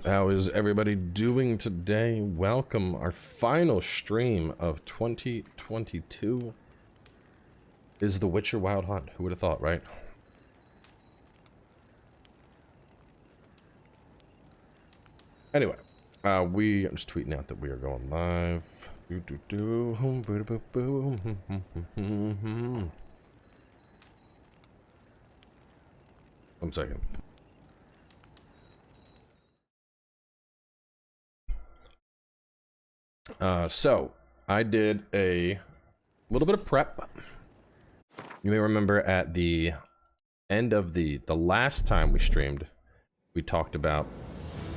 How is everybody doing today? Welcome, our final stream of 2022 is The Witcher Wild Hunt. Who would have thought, right? Anyway, I'm just tweeting out that we are going live. One second. So I did a little bit of prep. You may remember at the end of the last time we streamed, we talked about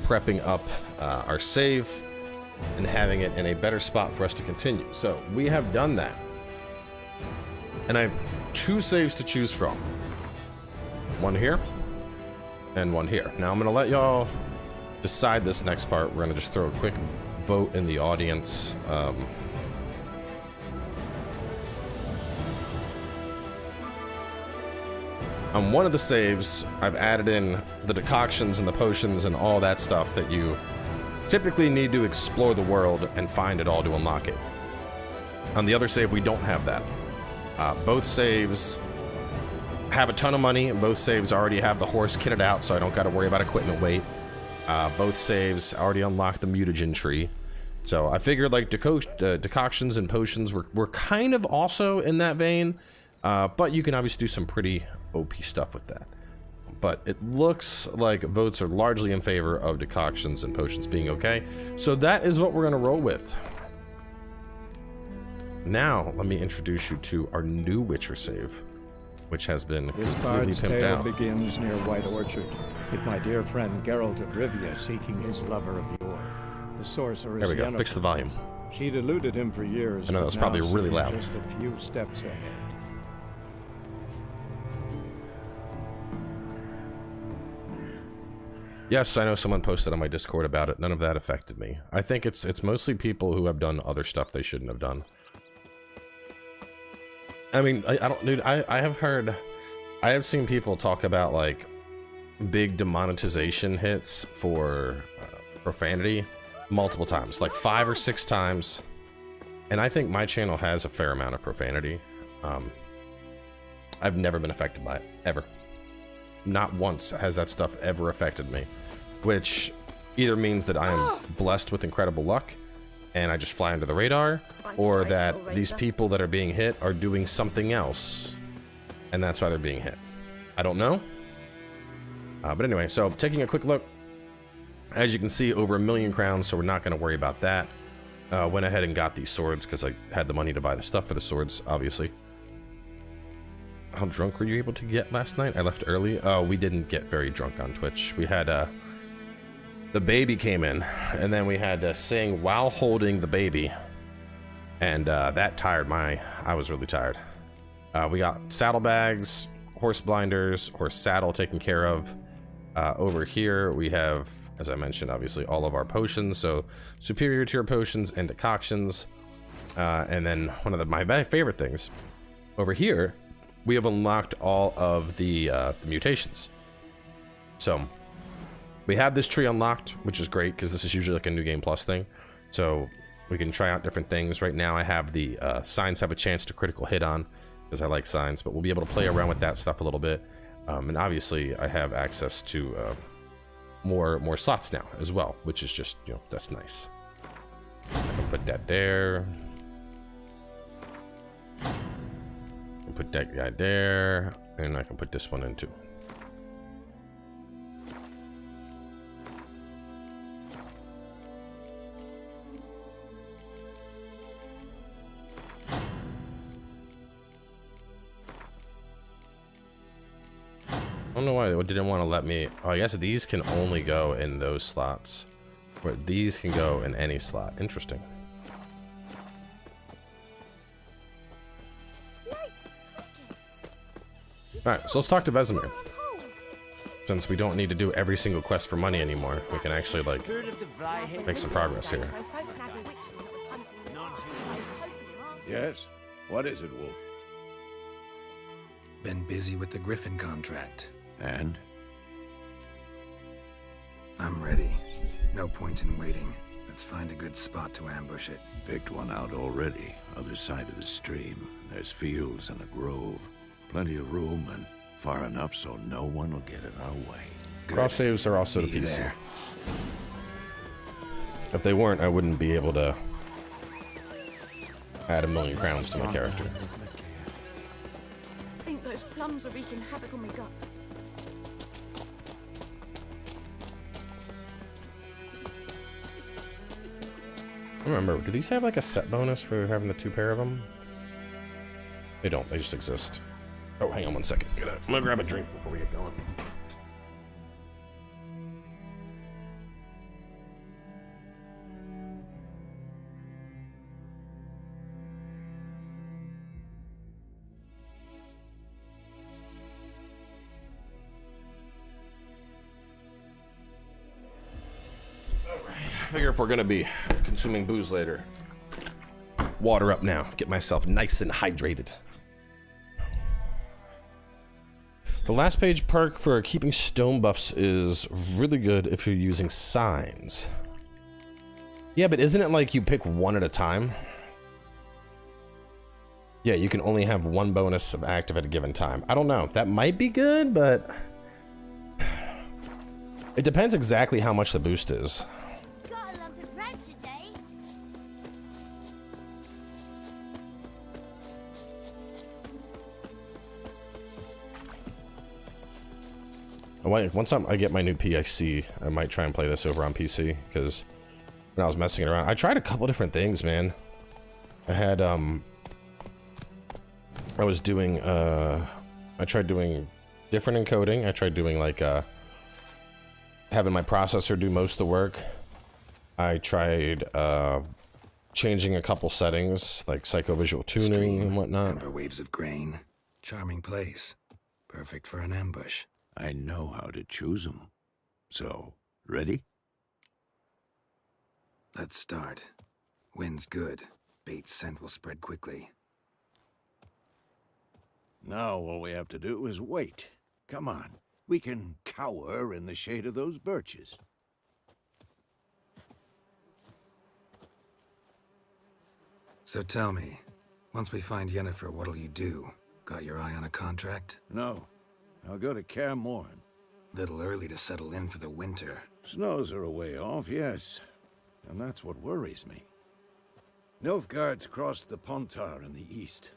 prepping up our save and having it in a better spot for us to continue. So we have done that. And I have two saves to choose from. One here and one here. Now I'm going to let y'all decide this next part. We're going to just throw a quick vote in the audience. On one of the saves, I've added in the decoctions and the potions and all that stuff that you typically need to explore the world and find it all to unlock it. On the other save, we don't have that. Both saves have a ton of money, and both saves already have the horse kitted out, so I don't got to worry about equipment weight. Both saves already unlocked the mutagen tree. So I figured like decoctions and potions were kind of also in that vein, but you can obviously do some pretty OP stuff with that. But it looks like votes are largely in favor of decoctions and potions being okay. So that is what we're going to roll with. Now, let me introduce you to our new Witcher save, which has been completely pimped out. This begins near White Orchard, with my dear friend Geralt of Rivia seeking his lover of yore, the sorceress There we go. Yennefer. Fix the volume. She'd eluded him for years. I know that was probably really loud. Just a few steps ahead. Yes, I know someone posted on my Discord about it. None of that affected me. I think it's mostly people who have done other stuff they shouldn't have done. I mean, I don't, dude. I have seen people talk about like big demonetization hits for profanity multiple times, like 5 or 6 times, and I think my channel has a fair amount of profanity. I've never been affected by it, ever. Not once has that stuff ever affected me, which either means that I am blessed with incredible luck and I just fly under the radar, or that these people that are being hit are doing something else and that's why they're being hit. I don't know. But anyway, so taking a quick look, as you can see, over 1 million crowns, so we're not going to worry about that. Went ahead and got these swords because I had the money to buy the stuff for the swords, obviously. How drunk were you able to get last night? I left early. Oh, we didn't get very drunk on Twitch. We had the baby came in, and then we had to sing while holding the baby, and that tired I was really tired. We got saddlebags, horse blinders, horse saddle taken care of. Over here we have, as I mentioned, obviously all of our potions, so superior tier potions and decoctions, and then one of my favorite things over here, we have unlocked all of the mutations. So we have this tree unlocked, which is great because this is usually like a new game plus thing. So we can try out different things. Right now I have the signs have a chance to critical hit on because I like signs, but we'll be able to play around with that stuff a little bit. And obviously I have access to more slots now as well, which is just, you know, that's nice. I can put that there. Put that guy there, and I can put this one in too. I don't know why it didn't want to let me. Oh, I guess these can only go in those slots, where these can go in any slot. Interesting. Alright, so let's talk to Vesemir. Since we don't need to do every single quest for money anymore, we can actually, like, make some progress here. Yes? What is it, Wolf? Been busy with the Griffin contract. And? I'm ready. No point in waiting. Let's find a good spot to ambush it. Picked one out already. Other side of the stream. There's fields and a grove. Plenty of room and far enough so no one will get in our way. Cross saves are also to Meet you PC. there. If they weren't, I wouldn't be able to add 1,000,000 crowns to my character. I think those plums are wreaking havoc on my gut. I don't remember, do these have like a set bonus for having the 2 pair of them? They don't, they just exist. Oh, hang on one second. I'm gonna grab a drink before we get going. I figure if we're gonna be consuming booze later, water up now. Get myself nice and hydrated. The last page perk for keeping stone buffs is really good if you're using signs. Yeah, but isn't it like you pick one at a time? Yeah, you can only have 1 bonus of active at a given time. I don't know. That might be good, but it depends exactly how much the boost is. Got a lump of bread today. Once I get my new PIC, I might try and play this over on PC, because when I was messing around, I tried a couple different things, man. I had, I was doing, I tried doing different encoding. I tried doing, like, having my processor do most of the work. I tried, changing a couple settings, like psychovisual tuning Stream, and whatnot. amber waves of grain. Charming place. Perfect for an ambush. I know how to choose them. So, ready? Let's start. Wind's good. Bait's scent will spread quickly. Now all we have to do is wait. Come on. We can cower in the shade of those birches. So tell me, once we find Yennefer, what'll you do? Got your eye on a contract? No. I'll go to Kaer Morhen. Little early to settle in for the winter. Snows are a way off, yes. And that's what worries me. Nilfgaard's crossed the Pontar in the east.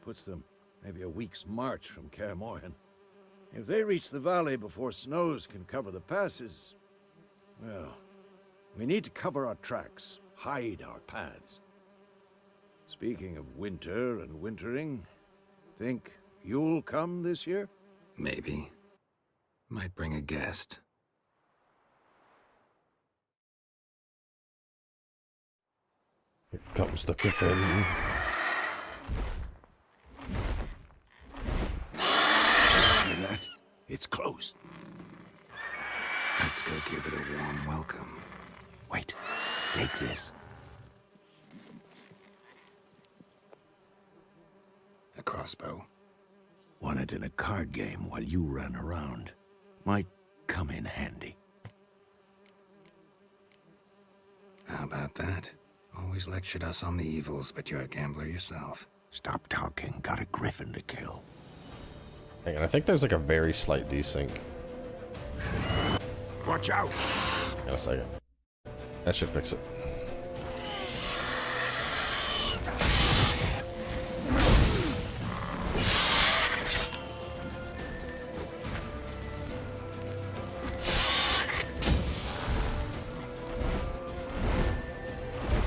Puts them maybe a week's march from Kaer Morhen. If they reach the valley before snows can cover the passes, well, we need to cover our tracks, hide our paths. Speaking of winter and wintering, think you'll come this year? Maybe. Might bring a guest. Here comes the Griffin. Hear that? It's close. Let's go give it a warm welcome. Wait, take this. A crossbow. Won it in a card game while you ran around. Might come in handy. How about that? Always lectured us on the evils, but you're a gambler yourself. Stop talking. Got a griffin to kill. Hang on, I think there's like a very slight desync. Watch out! Hang on a second. That should fix it.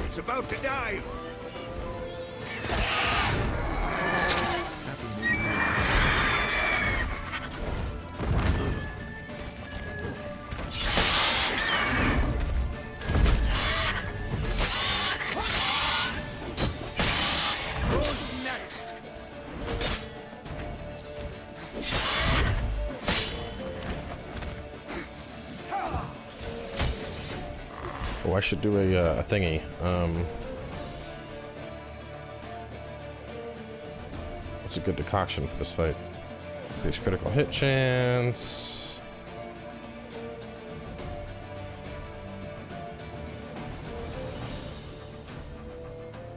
It's about to dive! Oh, I should do a thingy. What's a good decoction for this fight? Increase critical hit chance.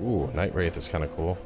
Ooh, Night Wraith is kind of cool.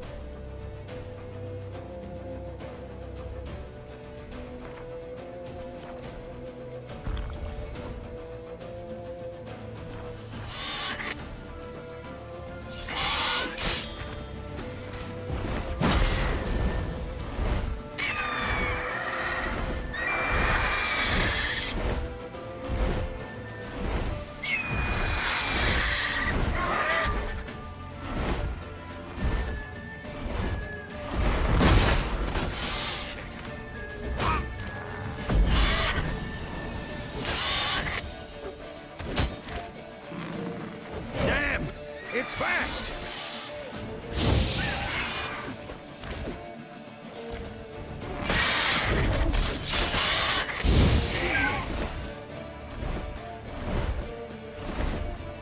It's fast!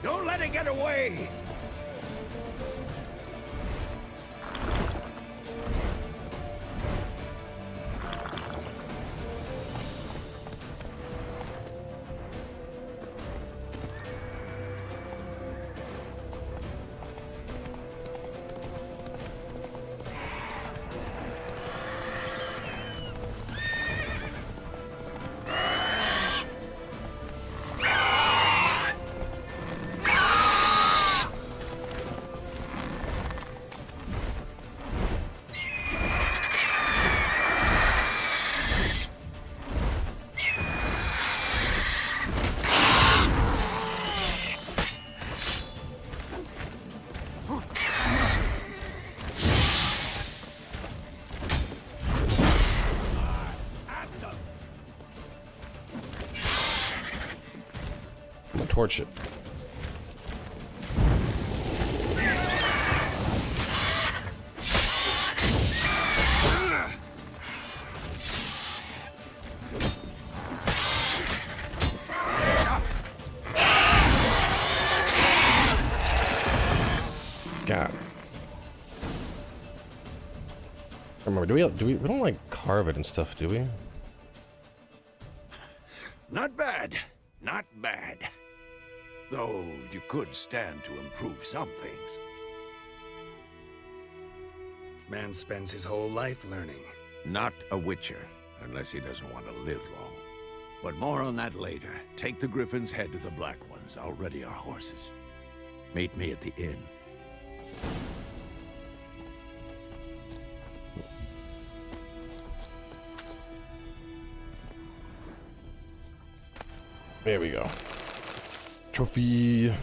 Don't let it get away! Torch it. God. Remember, we don't like carve it and stuff, do we? Not bad. Not bad. Though you could stand to improve some things. Man spends his whole life learning. Not a witcher, unless he doesn't want to live long. But more on that later. Take the Griffin's head to the Black Ones. I'll ready our horses. Meet me at the inn. There we go. Trophy.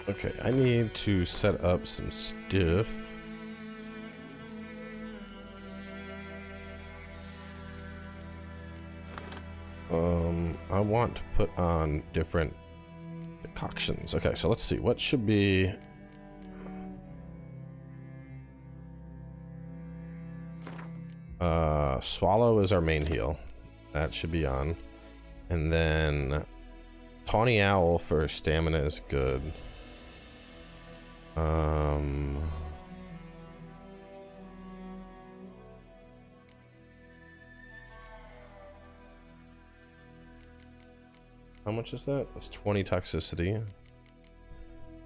Okay, I need to set up some stuff. I want to put on different decoctions. Okay, so let's see. What should be... Swallow is our main heal. That should be on. And then Tawny Owl for stamina is good. How much is that? That's 20 toxicity.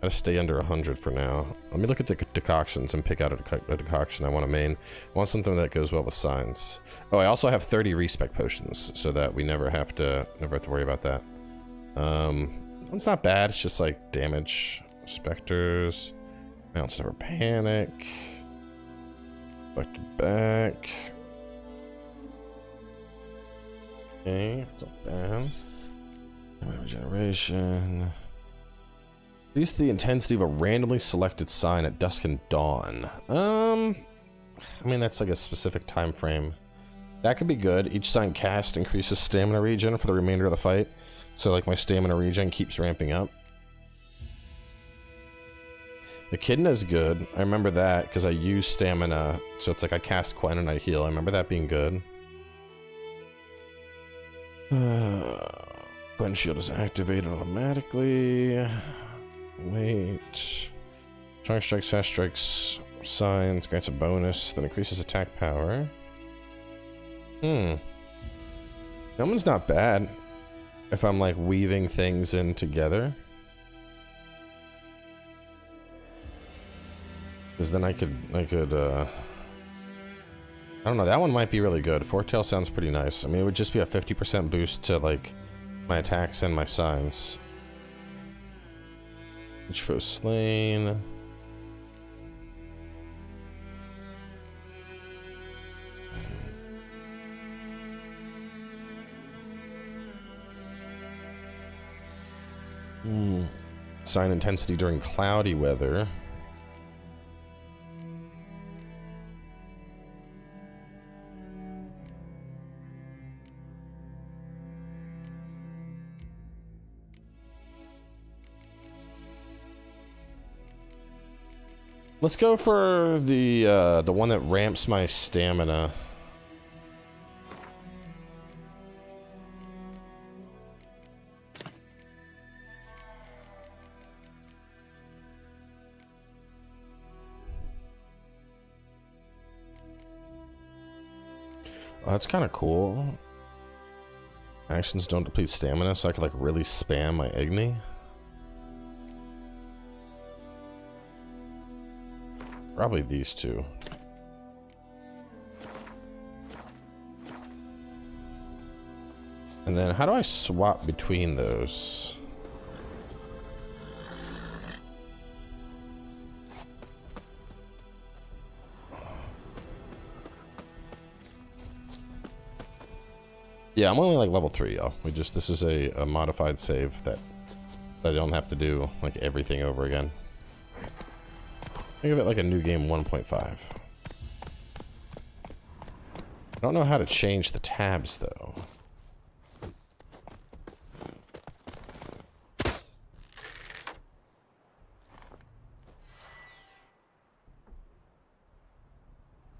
Gotta stay under 100 for now. Let me look at the decoctions and pick out a decoction I want to main. I want something that goes well with signs. Oh, I also have 30 respec potions, so that we never have to worry about that. It's not bad. It's just like damage, specters, mounts never panic, back to back. Okay, it's not bad. Regeneration. Reduce the intensity of a randomly selected sign at dusk and dawn. I mean, that's like a specific time frame. That could be good. Each sign cast increases stamina regen for the remainder of the fight. So like my stamina regen keeps ramping up. Echidna is good. I remember that because I use stamina. So it's like I cast Quen and I heal. I remember that being good. Quen shield is activated automatically. Wait. Strong strikes, fast strikes, signs, grants a bonus, then increases attack power. That one's not bad if I'm like weaving things in together. Because then I could I don't know, that one might be really good. Foretold sounds pretty nice. I mean, it would just be a 50% boost to like my attacks and my signs. Each foe slain. Sign intensity during cloudy weather. Let's go for the one that ramps my stamina. Oh, that's kind of cool. Actions don't deplete stamina, so I could like really spam my Igni. Probably these two. And then how do I swap between those? Yeah, I'm only like level 3, y'all. This is a modified save that I don't have to do like everything over again. Think of it like a new game 1.5. I don't know how to change the tabs though.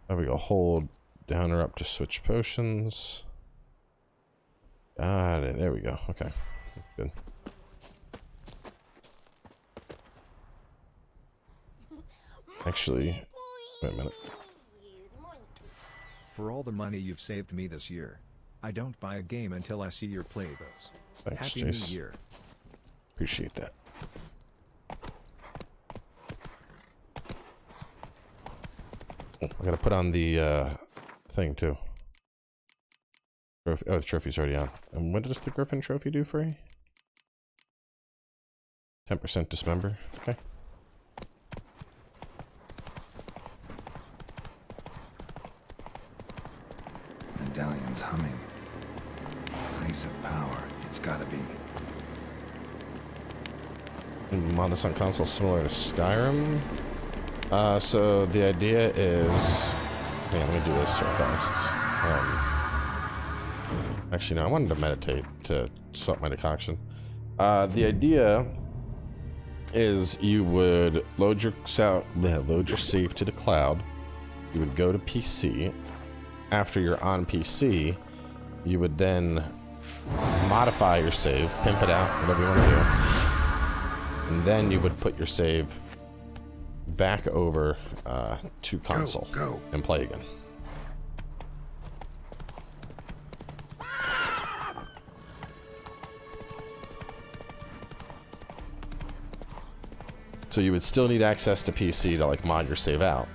There we go. Hold down or up to switch potions. Got it. There we go. Okay. Good. Actually, wait a minute. For all the money you've saved me this year, I don't buy a game until I see your play those. Thanks, Happy Jace. New Year. Appreciate that. Oh, I gotta put on the thing too. Trophy. Oh, the trophy's already on. And what does the Griffin trophy do for you? 10% dismember. Okay. Medallion's humming. Place of power. It's gotta be. Mod this on console similar to Skyrim. So the idea is, man, let me do this real fast. Actually, no, I wanted to meditate to swap my decoction. The idea is you would load your save to the cloud. You would go to PC. After you're on PC, you would then modify your save, pimp it out, whatever you want to do, and then you would put your save back over to console and play again. So you would still need access to PC to like mod your save out.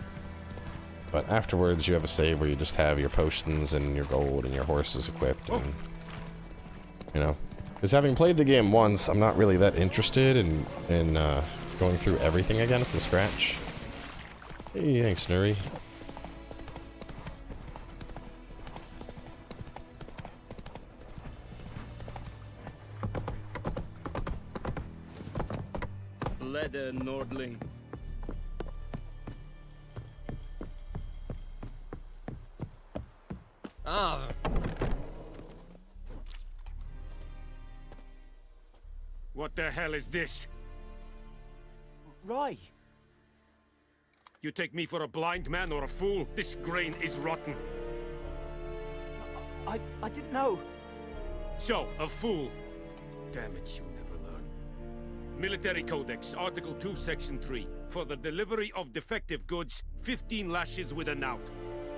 But afterwards you have a save where you just have your potions and your gold and your horses equipped and, you know. Because having played the game once, I'm not really that interested in going through everything again from scratch. Hey, thanks, Nuri. Leather Nordling. Ah. What the hell is this? Rye. You take me for a blind man or a fool? This grain is rotten. I didn't know. So, a fool. Damn it, you never learn. Military Codex, Article 2, Section 3. For the delivery of defective goods, 15 lashes with a knout.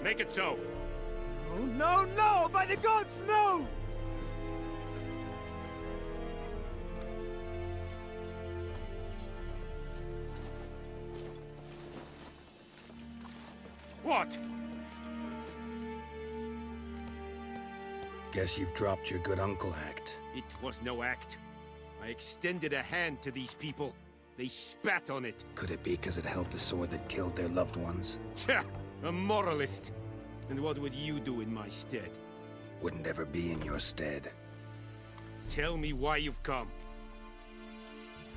Make it so. Oh, no, no! By the gods, no! What? Guess you've dropped your good uncle act. It was no act. I extended a hand to these people. They spat on it. Could it be because it held the sword that killed their loved ones? Tja, a moralist. And what would you do in my stead? Wouldn't ever be in your stead. Tell me why you've come.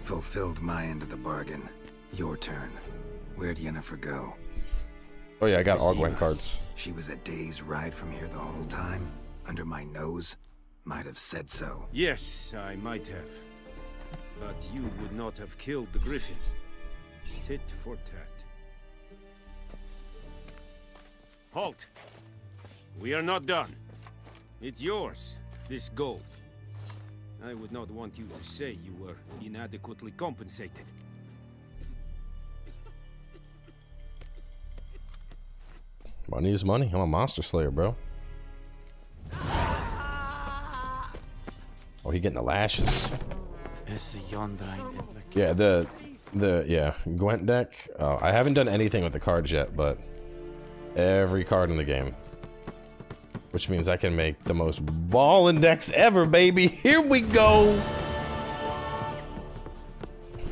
Fulfilled my end of the bargain. Your turn. Where'd Yennefer go? Oh yeah, I got all Gwent Seema. cards. She was a day's ride from here the whole time? Under my nose? Might have said so. Yes, I might have. But you would not have killed the Griffin. Tit for tat. Halt! We are not done. It's yours, this gold. I would not want you to say you were inadequately compensated. Money is money. I'm a monster slayer, bro. Oh, he getting the lashes. Yeah, the Gwent deck. Oh, I haven't done anything with the cards yet, but every card in the game, which means I can make the most ballin' decks ever, baby. Here we go.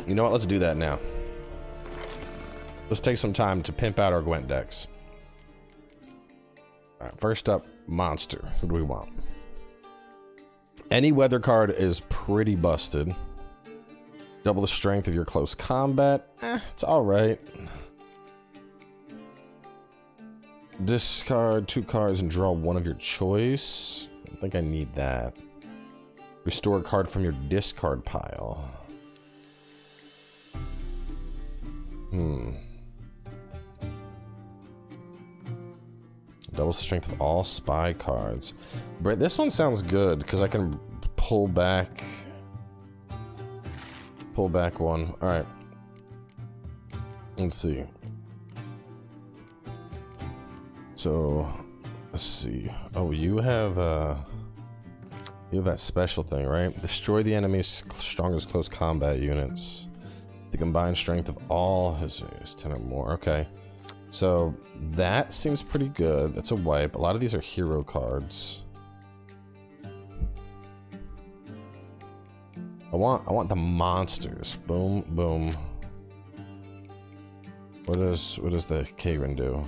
You know what? Let's do that now. Let's take some time to pimp out our Gwent decks. All right, first up, monster. Who do we want? Any weather card is pretty busted. Double the strength of your close combat. It's all right. Discard 2 cards and draw one of your choice. I think I need that. Restore a card from your discard pile. Double the strength of all spy cards. This one sounds good because I can pull back one. All right. Let's see. So, let's see. Oh, you have that special thing, right? Destroy the enemy's strongest close combat units. The combined strength of all his 10 or more. Okay. So that seems pretty good. That's a wipe. A lot of these are hero cards. I want the monsters. Boom, boom. What does the Kagrin do?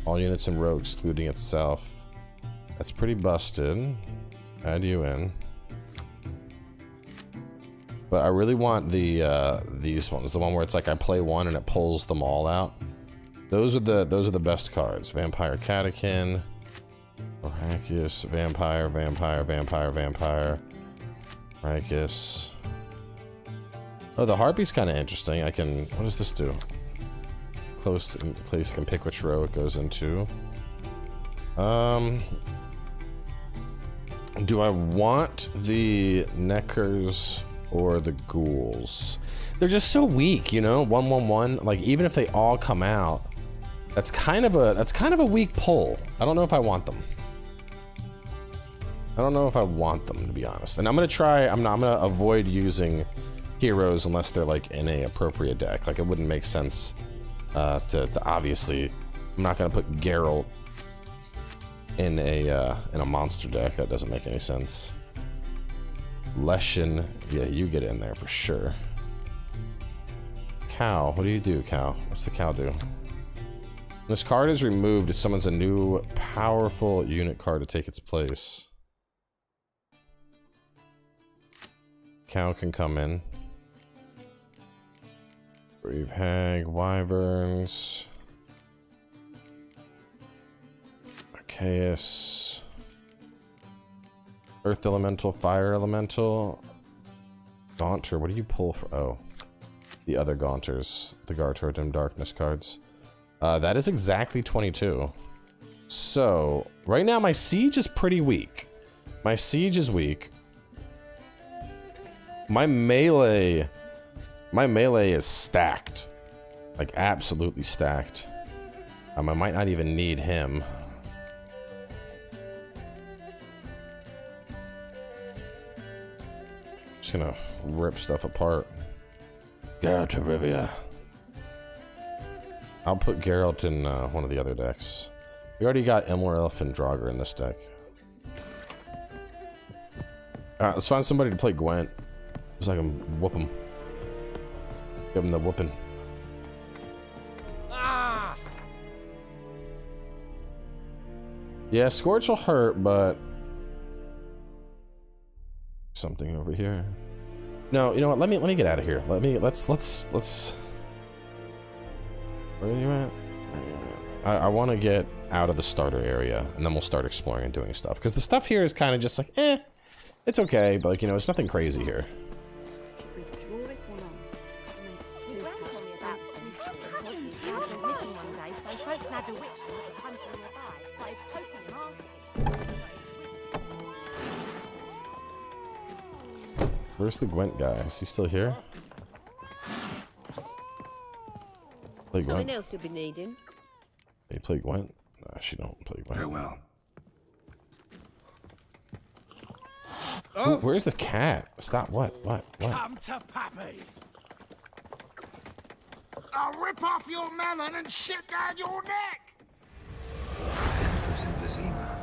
All units and rogues excluding itself. That's pretty busted. Add you in. But I really want the these ones. The one where it's like I play one and it pulls them all out. Those are the best cards. Vampire Catechin, Oracus, Vampire, Vampire, Vampire, Vampire, Oracus. Oh, the Harpy's kind of interesting. I can. What does this do? Close to place. You can pick which row it goes into. Do I want the Neckers or the ghouls? They're just so weak, you know. 1/1/1. Like even if they all come out, that's kind of a weak pull. I don't know if I want them. I don't know if I want them, to be honest. And I'm gonna try. I'm gonna avoid using heroes unless they're like in a appropriate deck. Like it wouldn't make sense to obviously. I'm not gonna put Geralt in a monster deck. That doesn't make any sense. Leshen, yeah, you get in there for sure. Cow, what do you do, Cow? What's the cow do? When this card is removed, it summons a new powerful unit card to take its place. Cow can come in. Brave Hag, Wyverns. Arceus. Earth Elemental, Fire Elemental. Gaunter, what do you pull for? Oh. The other Gaunters. The Gartor Dim Darkness cards. That is exactly 22. So, right now my Siege is pretty weak. My Siege is weak. My melee is stacked. Like, absolutely stacked. I might not even need him. Just gonna rip stuff apart. Geralt of Rivia. I'll put Geralt in one of the other decks. We already got Elf and Draugr in this deck. Alright, let's find somebody to play Gwent. So I can whoop him. Give him the whooping. Ah! Yeah, Scorch will hurt, but something over here. No, you know what? Let me get out of here. Let's. Where are you at? I want to get out of the starter area, and then we'll start exploring and doing stuff. Because the stuff here is kind of just like, it's okay, but like, you know, it's nothing crazy here. Where's the Gwent guy? Is he still here? Play Something Gwent? else you'll be needing. They play Gwent? Nah, she don't play Gwent. Farewell. Ooh, where's the cat? Stop. What? Come to Pappy. I'll rip off your melon and shit down your neck! Yennefer's in Vizima.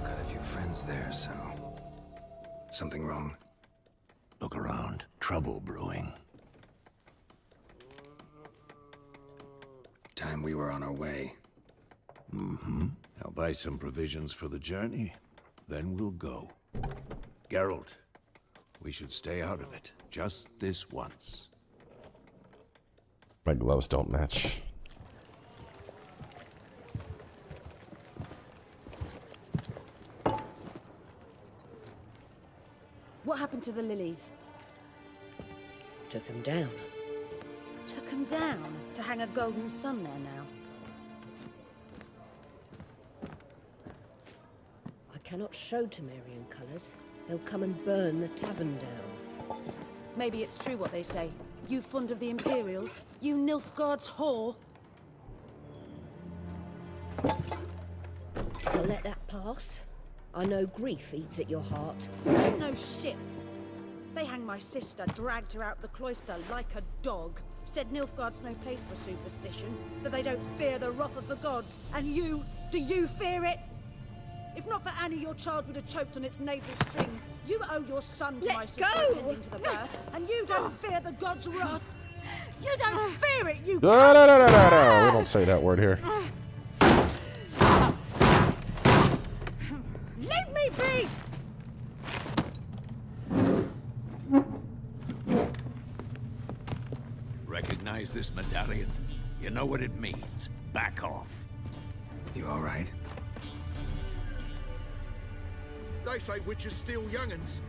Got a few friends there, so... Something wrong? Look around. Trouble brewing. Time we were on our way. Mm-hmm. I'll buy some provisions for the journey. Then we'll go. Geralt, we should stay out of it. Just this once. My gloves don't match. What happened to the lilies? Took him down. Took them down to hang a golden sun there now. I cannot show Temerian colours. They'll come and burn the tavern down. Maybe it's true what they say. You fond of the Imperials? You Nilfgaard's whore? I'll let that pass. I know grief eats at your heart. You know shit. They hanged my sister, dragged her out the cloister like a dog. Said Nilfgaard's no place for superstition, that they don't fear the wrath of the gods. And you, do you fear it? If not for Annie, your child would have choked on its navel string. You owe your son to my sister attending to the birth, and you don't fear the gods' wrath. You don't fear it, you... No, we don't say that word here. Leave me be! Recognize this medallion? You know what it means. Back off. You all right? They say witches steal young'uns.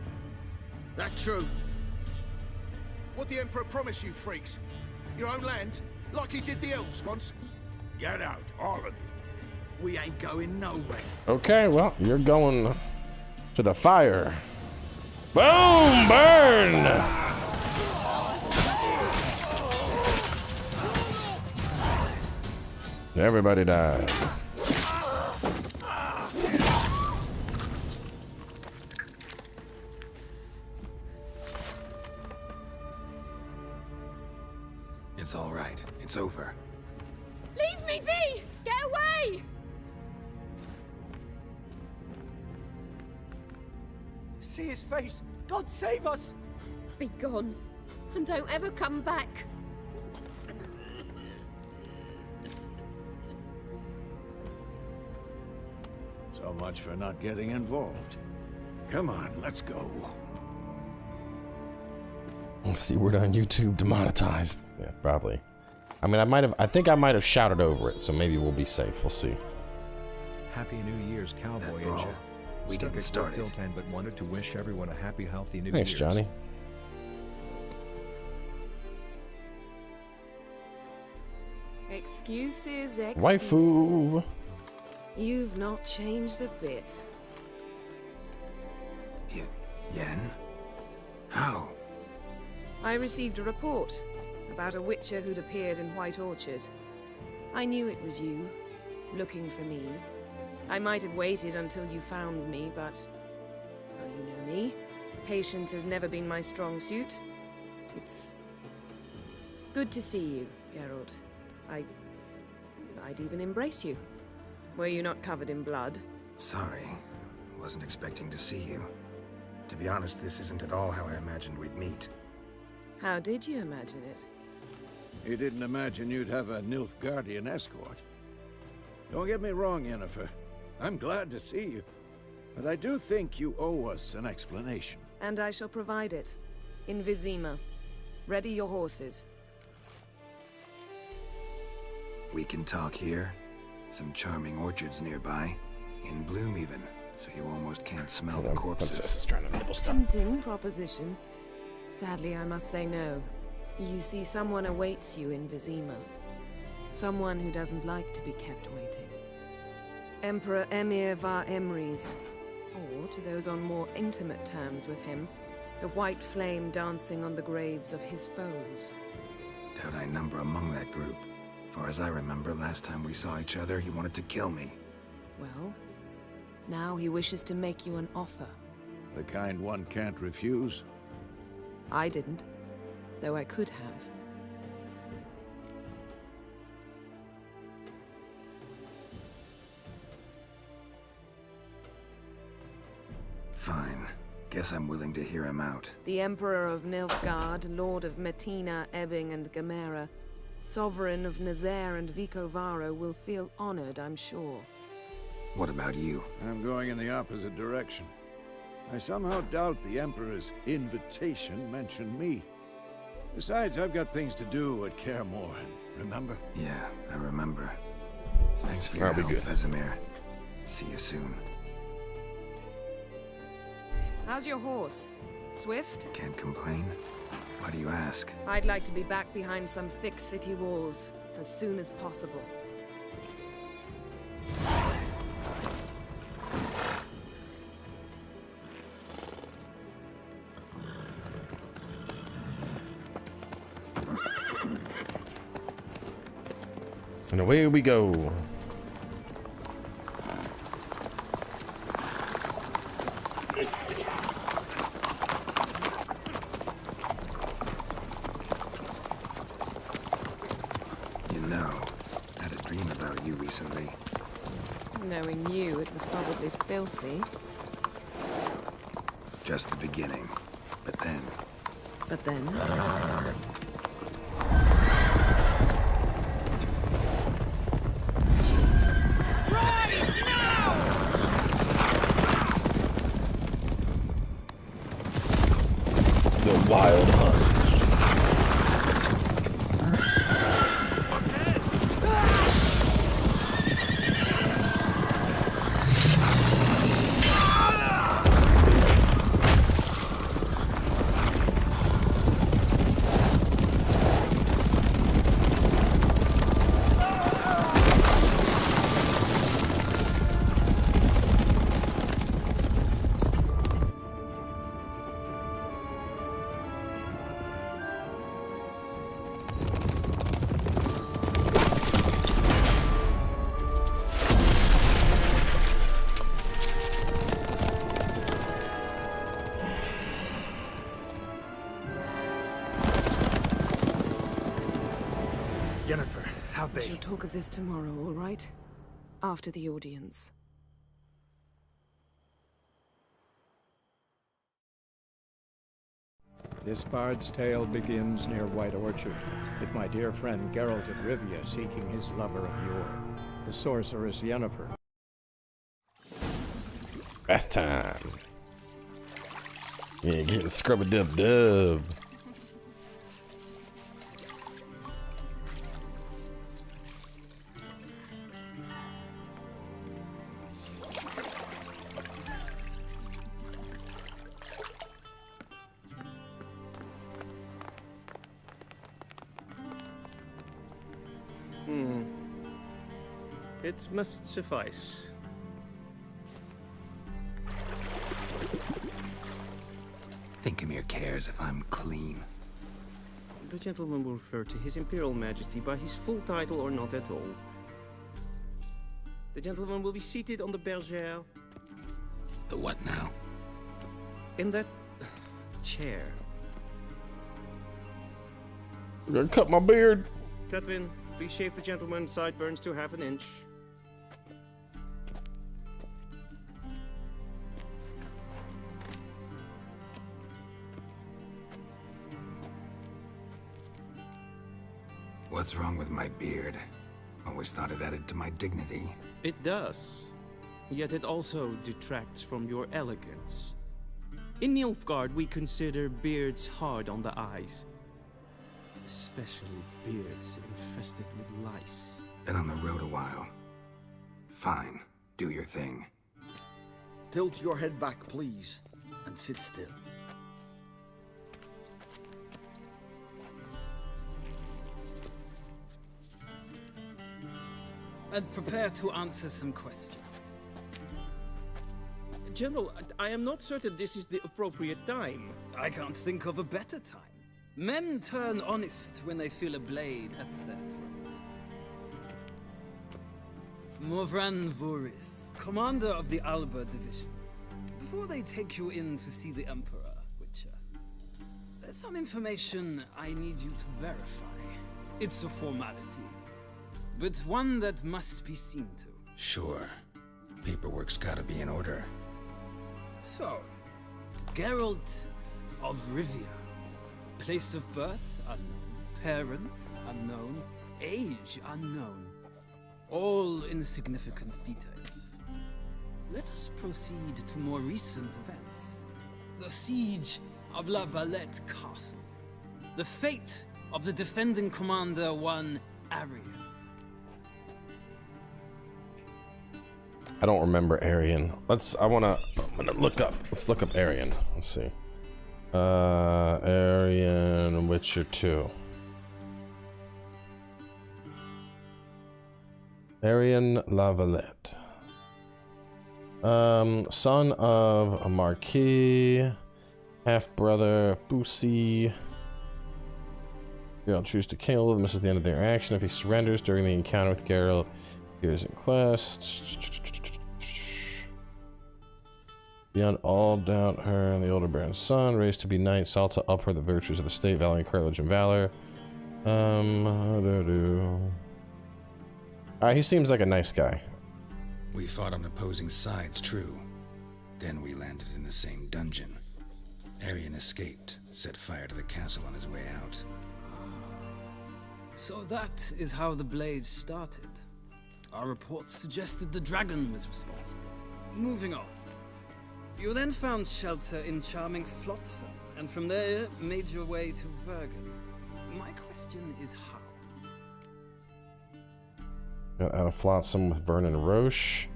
That true. What the Emperor promise you, freaks? Your own land? Like he did the elves once? Get out, all of you. We ain't going nowhere. Okay, well, you're going to the fire. Boom! Burn! Everybody died. It's all right. It's over. Leave me be! Get away! See his face! God save us! Be gone, and don't ever come back. So much for not getting involved. Come on, let's go. Let's see, we're on YouTube demonetized. Yeah, probably. I mean, I think I might have shouted over it, so maybe we'll be safe. We'll see. Happy New Year's, Cowboy That brawl, Asia. we Stuck didn't at start till it. 10, but wanted to wish everyone a happy, healthy New Thanks, Year's. Johnny. Excuses, Waifu. You've not changed a bit. Yen? How? I received a report about a witcher who'd appeared in White Orchard. I knew it was you, looking for me. I might have waited until you found me, but... well, you know me. Patience has never been my strong suit. It's... good to see you, Geralt. I'd even embrace you. Were you not covered in blood? Sorry. Wasn't expecting to see you. To be honest, this isn't at all how I imagined we'd meet. How did you imagine it? You didn't imagine you'd have a Nilfgaardian escort. Don't get me wrong, Yennefer. I'm glad to see you. But I do think you owe us an explanation. And I shall provide it. In Vizima. Ready your horses. We can talk here. Some charming orchards nearby. In bloom even, so you almost can't smell the corpses. Princess is trying to nibble stuff. Tempting proposition. Sadly, I must say no. You see, someone awaits you in Vizima. Someone who doesn't like to be kept waiting. Emperor Emir var Emrys. Or, to those on more intimate terms with him, the white flame dancing on the graves of his foes. Doubt I number among that group. Far as I remember, last time we saw each other, he wanted to kill me. Well, now he wishes to make you an offer. The kind one can't refuse. I didn't, though I could have. Fine. Guess I'm willing to hear him out. The Emperor of Nilfgaard, Lord of Metina, Ebbing, and Gamera, Sovereign of Nazaire and Vicovaro will feel honored, I'm sure. What about you? I'm going in the opposite direction. I somehow doubt the Emperor's invitation mentioned me. Besides, I've got things to do at Kaer Morhen, remember? Yeah, I remember. Thanks for your help, Vesemir. See you soon. How's your horse? Swift? Can't complain. Why do you ask? I'd like to be back behind some thick city walls as soon as possible. And away we go. Recently. Knowing you, it was probably filthy. Just the beginning. But then... But then? The wild hunt. Yennefer, how'd they... We shall talk of this tomorrow, all right? After the audience. This bard's tale begins near White Orchard, with my dear friend Geralt of Rivia seeking his lover of yore, the sorceress Yennefer. Bath time. Yeah, getting scrub-a-dub-dub. It must suffice. Think Emir cares if I'm clean. The gentleman will refer to His Imperial Majesty by his full title or not at all. The gentleman will be seated on the bergère. The what now? In that chair. I'm gonna cut my beard. Catherine, please shave the gentleman's sideburns to half an inch. What's wrong with my beard? Always thought it added to my dignity. It does. Yet it also detracts from your elegance. In Nilfgaard, we consider beards hard on the eyes. Especially beards infested with lice. Been on the road a while. Fine, do your thing. Tilt your head back, please, and sit still. And prepare to answer some questions. General, I am not certain this is the appropriate time. I can't think of a better time. Men turn honest when they feel a blade at their throat. Morvran Voris, commander of the Alba division. Before they take you in to see the Emperor, Witcher, there's some information I need you to verify. It's a formality, but one that must be seen to. Sure. Paperwork's gotta be in order. So, Geralt of Rivia. Place of birth unknown. Parents unknown. Age unknown. All insignificant details. Let us proceed to more recent events. The siege of La Valette Castle. The fate of the defending commander, one Arian. I don't remember Arian. I'm gonna look up. Let's look up Arian. Let's see. Arian Witcher 2. Arian La Valette. Son of a marquis, half-brother Bussy. Geralt chooses to kill him. This is the end of their action. If he surrenders during the encounter with Geralt, here's in quest. Beyond all doubt, her and the older Baron's son, raised to be knight, sought to uphold the virtues of the state, valuing courage and valor. He seems like a nice guy. We fought on opposing sides, true. Then we landed in the same dungeon. Arian escaped, set fire to the castle on his way out. So that is how the blade started. Our reports suggested the dragon was responsible. Moving on. You then found shelter in charming Flotsam, and from there made your way to Vergen. My question is how? Got out of Flotsam with Vernon Roche.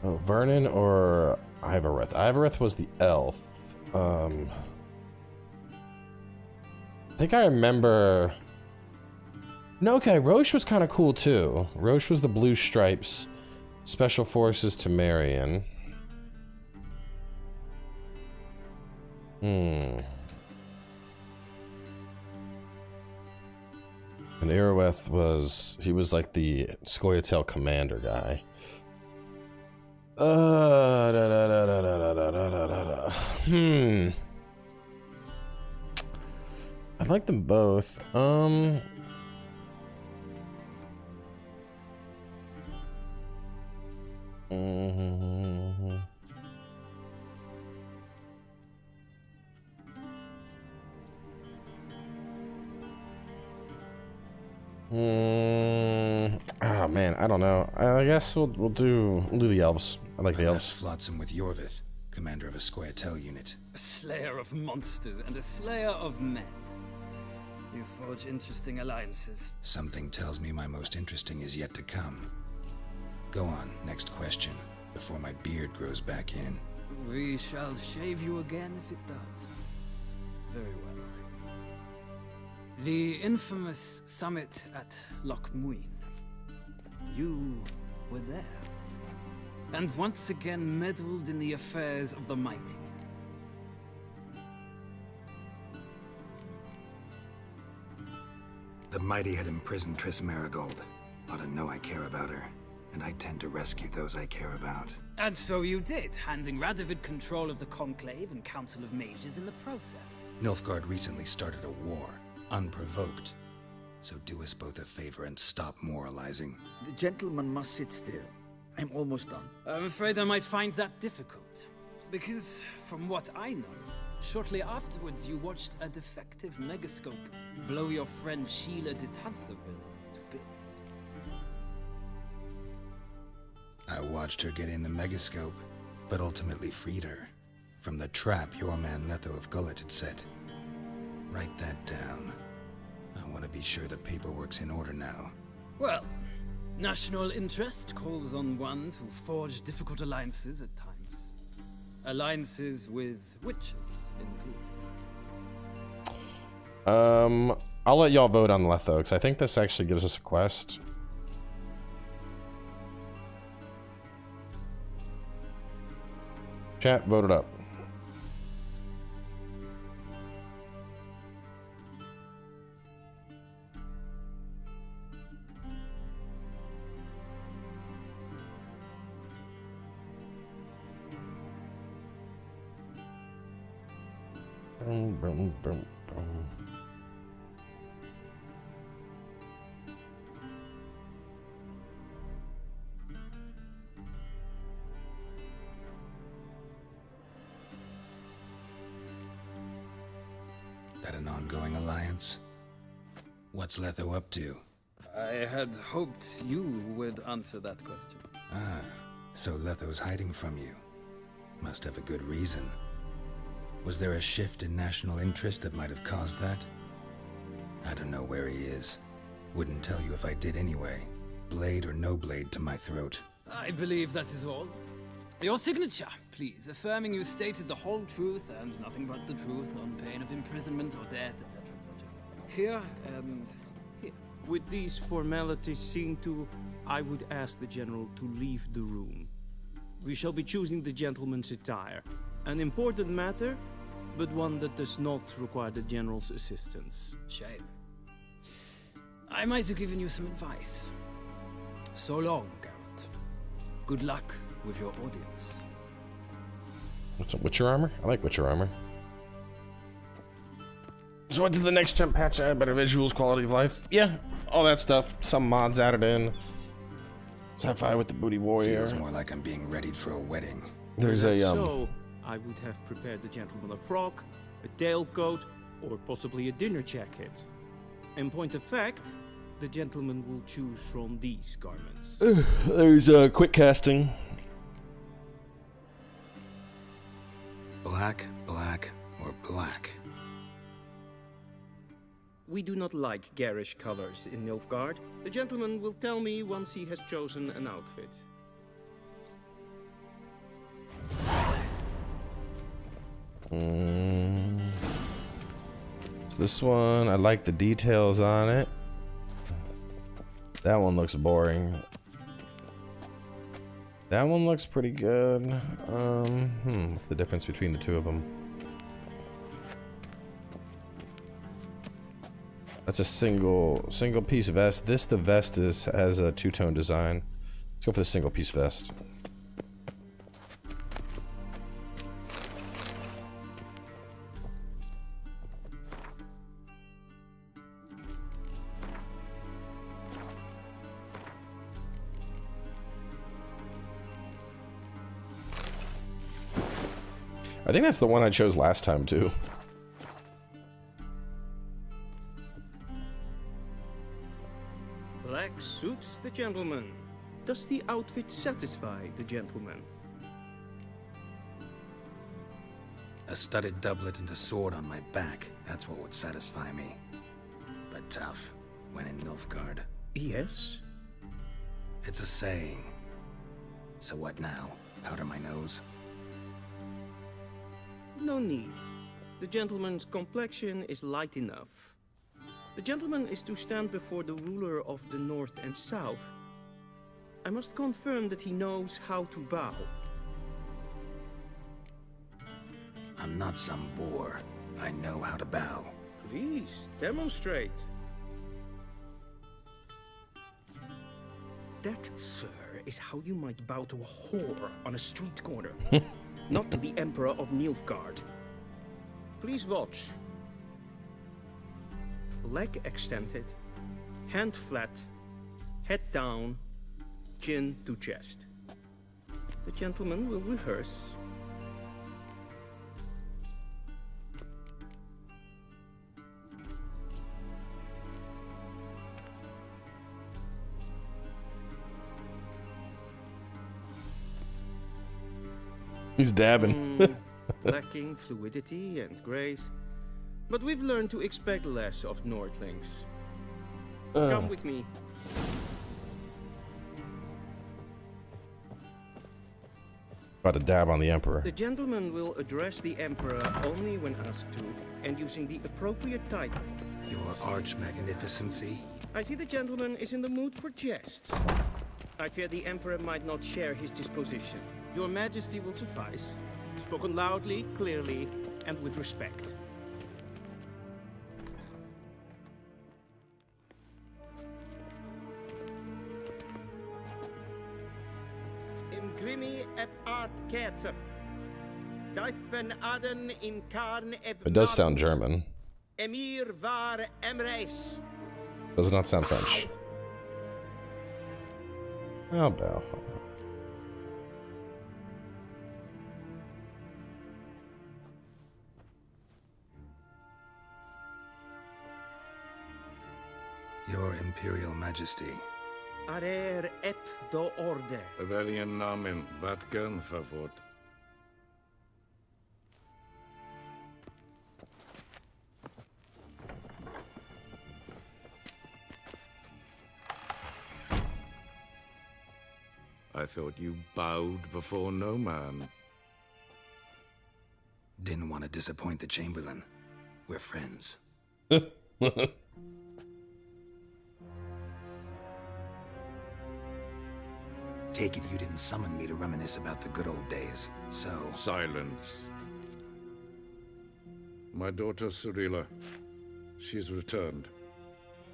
Oh, Vernon or Ivareth? Ivareth was the elf. I think I remember... No, okay, Roche was kind of cool too. Roche was the Blue Stripes Special Forces to Marion. And Iroeth was, he was like the Scoia'tael commander guy. I like them both. Oh man, I don't know. I guess we'll do the elves. I like the elves. Flotsam with Yorvith, commander of a Scoia'tael unit. A slayer of monsters and a slayer of men. You forge interesting alliances. Something tells me my most interesting is yet to come. Go on, next question, before my beard grows back in. We shall shave you again if it does. Very well. The infamous summit at Loch Muin. You were there. And once again meddled in the affairs of the mighty. The mighty had imprisoned Triss Marigold. Ought to know I care about her, and I tend to rescue those I care about. And so you did, handing Radovid control of the Conclave and Council of Mages in the process. Nilfgaard recently started a war, unprovoked. So do us both a favor and stop moralizing. The gentleman must sit still. I'm almost done. I'm afraid I might find that difficult. Because, from what I know, shortly afterwards you watched a defective megascope blow your friend Sheila de Tanserville to bits. I watched her get in the megascope, but ultimately freed her from the trap your man Letho of Gullet had set. Write that down. I want to be sure the paperwork's in order now. Well, national interest calls on one to forge difficult alliances at times. Alliances with witches included. I'll let y'all vote on Letho, because I think this actually gives us a quest. Chat, vote it up. Boom, boom, boom, boom. That an ongoing alliance? What's Letho up to? I had hoped you would answer that question. Ah, so Letho's hiding from you. Must have a good reason. Was there a shift in national interest that might have caused that? I don't know where he is. Wouldn't tell you if I did anyway. Blade or no blade to my throat. I believe that is all. Your signature, please, affirming you stated the whole truth and nothing but the truth on pain of imprisonment or death, etc., etc. Here and here. With these formalities seen to, I would ask the General to leave the room. We shall be choosing the gentleman's attire. An important matter, but one that does not require the General's assistance. Shame. I might have given you some advice. So long, Geralt. Good luck with your audience. What's up, Witcher armor? I like Witcher armor. So what did the next jump patch add? Better visuals, quality of life? Yeah, all that stuff. Some mods added in. Sci-fi with the booty warrior. Feels more like I'm being readied for a wedding. There's a So, I would have prepared the gentleman a frock, a tailcoat, or possibly a dinner jacket. In point of fact, the gentleman will choose from these garments. There's quick casting. Black, black, or black? We do not like garish colors in Nilfgaard. The gentleman will tell me once he has chosen an outfit. So this one, I like the details on it. That one looks boring. That one looks pretty good. What's the difference between the two of them? That's a single piece vest. The vest has a two-tone design. Let's go for the single piece vest. I think that's the one I chose last time too. Black suits the gentleman. Does the outfit satisfy the gentleman? A studded doublet and a sword on my back. That's what would satisfy me. But tough, when in Nilfgaard. Yes? It's a saying. So what now? Powder my nose? No need. The gentleman's complexion is light enough. The gentleman is to stand before the ruler of the North and South. I must confirm that he knows how to bow. I'm not some boor. I know how to bow. Please, demonstrate. That, sir, is how you might bow to a whore on a street corner, not to the Emperor of Nilfgaard. Please watch. Leg extended, hand flat, head down, chin to chest. The gentleman will rehearse. He's dabbing. Lacking fluidity and grace, but we've learned to expect less of Nordlings. Come with me. About to dab on the Emperor. The gentleman will address the Emperor only when asked to, and using the appropriate title. Your arch magnificency. I see the gentleman is in the mood for jests. I fear the Emperor might not share his disposition. Your Majesty will suffice. Spoken loudly, clearly, and with respect. Im Grimi eb art Kerze. Deifen Aden in Karn eb. It does sound German. Emir var Emreis. Does not sound French. Oh, bow. Your Imperial Majesty. Arer ep do orde. Velen namen, wat gern favort. I thought you bowed before no man. Didn't want to disappoint the Chamberlain. We're friends. Take it you didn't summon me to reminisce about the good old days, so... Silence. My daughter Cirilla, she's returned.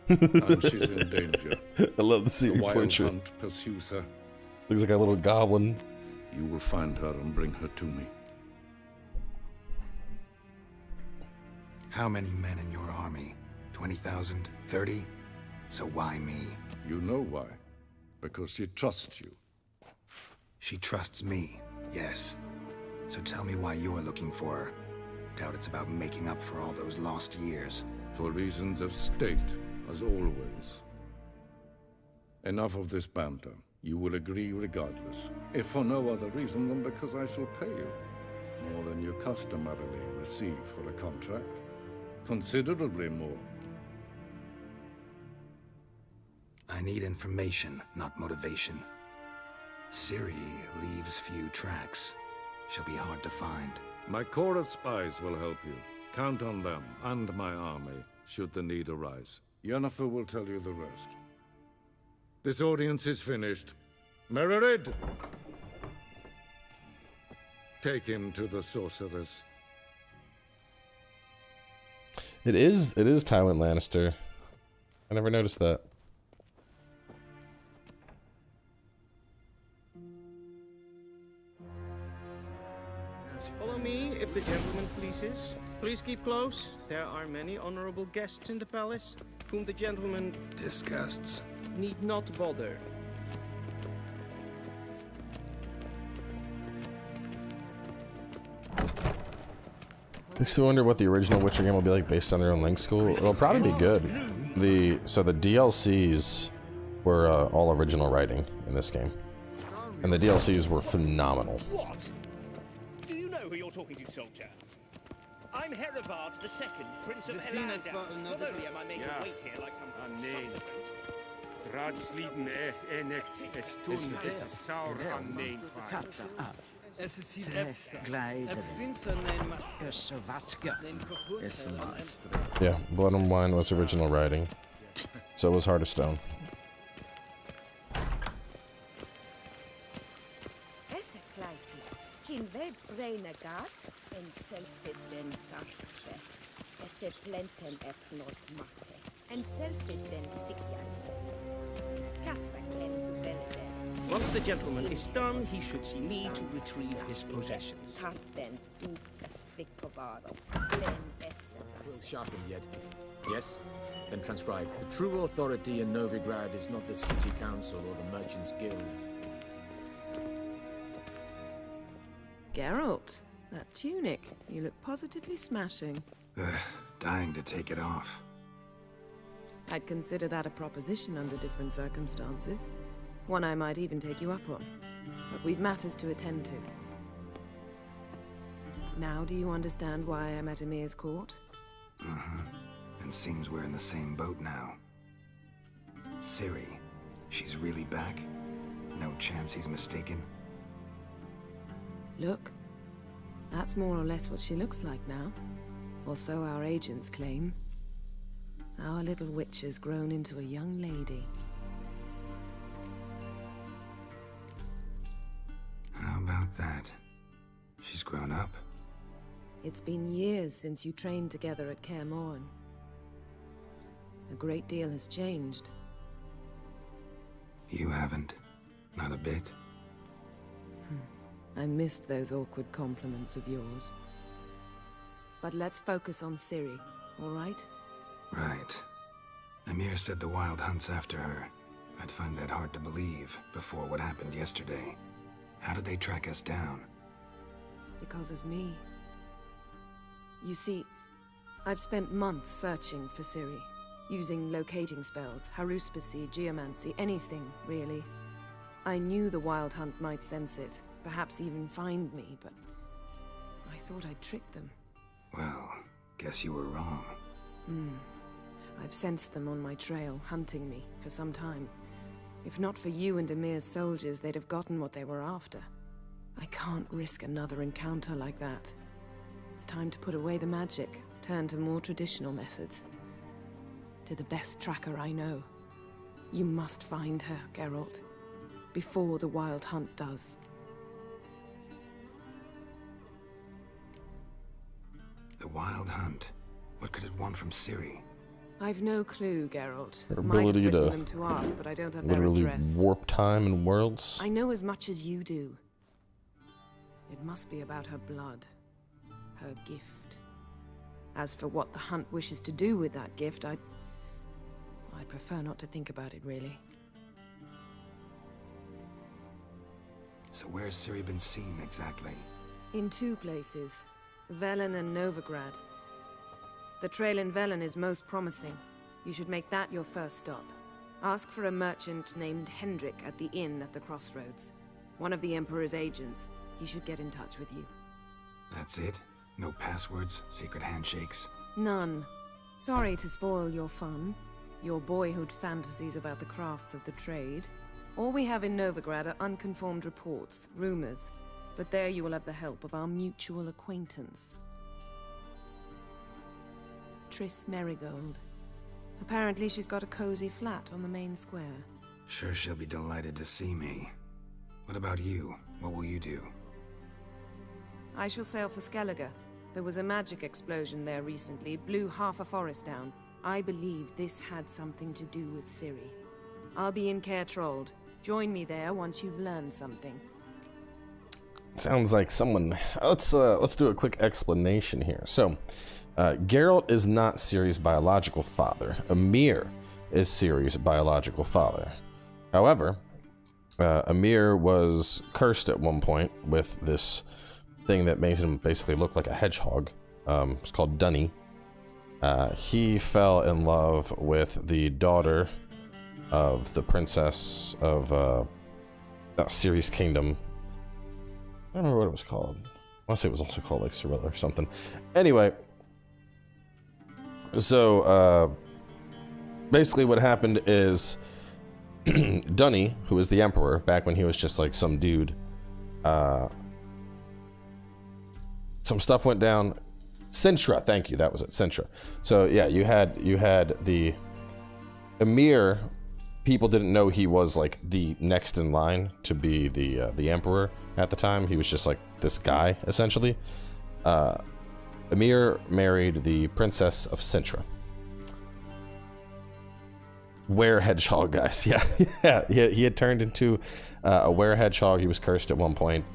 And she's in danger. I love the secret The wild portrait. hunt pursues her. Looks like a little goblin. You will find her and bring her to me. How many men in your army? 20,000? 30? So why me? You know why. Because she trusts you. She trusts me, yes. So tell me why you're looking for her. Doubt it's about making up for all those lost years. For reasons of state, as always. Enough of this banter. You will agree regardless, if for no other reason than because I shall pay you. More than you customarily receive for a contract. Considerably more. I need information, not motivation. Ciri leaves few tracks. She'll be hard to find. My corps of spies will help you. Count on them, and my army, should the need arise. Yennefer will tell you the rest. This audience is finished. Mererid! Take him to the sorceress. It is Tywin Lannister. I never noticed that. Follow me, if the gentleman pleases. Please keep close. There are many honorable guests in the palace, whom the gentleman disgusts. Need not bother. Makes me wonder what the original Witcher game will be like based on their own Link School. It'll probably be good. So the DLCs were all original writing in this game, and the DLCs were phenomenal. What? Do you know who you're talking to, soldier? I'm Herivard II, Prince of Elgato. Not only am I made to wait here like some supplement. Raadsleden enikt es tun is saur an nein Es is hier Finster name. Yeah, Blood and Wine was original writing. So was Heart of Stone. Once the gentleman is done, he should see me to retrieve his possessions. Will sharpened yet? Yes? Then transcribe. The true authority in Novigrad is not the city council or the merchants guild. Geralt, that tunic. You look positively smashing. Dying to take it off. I'd consider that a proposition under different circumstances. One I might even take you up on. But we've matters to attend to. Now do you understand why I'm at Emir's court? And seems we're in the same boat now. Ciri, she's really back? No chance he's mistaken? Look, that's more or less what she looks like now. Or so our agents claim. Our little witch has grown into a young lady. How about that? She's grown up? It's been years since you trained together at Kaer Morhen. A great deal has changed. You haven't? Not a bit? I missed those awkward compliments of yours. But let's focus on Ciri, all right? Right. Emir said the Wild Hunt's after her. I'd find that hard to believe before what happened yesterday. How did they track us down? Because of me. You see, I've spent months searching for Ciri, using locating spells, haruspicy, geomancy, anything, really. I knew the Wild Hunt might sense it, perhaps even find me, but I thought I'd tricked them. Well, guess you were wrong. I've sensed them on my trail, hunting me, for some time. If not for you and Emir's soldiers, they'd have gotten what they were after. I can't risk another encounter like that. It's time to put away the magic, turn to more traditional methods. To the best tracker I know. You must find her, Geralt. Before the Wild Hunt does. The Wild Hunt? What could it want from Ciri? I've no clue, Geralt. Her Might have ability written to them to ask, but I don't have their literally address. warp time and worlds. I know as much as you do. It must be about her blood. Her gift. As for what the Hunt wishes to do with that gift, I'd prefer not to think about it, really. So where's Ciri been seen, exactly? In two places. Velen and Novigrad. The trail in Velen is most promising. You should make that your first stop. Ask for a merchant named Hendrik at the inn at the crossroads. One of the Emperor's agents. He should get in touch with you. That's it? No passwords? Secret handshakes? None. Sorry to spoil your fun. Your boyhood fantasies about the crafts of the trade. All we have in Novigrad are unconfirmed reports, rumors. But there you will have the help of our mutual acquaintance. Triss Merigold. Apparently she's got a cozy flat on the main square. Sure she'll be delighted to see me. What about you? What will you do? I shall sail for Skellige. There was a magic explosion there recently, blew half a forest down. I believe this had something to do with Ciri. I'll be in Caer Trold. Join me there once you've learned something. Sounds like someone. Let's do a quick explanation here. So, Geralt is not Ciri's biological father. Emir is Ciri's biological father. However, Emir was cursed at one point with this thing that made him basically look like a hedgehog. It's called Dunny. He fell in love with the daughter of the princess of Ciri's kingdom. I don't remember what it was called. I want to say it was also called like Cirilla or something. Anyway, so basically what happened is Dunny, who was the emperor back when he was just like some dude, some stuff went down. Sintra, thank you, that was it, Sintra. So yeah, you had the Emir. People didn't know he was like the next in line to be the emperor at the time. He was just like this guy essentially. Emir married the princess of Sintra. Were-hedgehog, guys. Yeah, yeah. He had turned into a were-hedgehog. He was cursed at one point.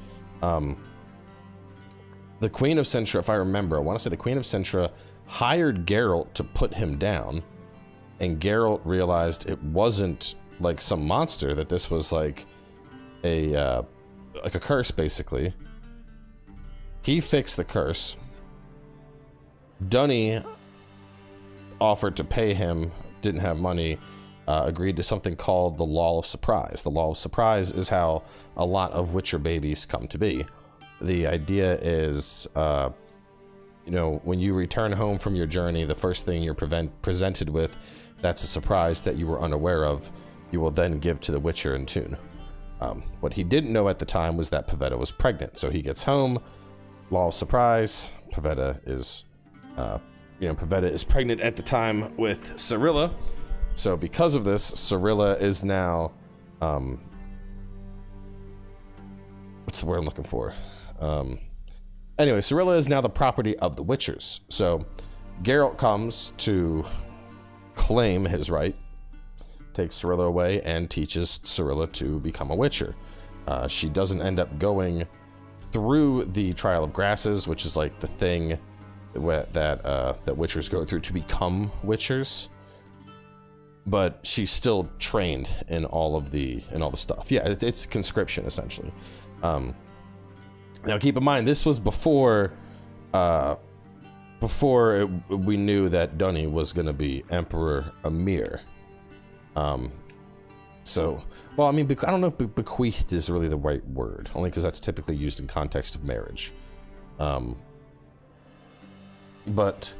The Queen of Sintra, if I remember, I want to say the Queen of Sintra hired Geralt to put him down, and Geralt realized it wasn't like some monster, that this was like a curse, basically. He fixed the curse. Dunny offered to pay him, didn't have money, agreed to something called the Law of Surprise. The Law of Surprise is how a lot of Witcher babies come to be. The idea is, you know, when you return home from your journey, the first thing you're presented with that's a surprise that you were unaware of, you will then give to the Witcher in tune. What he didn't know at the time was that Pavetta was pregnant. So he gets home, Law of Surprise, Pavetta is, Pavetta is pregnant at the time with Cirilla. So because of this, Cirilla is now, what's the word I'm looking for? Anyway, Cirilla is now the property of the Witchers. So Geralt comes to claim his right, takes Cirilla away, and teaches Cirilla to become a Witcher. She doesn't end up going through the Trial of Grasses, which is like the thing that Witchers go through to become Witchers. But she's still trained in all the stuff. Yeah, it's conscription essentially. Now keep in mind, this was before we knew that Dunny was going to be Emperor Emir. So, well, I mean, I don't know if bequeathed is really the right word, only because that's typically used in context of marriage. But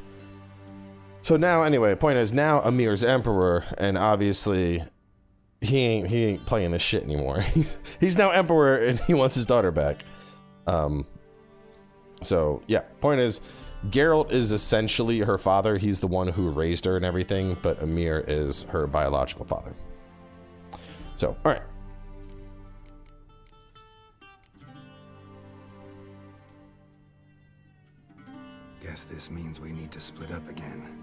so now, anyway, point is now Emir's emperor, and obviously he ain't playing this shit anymore. He's now emperor, and he wants his daughter back. So yeah, point is, Geralt is essentially her father. He's the one who raised her and everything, but Emir is her biological father. So, all right. Guess this means we need to split up again.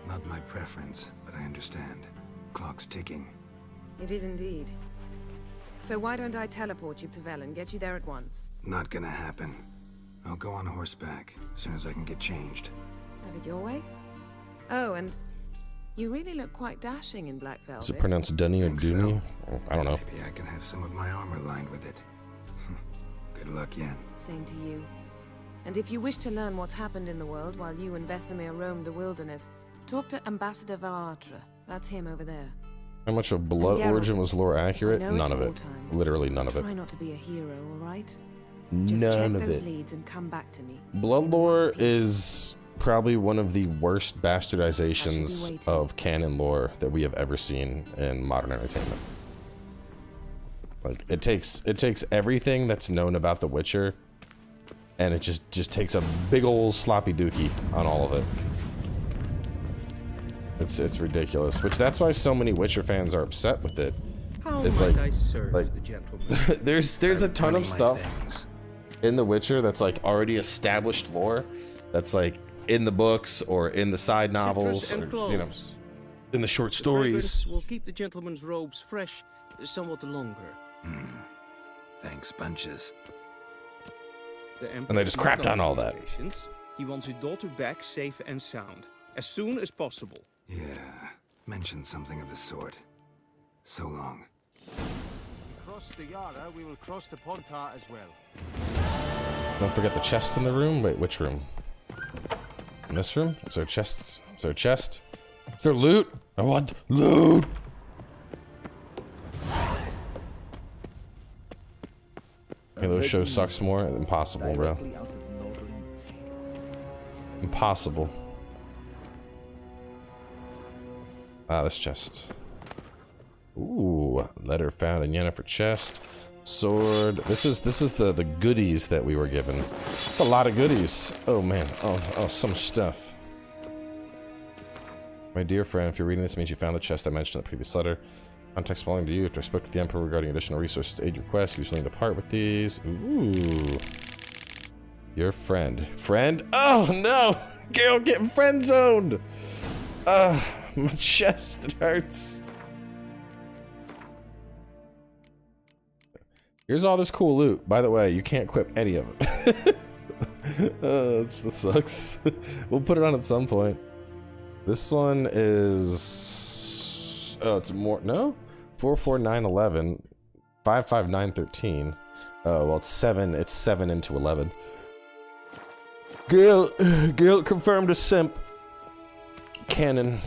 Not my preference, but I understand. Clock's ticking. It is indeed. So why don't I teleport you to Velen, get you there at once? Not gonna happen. I'll go on horseback, as soon as I can get changed. Have it your way? Oh, and you really look quite dashing in black velvet. Is it pronounced Dunny or Dooney? So. I don't know. Maybe I can have some of my armor lined with it. Good luck, Yen. Same to you. And if you wish to learn what's happened in the world while you and Vesemir roamed the wilderness, talk to Ambassador Varatra. That's him over there. How much of Blood Origin was lore accurate? None of it. Literally none of it. Try not to be a hero, all right? None of those it. leads and come back to me. Blood lore is probably one of the worst bastardizations of canon lore that we have ever seen in modern entertainment. Like it takes everything that's known about The Witcher, and it just takes a big old sloppy dookie on all of it. It's ridiculous. Which that's why so many Witcher fans are upset with it. How it's might like, I serve the gentleman? there's a ton of stuff in The Witcher that's like already established lore, that's like in the books or in the side novels, or, you know, in the short stories. Will keep the gentleman's robes fresh somewhat longer. Thanks, bunches. And they just crapped on all that. He wants his daughter back safe and sound, as soon as possible. Yeah, mentioned something of the sort. So long. Cross the Yara, we will cross the Pontar as well. Don't forget the chest in the room. Wait, which room? In this room? Is there a chest? Is there a chest? Is there loot? I want loot! Halo show sucks more. Impossible, bro. Impossible. Ah, this chest. Ooh, letter found in Yennefer chest. Sword. This is the goodies that we were given. It's a lot of goodies. Oh man. Oh, so much stuff. My dear friend, if you're reading this, it means you found the chest I mentioned in the previous letter. Context belonging to you. After I spoke to the Emperor regarding additional resources to aid your quest, he was willing to part with these. Ooh. Your friend. Friend? Oh no! Geralt getting friend zoned! My chest, it hurts. Here's all this cool loot. By the way, you can't equip any of it. That sucks. We'll put it on at some point. This one is... Oh, it's more... No? 44911. 55913. Oh, well, it's 7. It's 7 into 11. Geralt confirmed a simp. Cannon.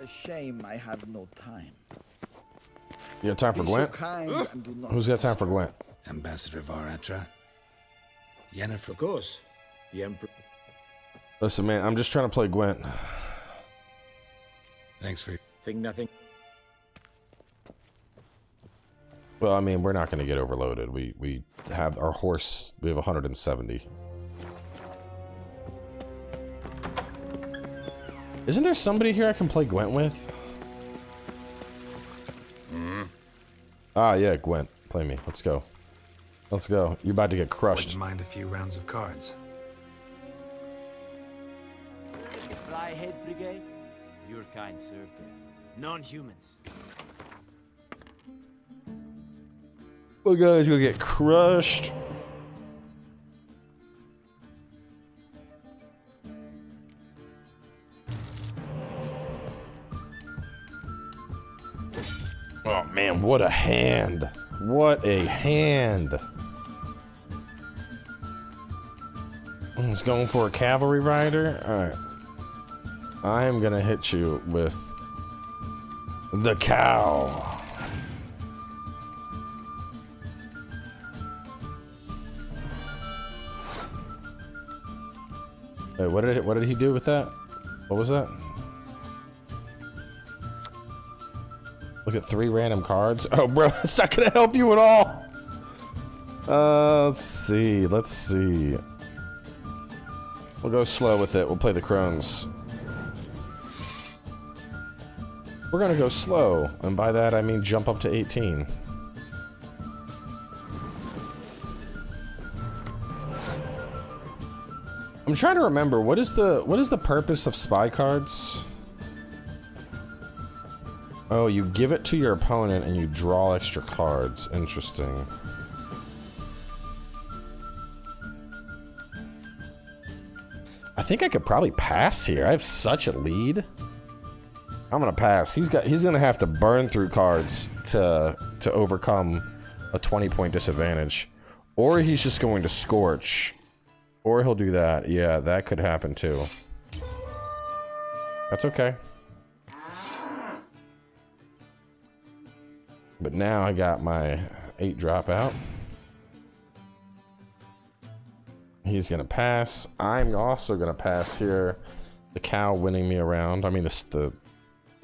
A shame I have no time. You got time for Gwent? Who's got time for Gwent? Ambassador Varatra. Yennefer. Of course. The Emperor. Listen, man, I'm just trying to play Gwent. Thanks for... Think nothing. Well, I mean, we're not going to get overloaded. We have our horse. We have 170. Isn't there somebody here I can play Gwent with? Ah, yeah, Gwent. Play me. Let's go. Let's go. You're about to get crushed. Wouldn't mind a few rounds of cards. Flyhead Brigade? Your kind served there. Non-humans. Well, guys, gonna get crushed. Oh man, what a hand. What a hand. He's going for a cavalry rider. Alright. I am gonna hit you with the cow. Wait, what did he do with that? What was that? Look at 3 random cards. Oh, bro, it's not gonna help you at all. Let's see. Let's see. We'll go slow with it. We'll play the crones. We're gonna go slow, and by that I mean jump up to 18. I'm trying to remember what is the purpose of spy cards? Oh, you give it to your opponent and you draw extra cards. Interesting. I think I could probably pass here. I have such a lead. I'm gonna pass. He's gonna have to burn through cards to overcome a 20-point disadvantage, or he's just going to scorch, or he'll do that. Yeah, that could happen too. That's okay. But now I got my 8 drop out. He's gonna pass. I'm also gonna pass here. The cow winning me around. I mean, the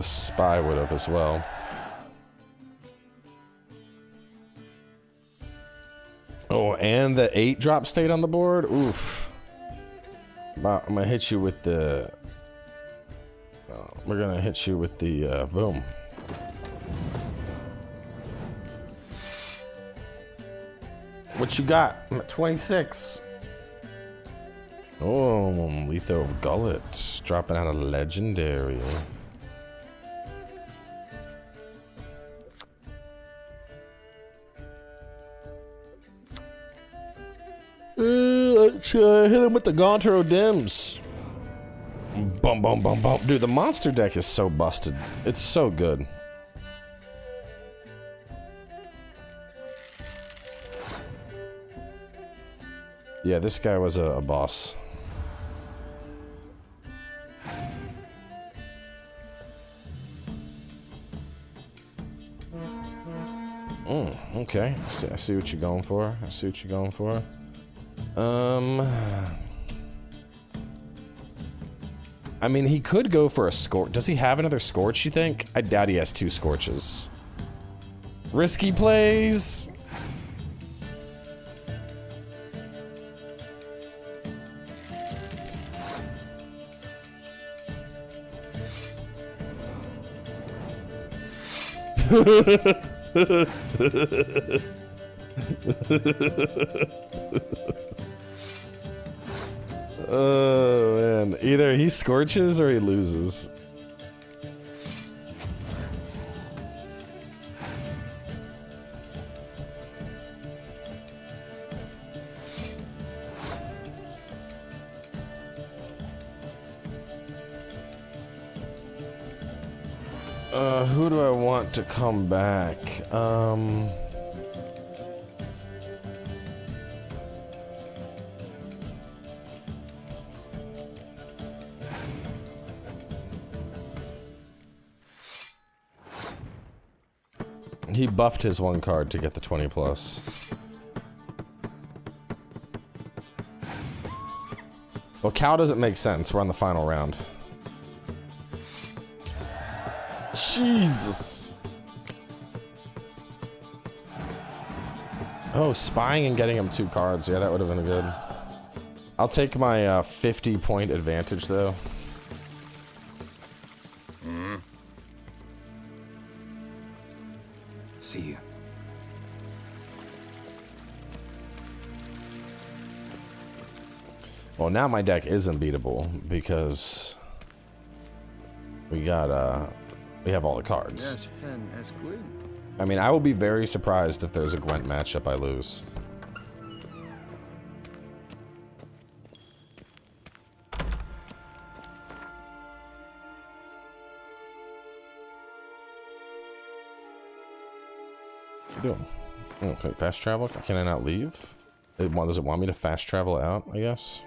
spy would have as well. Oh, and the 8 drop stayed on the board. Oof. I'm gonna hit you with the. We're gonna hit you with the boom. What you got? I'm at 26. Oh, Lethal Gullet. Dropping out a legendary. Let's hit him with the Gaunter Dims. Bum, bum, bum, bum. Dude, the monster deck is so busted. It's so good. Yeah, this guy was a boss. Okay. I see what you're going for. I see what you're going for. I mean, he could go for a scorch. Does he have another scorch, you think? I doubt he has 2 scorches. Risky plays. Oh man, either he scorches or he loses. Who do I want to come back? He buffed his one card to get the 20 plus. Well, Cow doesn't make sense. We're on the final round. Jesus. Oh, spying and getting him 2 cards. Yeah, that would have been good. I'll take my 50-point advantage, though. See you. Well, now my deck is unbeatable because we got we have all the cards. I mean, I will be very surprised if there's a Gwent matchup I lose. What are you doing? Okay, fast travel? Can I not leave? Does it want me to fast travel out, I guess?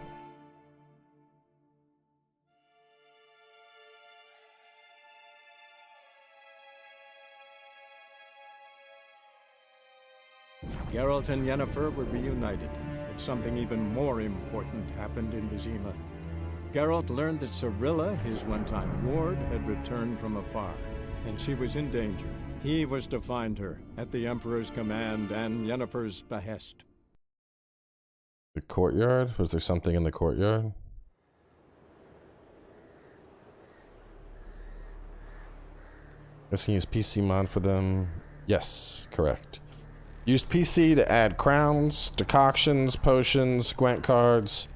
Geralt and Yennefer were reunited, but something even more important happened in Vizima. Geralt learned that Cirilla, his one-time ward, had returned from afar, and she was in danger. He was to find her, at the Emperor's command and Yennefer's behest. The courtyard? Was there something in the courtyard? Guessing use PC mod for them. Yes, correct. Used PC to add crowns, decoctions, potions, Gwent cards,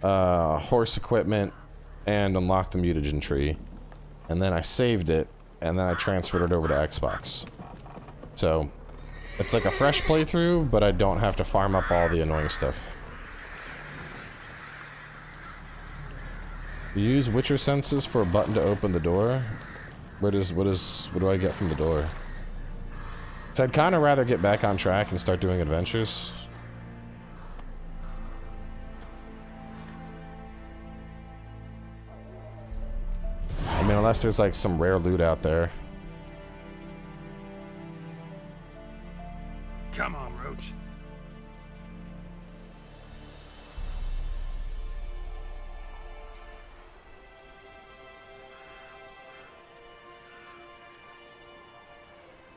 horse equipment, and unlock the mutagen tree. And then I saved it, and then I transferred it over to Xbox. So, it's like a fresh playthrough, but I don't have to farm up all the annoying stuff. You use Witcher senses for a button to open the door. What do I get from the door? So I'd kind of rather get back on track and start doing adventures. I mean, unless there's like some rare loot out there. Come on, Roach.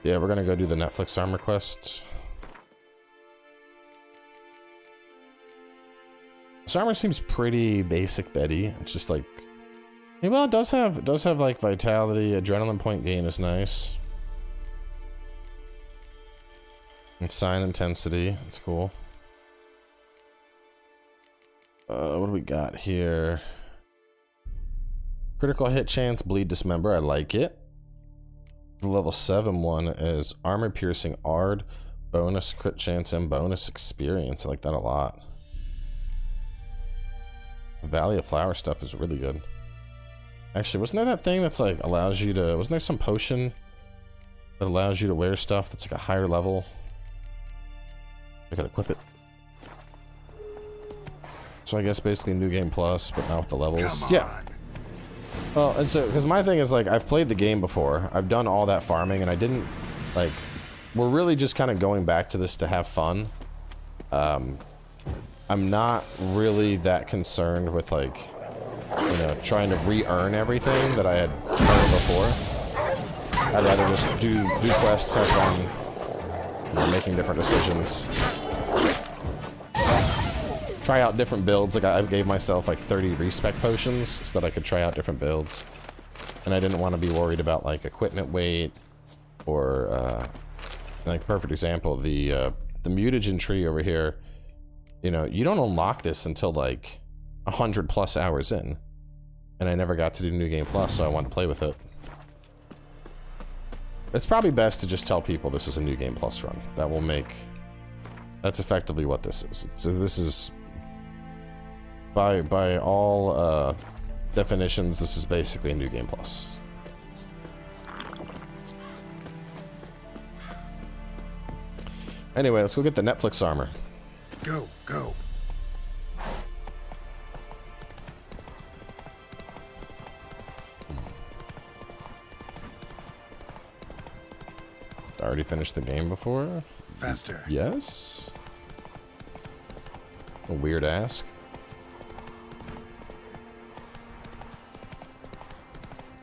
Yeah, we're gonna go do the Netflix armor quest. This armor seems pretty basic Betty. It's just like, well, it does have like vitality. Adrenaline point gain is nice. And sign intensity. That's cool. What do we got here? Critical hit chance, bleed dismember. I like it. The level 7 one is armor piercing Ard, bonus crit chance and bonus experience. I like that a lot. Valley of Flower stuff is really good. Actually, wasn't there that thing that's like allows you to, wasn't there some potion that allows you to wear stuff that's like a higher level? I gotta equip it. So I guess basically New Game Plus, but not with the levels. Yeah. Well, and so, because my thing is, like, I've played the game before. I've done all that farming, and I didn't, like, we're really just kind of going back to this to have fun. I'm not really that concerned with, like, you know, trying to re-earn everything that I had earned before. I'd rather just do quests, have fun, you know, making different decisions. Try out different builds. Like I gave myself like 30 respec potions so that I could try out different builds, and I didn't want to be worried about like equipment weight or like perfect example, the mutagen tree over here. You know, you don't unlock this until like 100+ hours in, and I never got to do New Game Plus, so I wanted to play with it. It's probably best to just tell people this is a New Game Plus run. That will make. That's effectively what this is. So this is. By all definitions, this is basically a New Game Plus. Anyway, let's go get the Netflix armor. Go, go. I already finished the game before. Faster. Yes. A weird ask.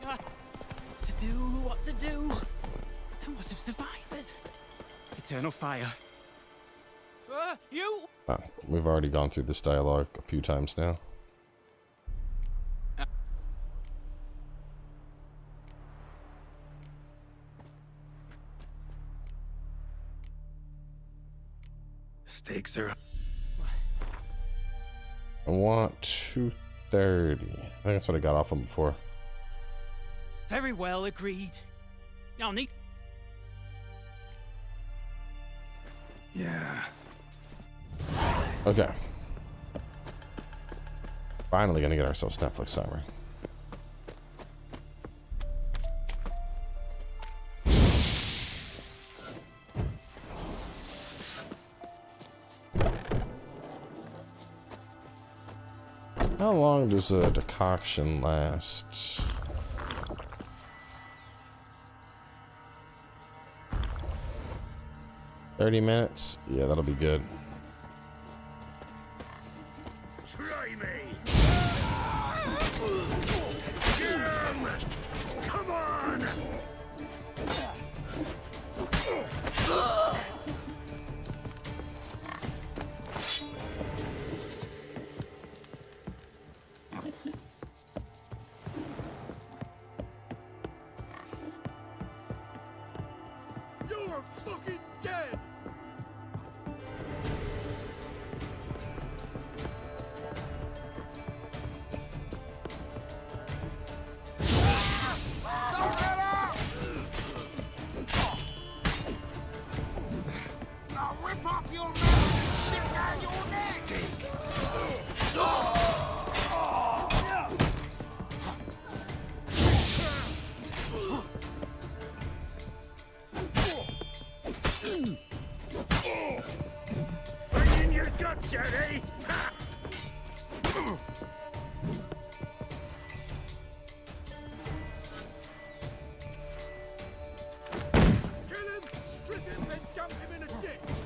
What to do? And what of survivors? Eternal fire. You! Oh, we've already gone through this dialogue a few times now. Stakes are... I want 230. I think that's what I got off him before. Very well, agreed. Y'all need... Yeah. Okay. Finally gonna get ourselves Netflix armor. How long does a decoction last? $30 minutes? Yeah, that'll be good. Try me! Get him! Come on! You're fucking dead! I'll rip off your mouth and shit out your neck! Steak. Fight in your guts, Eddie! Kill him, strip him, then dump him in a ditch!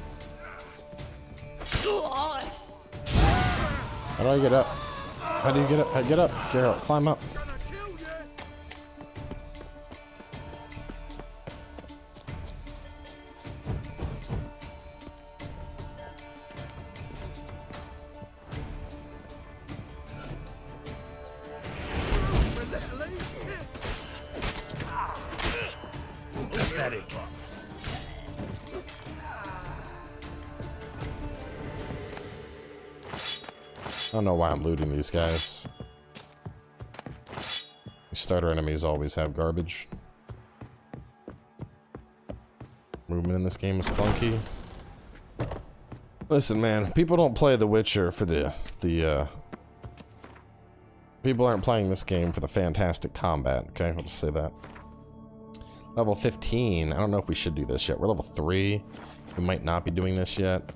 How do I get up? How do you get up? Get up, Geralt. Climb up. Pathetic. I don't know why I'm looting these guys. Starter enemies always have garbage. Movement in this game is clunky. Listen, man, people don't play The Witcher for people aren't playing this game for the fantastic combat, okay? I'll just say that. Level 15. I don't know if we should do this yet. We're level 3. We might not be doing this yet.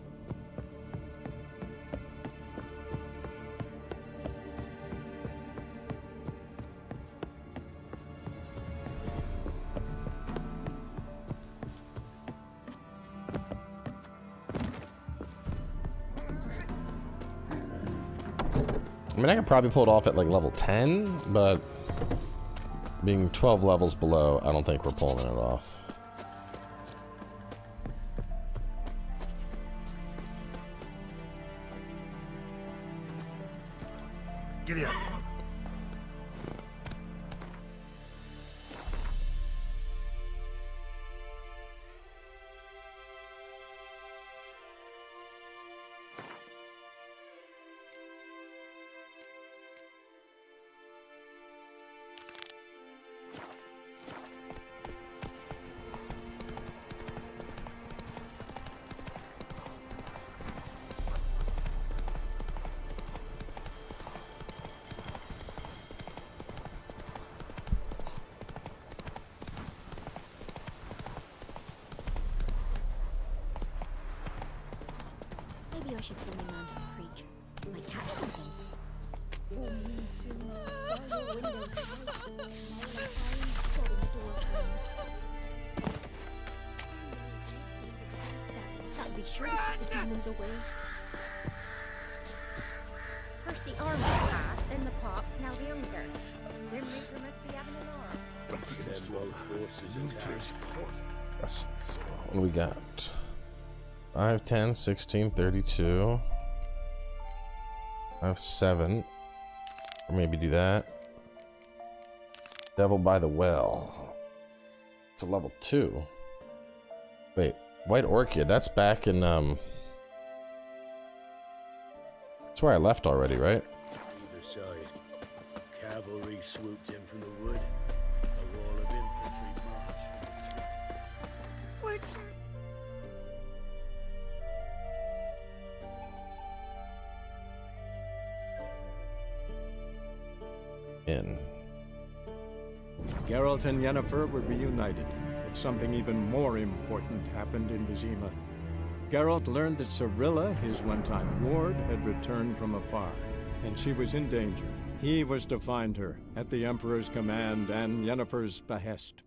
I mean, I could probably pull it off at like level 10, but being 12 levels below, I don't think we're pulling it off. Giddy up. I should send me down to the creek. Might catch something. Full moon soon. Bar your windows tight. I will steady door frame. That'll be sure to keep the demons away. First the armor's passed, then the pox, now the hunger. Grim Reaper must be having an arm. Refuse to allow. Rests. What do we got? 5, 10, 16, 32. I have 7. Or maybe do that. Devil by the Well. It's a level 2. Wait, White Orchid, that's back in that's where I left already, right? Either side. Cavalry swooped in from the wood. A wall of infantry marched. What's in. Geralt and Yennefer were reunited, but something even more important happened in Vizima. Geralt learned that Cirilla, his one-time ward, had returned from afar, and she was in danger. He was to find her, at the Emperor's command and Yennefer's behest.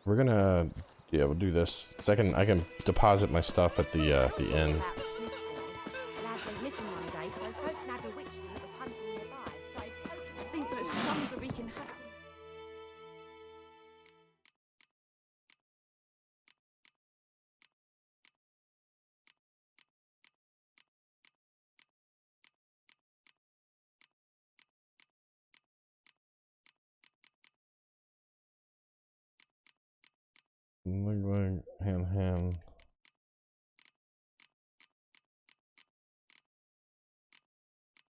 We're gonna, yeah, we'll do this. Second, I can deposit my stuff at the inn. Lad went missing one day, so folk nabbed a witch that was hunting nearby. Started poking. I think those plums are wreaking havoc. Hand.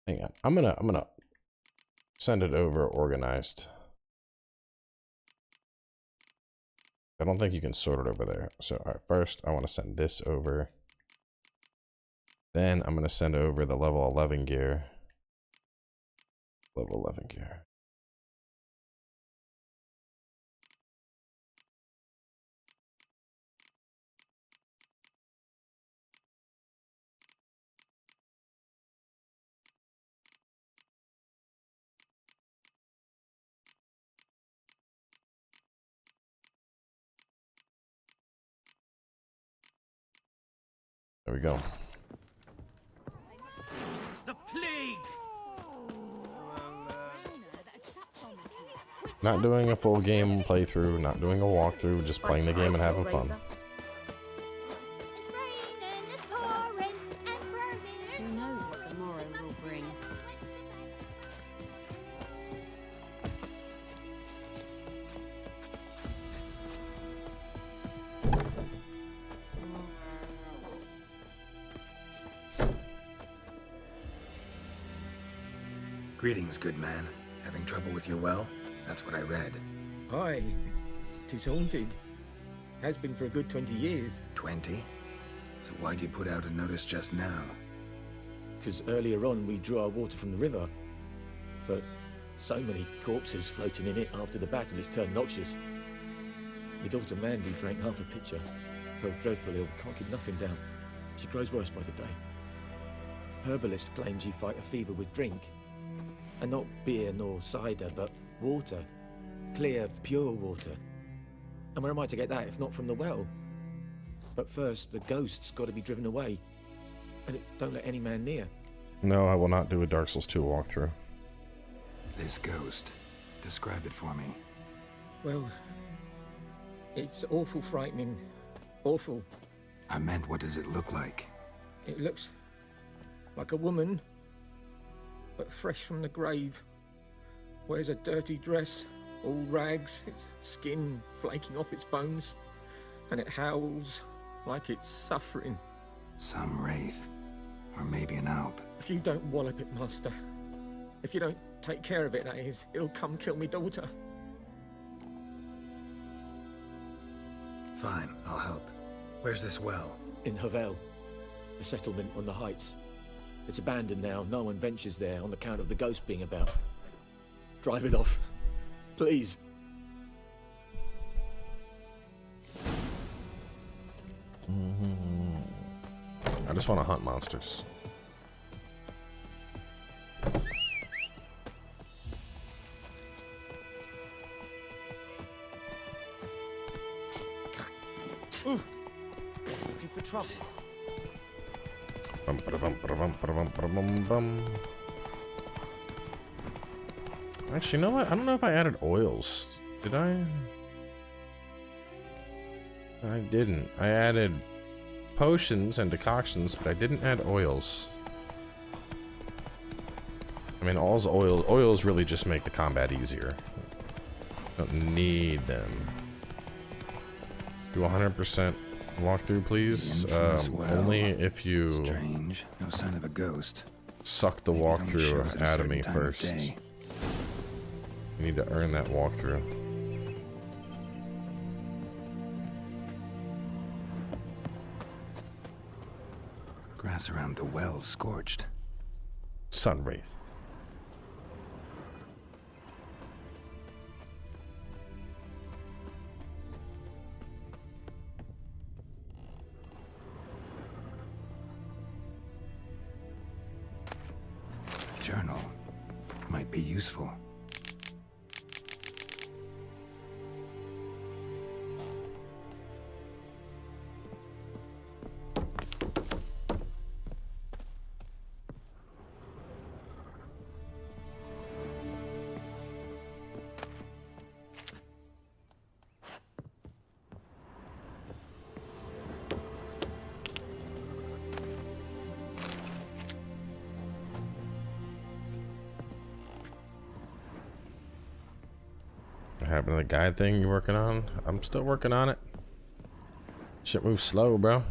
Hang on. I'm gonna send it over organized. I don't think you can sort it over there. So all right, first I want to send this over. Then I'm gonna send over the level 11 gear. Level 11 gear. There we go. The plague! Not doing a full game playthrough, not doing a walkthrough, just playing the game and having fun. It's raining, it's pouring, and burning. Who knows what the morrow will bring? Greetings, good man. Having trouble with your well? That's what I read. Aye. 'Tis haunted. Has been for a good 20 years. 20? So why'd you put out a notice just now? Because earlier on we drew our water from the river. But so many corpses floating in it after the battle it's turned noxious. My daughter Mandy drank half a pitcher. Felt dreadfully ill, can't keep nothing down. She grows worse by the day. Herbalist claims you fight a fever with drink. And not beer nor cider, but water. Clear, pure water. And where am I to get that if not from the well? But first, the ghost's got to be driven away. And it don't let any man near. No, I will not do a Dark Souls 2 walkthrough. This ghost. Describe it for me. Well, it's awful frightening. Awful. I meant, what does it look like? It looks like a woman, but fresh from the grave. Wears a dirty dress, all rags, its skin flaking off its bones, and it howls like it's suffering. Some wraith. Or maybe an alp. If you don't wallop it, Master, if you don't take care of it, that is, it'll come kill me daughter. Fine, I'll help. Where's this well? In Havel, a settlement on the heights. It's abandoned now, no one ventures there on account of the ghost being about. Drive it off, please. I just want to hunt monsters. Looking for trouble. Actually, you know what? I don't know if I added oils. Did I? I didn't. I added potions and decoctions, but I didn't add oils. I mean, oils really just make the combat easier. Don't need them. Do 100% walkthrough, please. Only if you Strange. No sign of a ghost. suck the walkthrough out of me first. You need to earn that walkthrough. Grass around the well scorched. Sun wraith. Journal might be useful. What happened to the guide thing you working on? I'm still working on it. Shit moves slow, bro.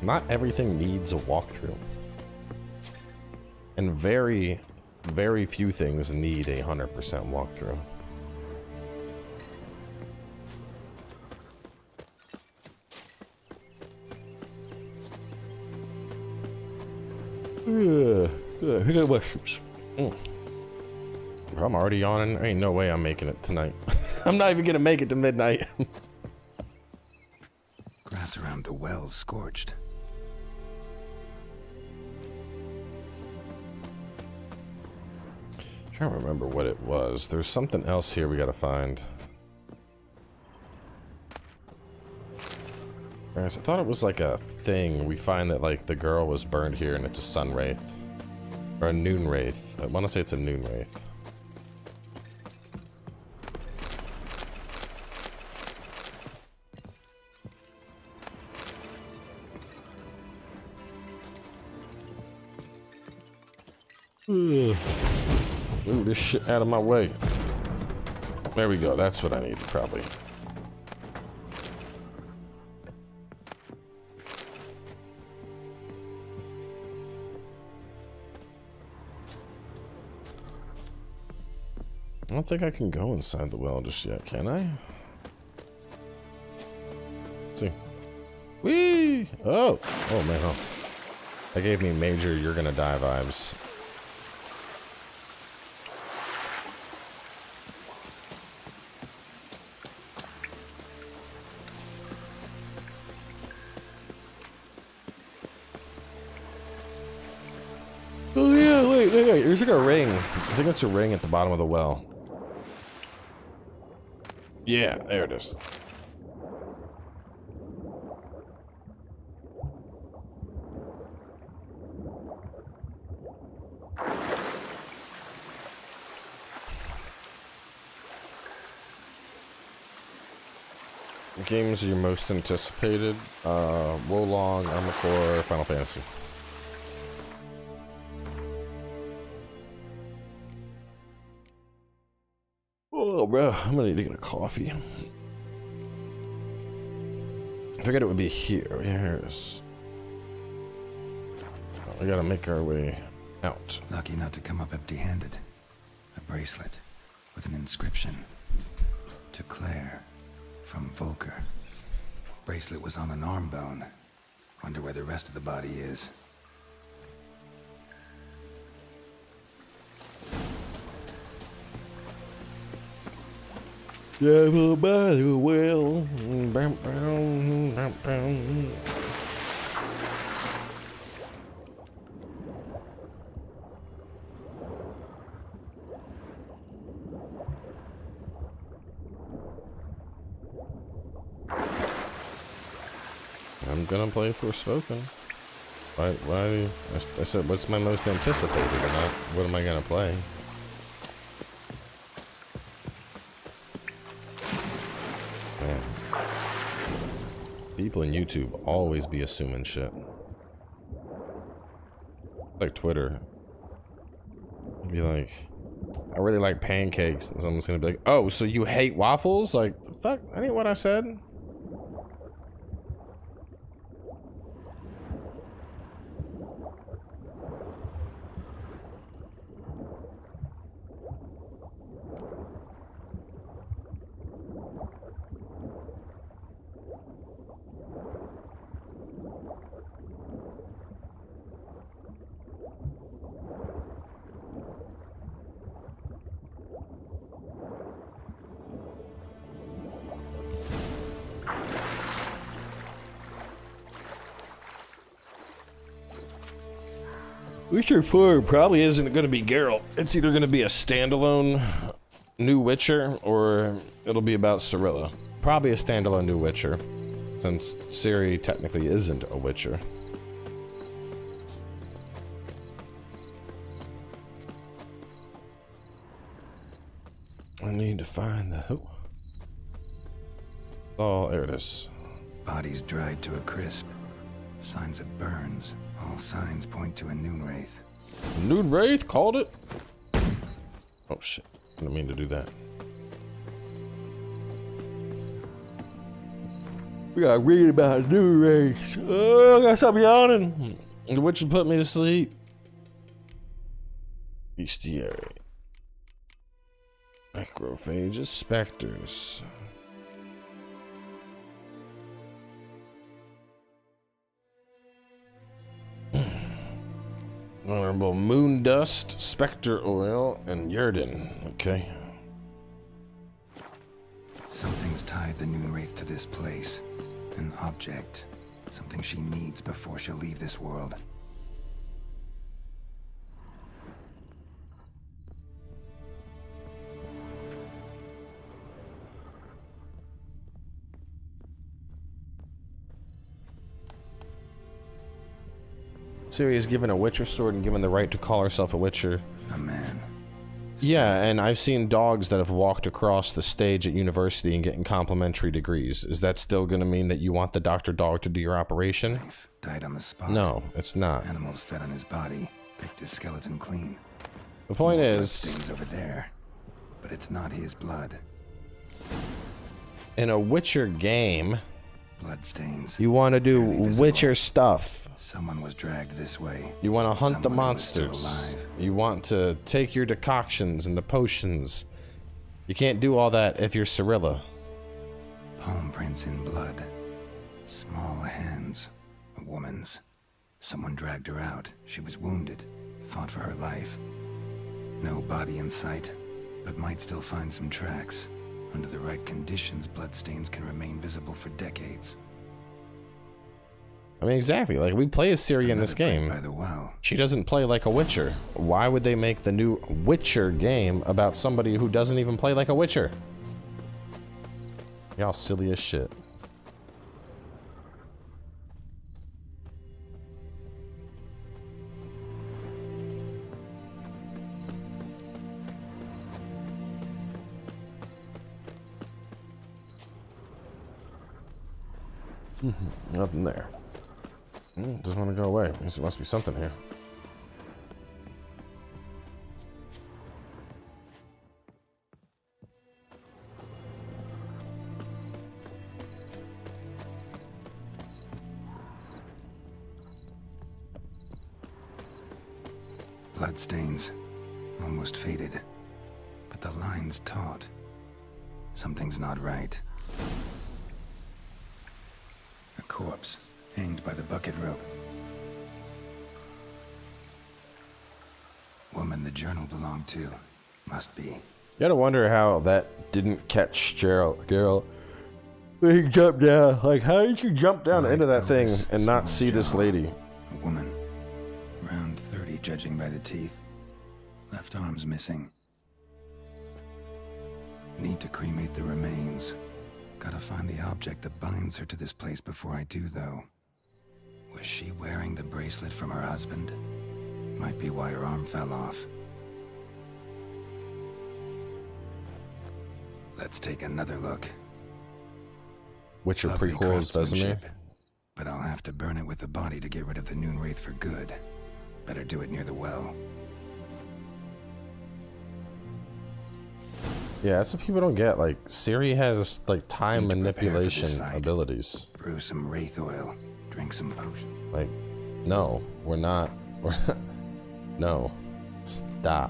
Not everything needs a walkthrough. And very few things need a 100% walkthrough. I got mushrooms. I'm already yawning. There ain't no way I'm making it tonight. I'm not even gonna make it to midnight. Grass around the well scorched. I can't remember what it was. There's something else here we gotta find. I thought it was like a thing. We find that like the girl was burned here and it's a sun wraith. Or a noon wraith. I want to say it's a noon wraith. Move this shit out of my way. There we go. That's what I need, probably. I don't think I can go inside the well just yet, can I? Let's see. Whee! Oh! Oh, man. Oh. That gave me major you're gonna die vibes. Oh yeah, wait. There's like a ring. I think it's a ring at the bottom of the well. Yeah, there it is. Games are your most anticipated? Wolong, Armour Core, Final Fantasy. Oh, bro, I'm gonna need to get a coffee. I figured it would be here. Yeah, here it is. We gotta make our way out. Lucky not to come up empty-handed. A bracelet with an inscription. To Claire, from Volker. Bracelet was on an arm bone. Wonder where the rest of the body is. Devil by the well. I'm gonna play Forspoken. Why? I said, what's my most anticipated? What am I gonna play? Man, people in YouTube always be assuming shit. Like Twitter, I'd be like, I really like pancakes, and someone's gonna be like, oh, so you hate waffles? Like, fuck, that ain't what I said. Witcher 4 probably isn't going to be Geralt. It's either going to be a standalone new Witcher, or it'll be about Cirilla. Probably a standalone new Witcher, since Ciri technically isn't a Witcher. I need to find the... Oh, there it is. Body's dried to a crisp. Signs of burns. All signs point to a noon wraith. Noon wraith? Called it? Oh shit. I didn't mean to do that. We gotta read about noon wraiths. Oh, I gotta stop yawning. The witch put me to sleep. Bestiary. Macrophages, specters. Honorable moon dust, specter oil, and Yerden. Okay. Something's tied the noon wraith to this place. An object. Something she needs before she'll leave this world. Ciri is given a Witcher sword and given the right to call herself a Witcher. A man. Yeah, and I've seen dogs that have walked across the stage at university and getting complimentary degrees. Is that still going to mean that you want the doctor dog to do your operation? Died on the spot. No, it's not. Animals fed on his body, picked his skeleton clean. The point is, stains over there, but it's not his blood. In a Witcher game, bloodstains. You want to do Witcher stuff. Someone was dragged this way. You want to hunt the monsters. You want to take your decoctions and the potions. You can't do all that if you're Cirilla. Palm prints in blood. Small hands. A woman's. Someone dragged her out. She was wounded. Fought for her life. No body in sight, but might still find some tracks. Under the right conditions, bloodstains can remain visible for decades. I mean, exactly. Like, we play as Ciri in this game. She doesn't play like a Witcher. Why would they make the new Witcher game about somebody who doesn't even play like a Witcher? Y'all silly as shit. Nothing there. Doesn't want to go away. There must be something here. Bloodstains. Almost faded. But the line's taut. Something's not right. corpse, hanged by the bucket rope. Woman the journal belonged to. Must be. You gotta wonder how that didn't catch Geralt. He jumped down. Like, how did you jump down into that thing and not see this lady? A woman. Around 30, judging by the teeth. Left arm's missing. Need to cremate the remains. Gotta find the object that binds her to this place before I do, though. Was she wearing the bracelet from her husband? Might be why her arm fell off. Let's take another look. Witcher prequels, doesn't it? But I'll have to burn it with the body to get rid of the Noon Wraith for good. Better do it near the well. Yeah, that's what people don't get. Like, Ciri has like time manipulation abilities. Brew some wraith oil. Drink some potion. Like, no, we're not. No, stop.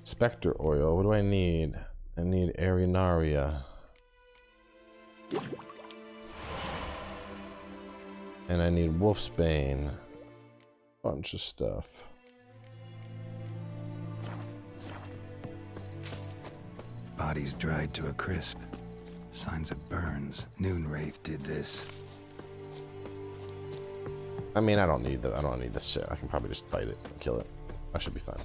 Spectre oil. What do I need? I need Arenaria. And I need Wolfsbane. Bunch of stuff. Body's dried to a crisp. Signs of burns. Noon Wraith did this. I mean, I don't need this shit. I can probably just fight it and kill it. I should be fine.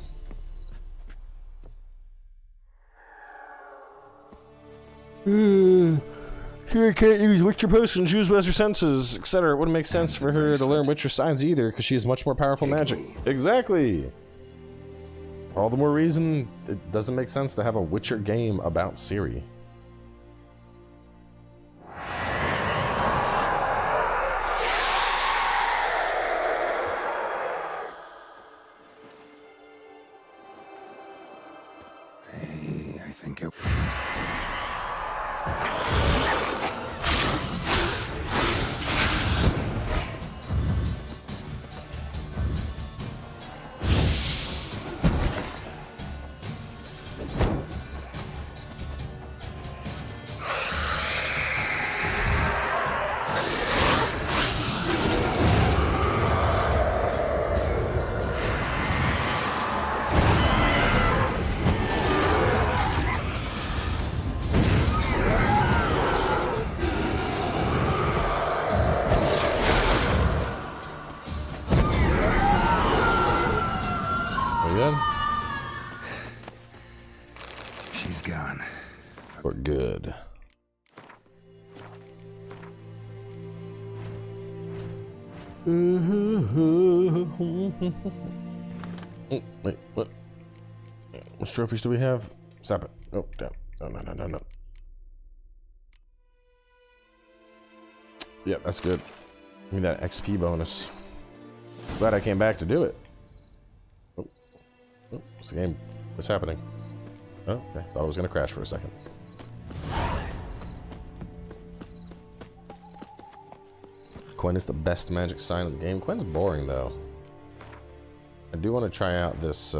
She can't use Witcher potions, use lesser senses, etc. It wouldn't make sense for her to learn Witcher signs either, because she has much more powerful magic. Exactly! All the more reason it doesn't make sense to have a Witcher game about Ciri. Hey, I think it... She's gone. We're good. Wait, what? Which trophies do we have? Stop it. Oh, down. No. Yep, that's good. Give me that XP bonus. Glad I came back to do it. Oh, what's the game? What's happening? Oh, okay. Thought it was gonna crash for a second. Quen is the best magic sign in the game. Quen's boring though. I do want to try out this.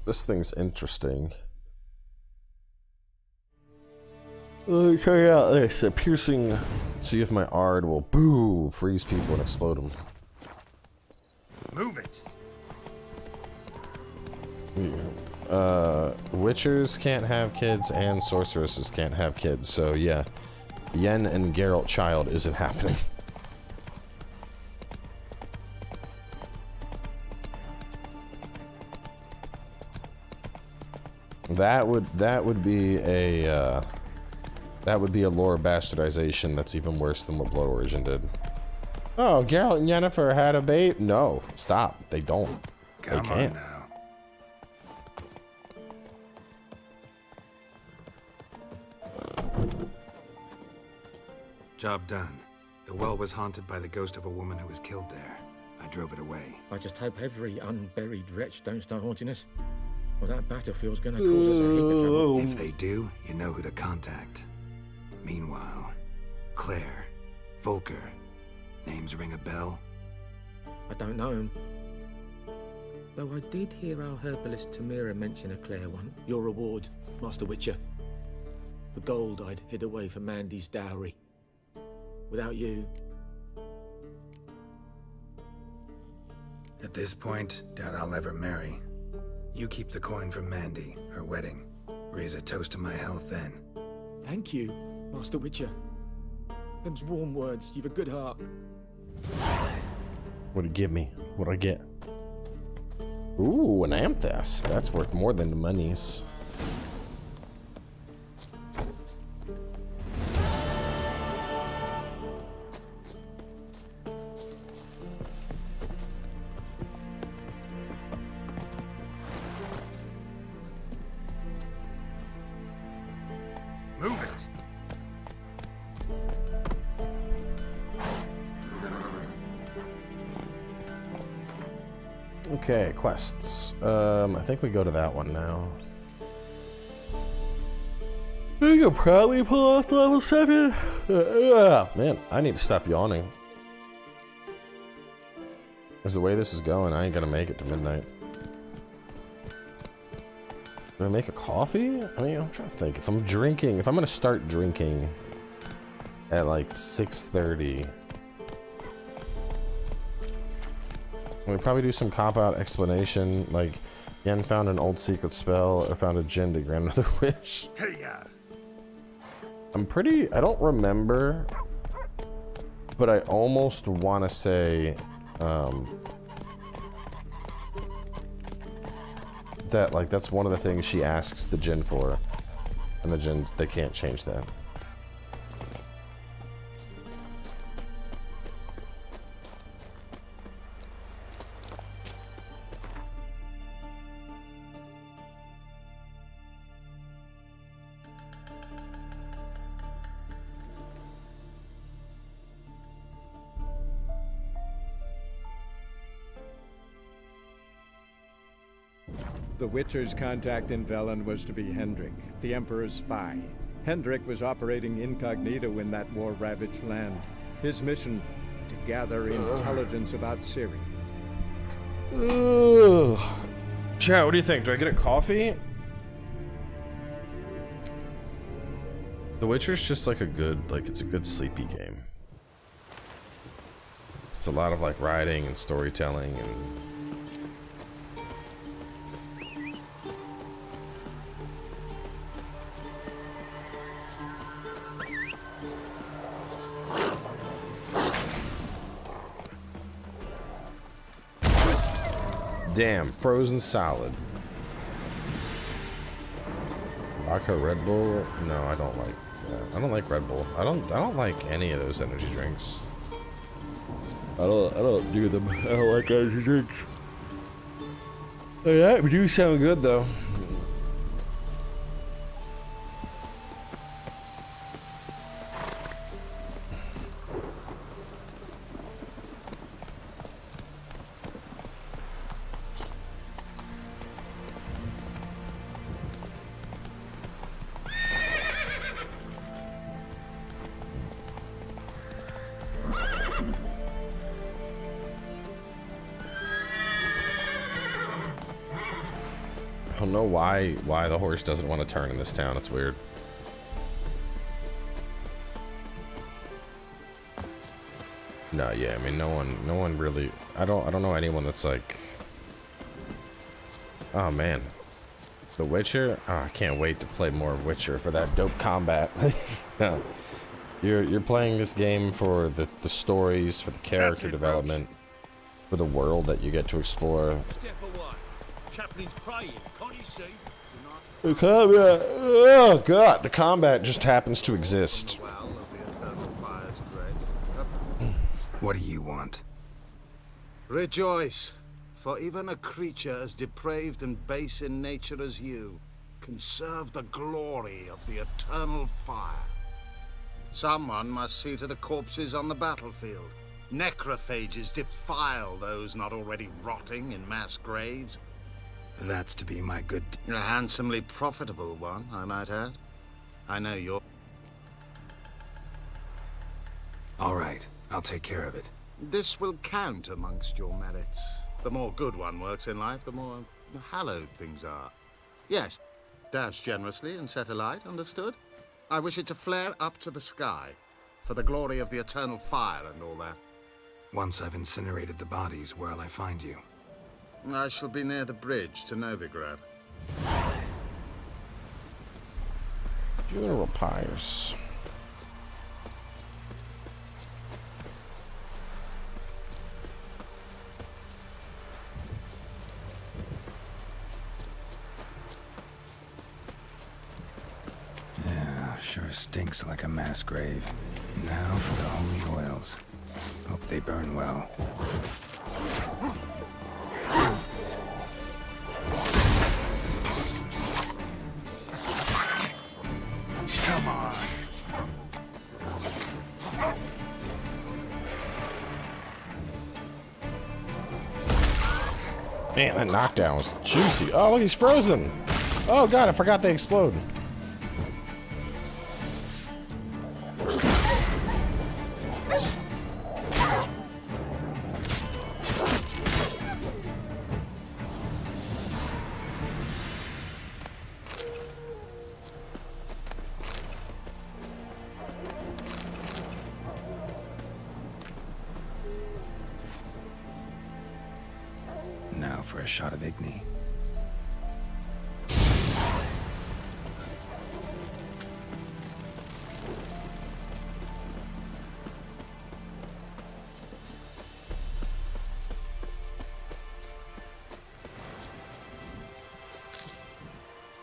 This thing's interesting. Let me try out this. A piercing. See if my Ard will freeze people and explode them. Move it. Witchers can't have kids and sorceresses can't have kids, so yeah, Yen and Geralt child isn't happening. That would be a lore bastardization that's even worse than what Blood Origin did. Oh, Geralt and Yennefer had a babe? No, stop. They don't. They can't. Job done. The well was haunted by the ghost of a woman who was killed there. I drove it away. I just hope every unburied wretch don't start haunting us. Well, that battlefield's gonna cause us a heap of trouble. If they do, you know who to contact. Meanwhile, Claire, Volker, names ring a bell? I don't know him. Though I did hear our herbalist Tamira mention a Claire one. Your reward, Master Witcher. The gold I'd hid away for Mandy's dowry. Without you... At this point, doubt I'll ever marry. You keep the coin for Mandy, her wedding. Raise a toast to my health then. Thank you, Master Witcher. Them's warm words. You've a good heart. What'd it give me? What'd I get? Ooh, an amethyst. That's worth more than the monies. Move it! Okay, quests. I think we go to that one now. We could probably pull off level 7. Man, I need to stop yawning. As the way this is going, I ain't gonna make it to midnight. Do I make a coffee? I mean, I'm trying to think. If I'm gonna start drinking at like 6:30, we'll probably do some cop-out explanation, like Yen found an old secret spell or found a djinn to grant another wish. Hey, yeah. I don't remember, but I almost want to say that like that's one of the things she asks the djinn for, and the djinn, they can't change that. The Witcher's contact in Velen was to be Hendrik, the Emperor's spy. Hendrik was operating incognito in that war-ravaged land. His mission, to gather intelligence about Ciri. Chat, what do you think? Do I get a coffee? The Witcher's just like it's a good sleepy game. It's a lot of like writing and storytelling and damn, frozen solid. Vodka Red Bull? No, I don't like that. I don't like Red Bull. I don't like any of those energy drinks. I don't do them. I don't like energy drinks. Oh, yeah, they do sound good though. I don't know why the horse doesn't want to turn in this town. It's weird. No, yeah, I mean no one really. I don't know anyone that's like. Oh man, The Witcher. Oh, I can't wait to play more Witcher for that dope combat. No, you're playing this game for the stories, for the character development, for the world that you get to explore. Chaplin's praying, can't you see? The combat. Oh god, the combat just happens to exist. What do you want? Rejoice, for even a creature as depraved and base in nature as you can serve the glory of the eternal fire. Someone must see to the corpses on the battlefield. Necrophages defile those not already rotting in mass graves. That's to be my good... A handsomely profitable one, I might add. I know you're... All right, I'll take care of it. This will count amongst your merits. The more good one works in life, the more hallowed things are. Yes, dash generously and set alight, understood? I wish it to flare up to the sky, for the glory of the eternal fire and all that. Once I've incinerated the bodies, where'll I find you? I shall be near the bridge to Novigrad. Funeral pyres. Yeah, sure stinks like a mass grave. Now for the holy oils. Hope they burn well. Come on. Man, that knockdown was juicy. Oh, look, he's frozen. Oh, God, I forgot they explode. Now for a shot of Igni.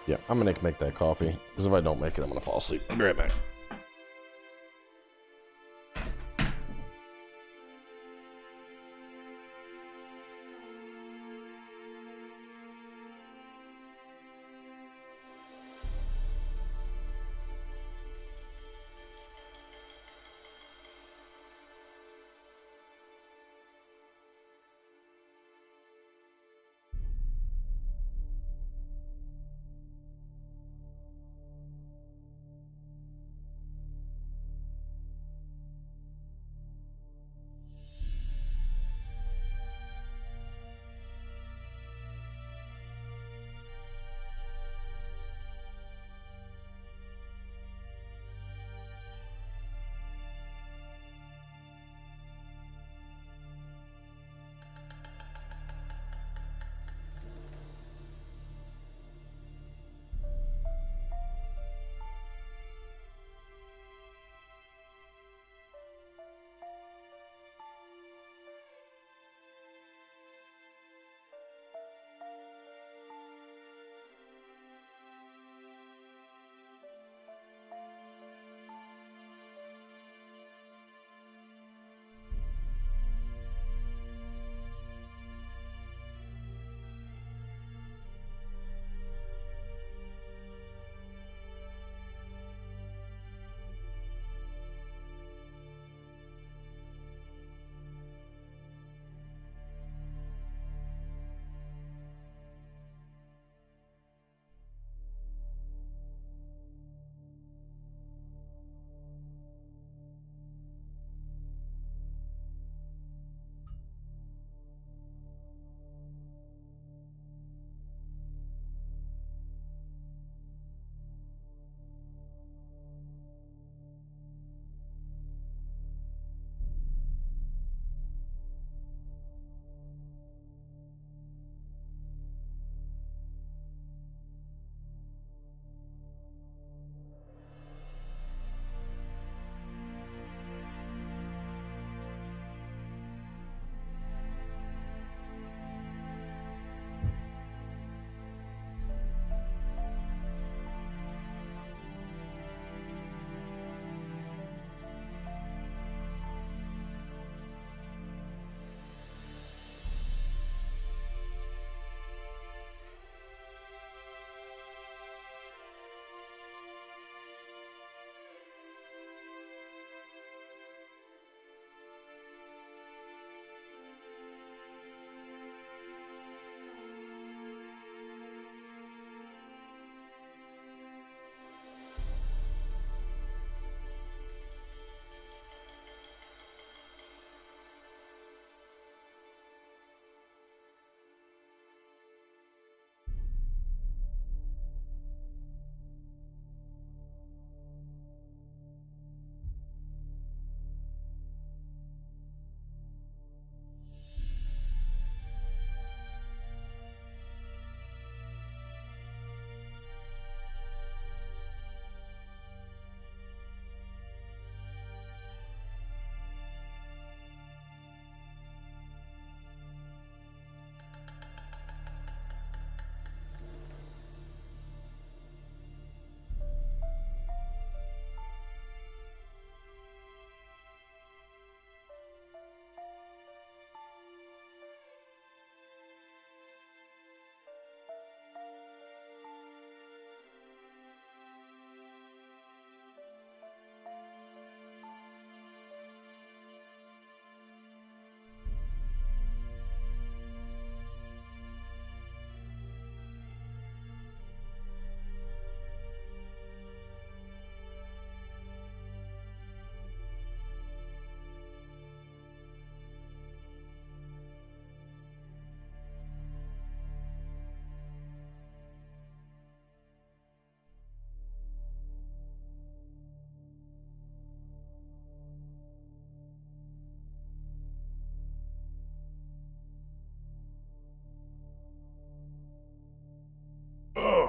Yeah, I'm gonna make that coffee, because if I don't make it, I'm gonna fall asleep. I'll be right back.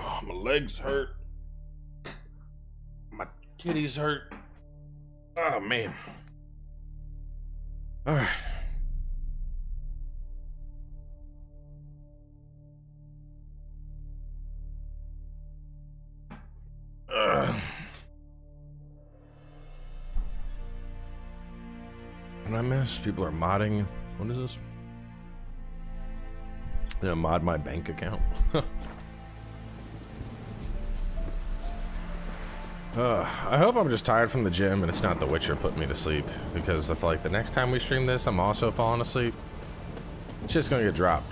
Oh, my legs hurt. My titties hurt. Oh, man. All right. And I miss people are modding. What is this? Yeah, mod my bank account. I hope I'm just tired from the gym and it's not The Witcher putting me to sleep, because I feel like the next time we stream this, I'm also falling asleep. It's just gonna get dropped.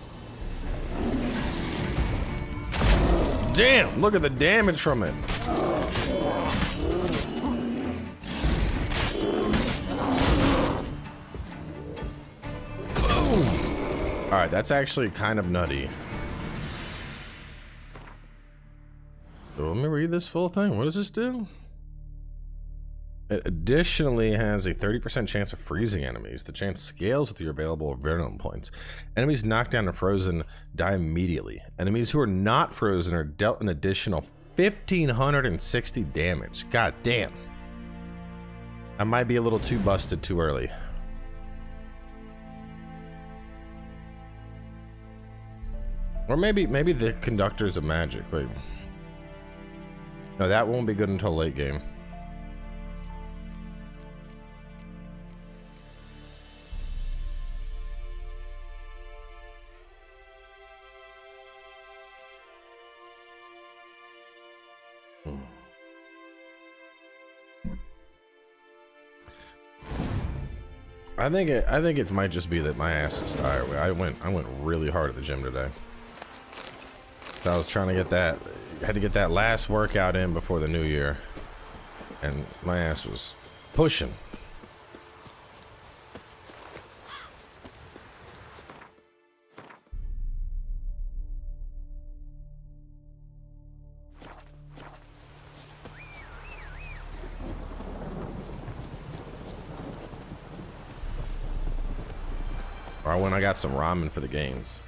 Damn! Look at the damage from it. Boom! All right, that's actually kind of nutty. So let me read this full thing. What does this do? It additionally has a 30% chance of freezing enemies. The chance scales with your available virulent points. Enemies knocked down and frozen die immediately. Enemies who are not frozen are dealt an additional 1,560 damage. God damn. I might be a little too busted too early. Or maybe the conductors of magic. Wait. No, that won't be good until late game. I think it might just be that my ass is tired. I went really hard at the gym today. So I was trying to get that, had to get that last workout in before the new year, and my ass was pushing. Or when I got some ramen for the gains.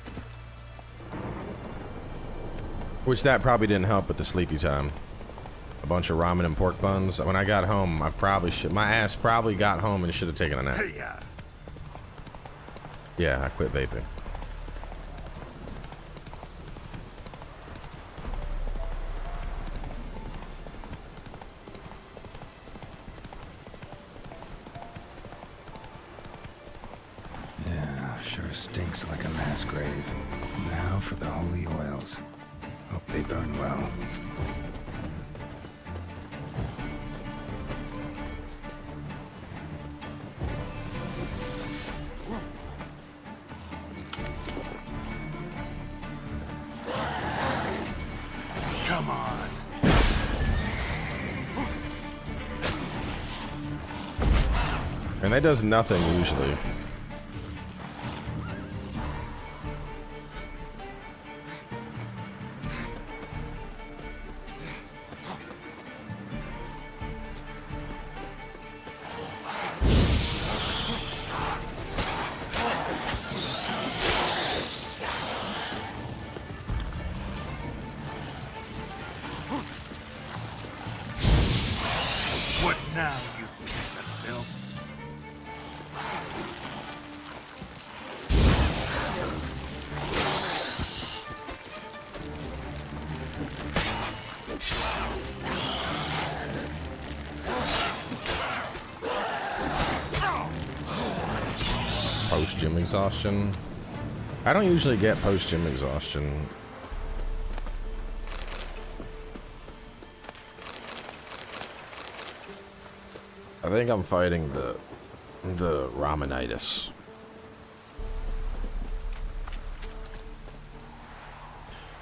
Which that probably didn't help with the sleepy time. A bunch of ramen and pork buns. When I got home, my ass probably got home and should have taken a nap. Yeah, I quit vaping. Yeah, sure stinks like a mass grave. Now for the holy oils. Hope they burn well. Come on. And that does nothing usually. What now, you piece of filth? Post-gym exhaustion. I don't usually get post-gym exhaustion. I think I'm fighting the ramenitis.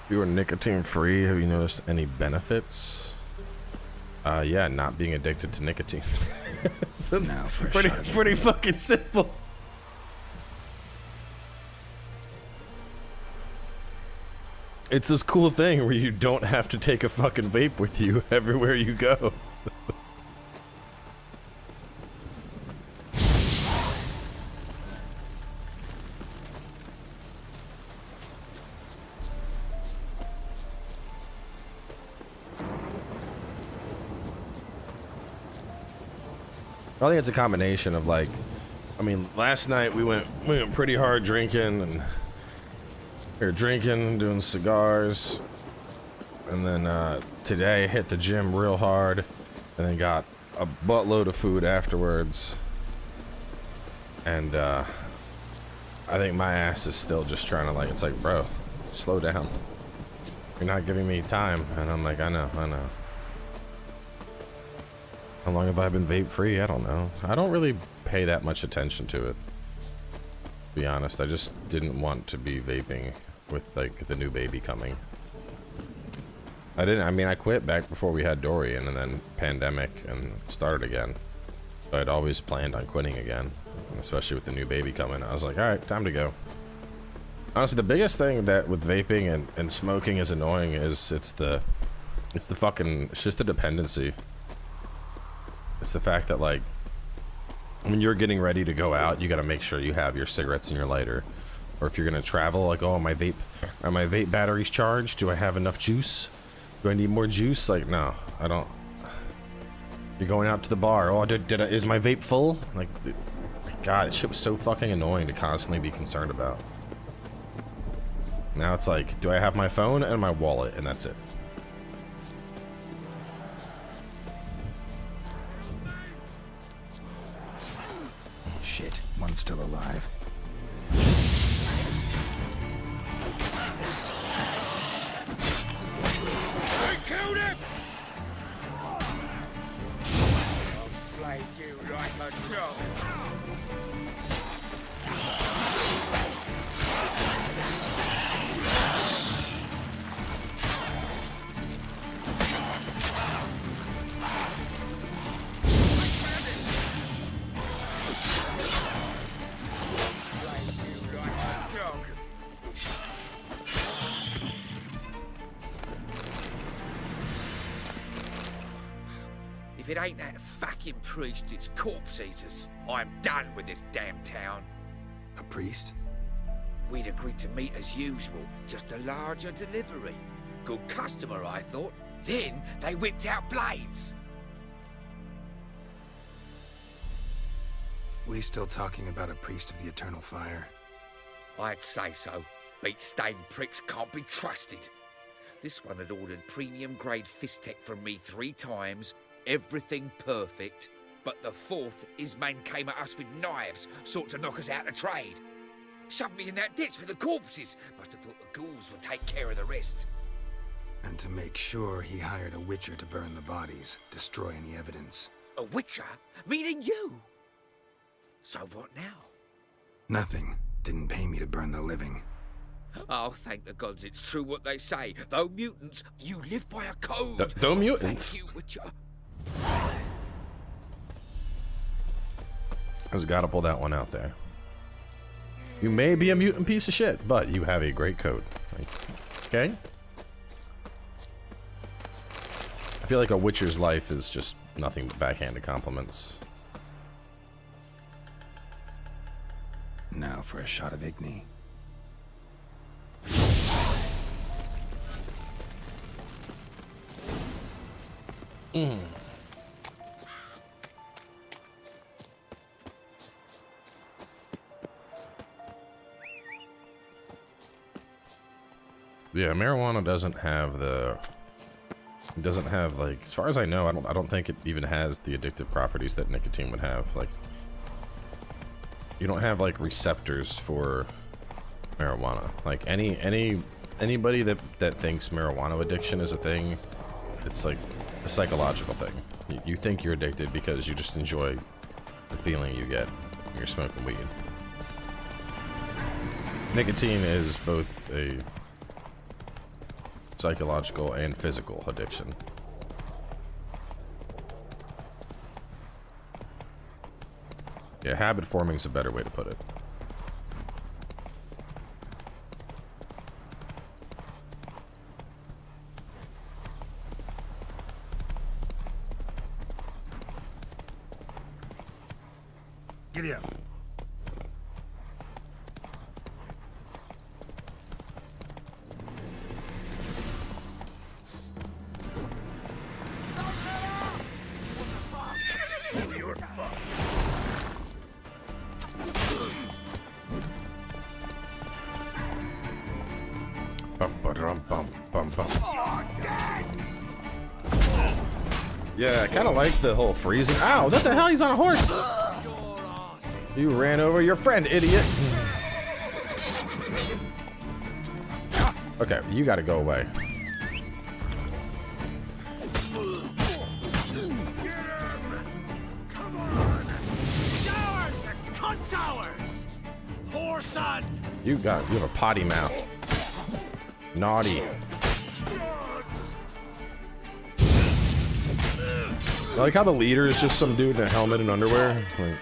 If you are nicotine free, have you noticed any benefits? Yeah, not being addicted to nicotine. So it's pretty fucking simple. It's this cool thing where you don't have to take a fucking vape with you everywhere you go. I think it's a combination of like, I mean, last night we went pretty hard drinking, and we were drinking, doing cigars, and then today hit the gym real hard, and then got a buttload of food afterwards, and I think my ass is still just trying to like, it's like, bro, slow down. You're not giving me time, and I'm like, I know. How long have I been vape free? I don't know. I don't really pay that much attention to it, to be honest. I just didn't want to be vaping with like the new baby coming. I quit back before we had Dorian, and then pandemic and started again. So I'd always planned on quitting again, especially with the new baby coming. I was like, all right, time to go. Honestly, the biggest thing that with vaping and smoking is annoying is it's just the dependency. It's the fact that like when you're getting ready to go out, you got to make sure you have your cigarettes in your lighter. Or if you're gonna travel, like, oh, are my vape batteries charged? Do I have enough juice? Do I need more juice? Like, no, I don't. You're going out to the bar. Oh, is my vape full? Like, God, this shit was so fucking annoying to constantly be concerned about. Now it's like, do I have my phone and my wallet, and that's it. Shit, one's still alive. I killed him! I'll slay you like a dog. If it ain't that fucking priest, it's corpse eaters. I'm done with this damn town. A priest? We'd agreed to meet as usual, just a larger delivery. Good customer, I thought. Then they whipped out blades. We still talking about a priest of the eternal fire? I'd say so. Beat-stained pricks can't be trusted. This one had ordered premium-grade fist tech from me 3 times, everything perfect, but the 4th, his men came at us with knives, sought to knock us out of trade. Shoved me in that ditch with the corpses. Must have thought the ghouls would take care of the rest. And to make sure, he hired a witcher to burn the bodies, destroy any evidence. A witcher? Meaning you? So what now? Nothing. Didn't pay me to burn the living. Oh, thank the gods it's true what they say. Though mutants, you live by a code. Though mutants? Thank you, witcher. I just gotta pull that one out there. You may be a mutant piece of shit, but you have a great code. Okay? I feel like a witcher's life is just nothing but backhanded compliments. Now for a shot of Igni. Yeah, marijuana doesn't have like, as far as I know, I don't think it even has the addictive properties that nicotine would have. Like, you don't have like receptors for marijuana. Like anybody that thinks marijuana addiction is a thing, it's like a psychological thing. You think you're addicted because you just enjoy the feeling you get when you're smoking weed. Nicotine is both a psychological and physical addiction. Yeah, habit forming is a better way to put it. Giddy up. You're fucked. Yeah, I kind of like the whole freezing. Ow, what the hell? He's on a horse. You ran over your friend, idiot. Okay, you gotta go away. You have a potty mouth. Naughty. I like how the leader is just some dude in a helmet and underwear. Like,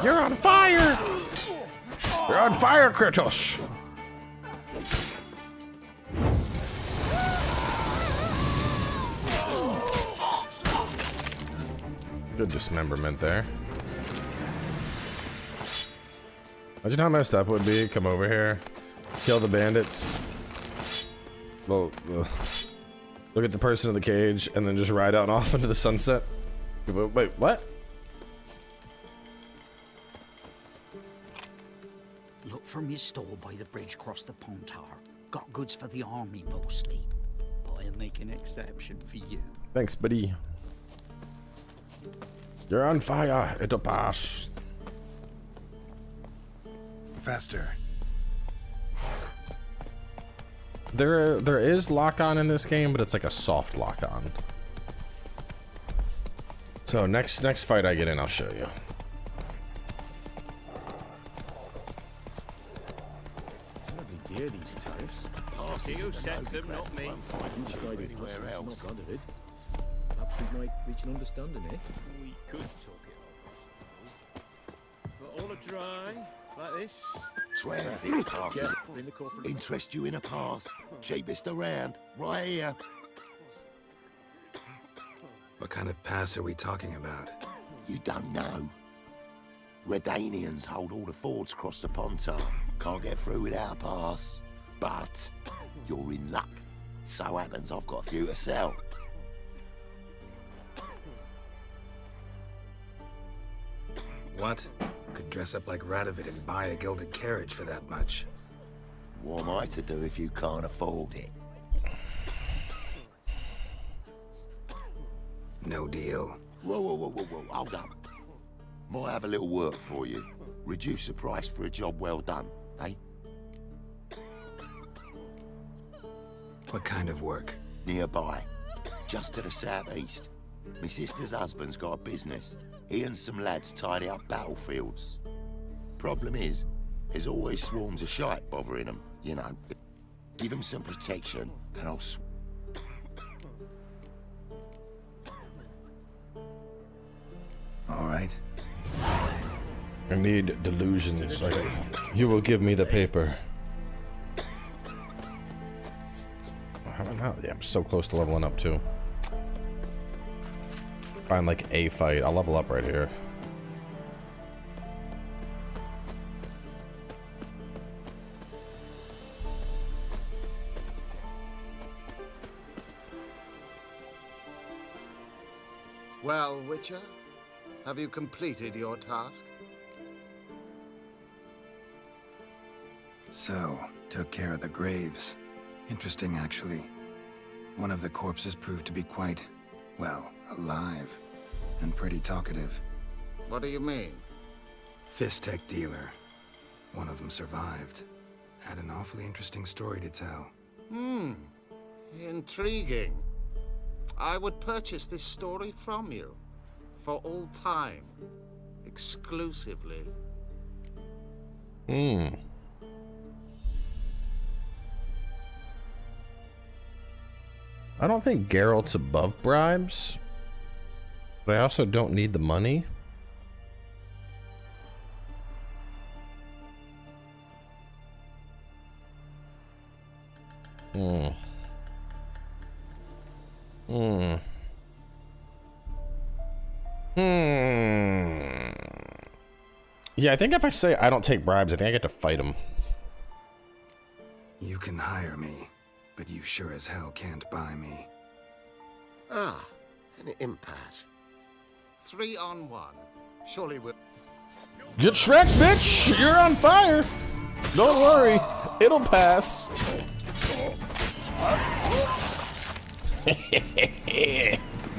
you're on fire! You're on fire, Kratos! Good dismemberment there. Imagine how messed up it would be. Come over here, kill the bandits. Well, look at the person in the cage, and then just ride out and off into the sunset. Wait, what? Look from your store by the bridge across the Pontar. Got goods for the army mostly, but I'll make an exception for you. Thanks, buddy. You're on fire. It'll pass. Faster. There is lock-on in this game, but it's like a soft lock-on. So next fight I get in, I'll show you. Dear these tariffs. Who sets them, not me. You decided anywhere else. Not under it. Perhaps we might reach an understanding, eh? We could talk it over, I suppose. But all a dry, like this. Transit passes. Interest you in a pass. Cheapest around. Right here. What kind of pass are we talking about? You don't know. Redanians hold all the fords across the Pontar. Can't get through without a pass. But you're in luck. So happens I've got a few to sell. What? Could dress up like Radovid and buy a gilded carriage for that much. What am I to do if you can't afford it? No deal. Whoa, hold up. Might have a little work for you. Reduce the price for a job well done, eh? What kind of work? Nearby. Just to the southeast. My sister's husband's got a business. He and some lads tidy up battlefields. Problem is, there's always swarms of shite bothering them, you know. Give them some protection, and I'll All right. I need delusions. You will give me the paper. Yeah, I'm so close to leveling up too. Find like a fight. I'll level up right here. Well, Witcher, have you completed your task? So, took care of the graves. Interesting, actually. One of the corpses proved to be quite, well, alive. And pretty talkative. What do you mean? Fistech dealer. One of them survived. Had an awfully interesting story to tell. Intriguing. I would purchase this story from you. For all time. Exclusively. I don't think Geralt's above bribes, but I also don't need the money. Yeah, I think if I say I don't take bribes, I think I get to fight him. You can hire me, but you sure as hell can't buy me. Ah, An impasse. 3 on 1. Surely we're... Get Shrek, bitch! You're on fire! Don't worry, it'll pass.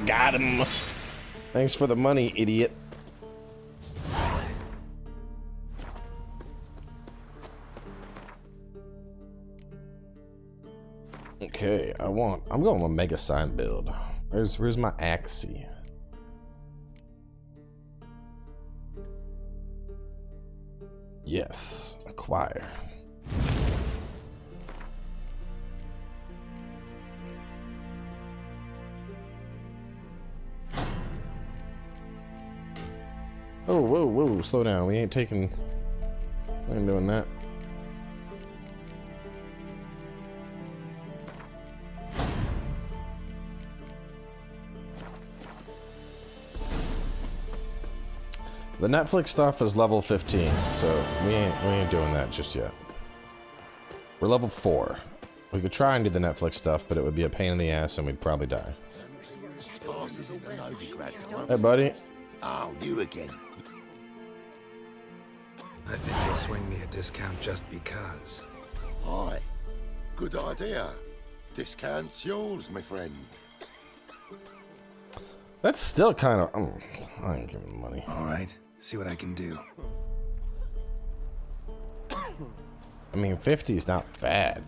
Got him. Thanks for the money, idiot. Okay, I'm going with Mega Sign build. Where's my Axie? Yes, acquire. Oh, whoa, whoa, slow down. We ain't doing that. The Netflix stuff is level 15, so we ain't doing that just yet. We're level 4. We could try and do the Netflix stuff, but it would be a pain in the ass and we'd probably die. Hey, buddy. Oh, you again. I think you'll swing me a discount just because. Aye. Good idea. Discount's yours, my friend. That's still kind of... I ain't giving money. All right. See what I can do. I mean, 50 is not bad.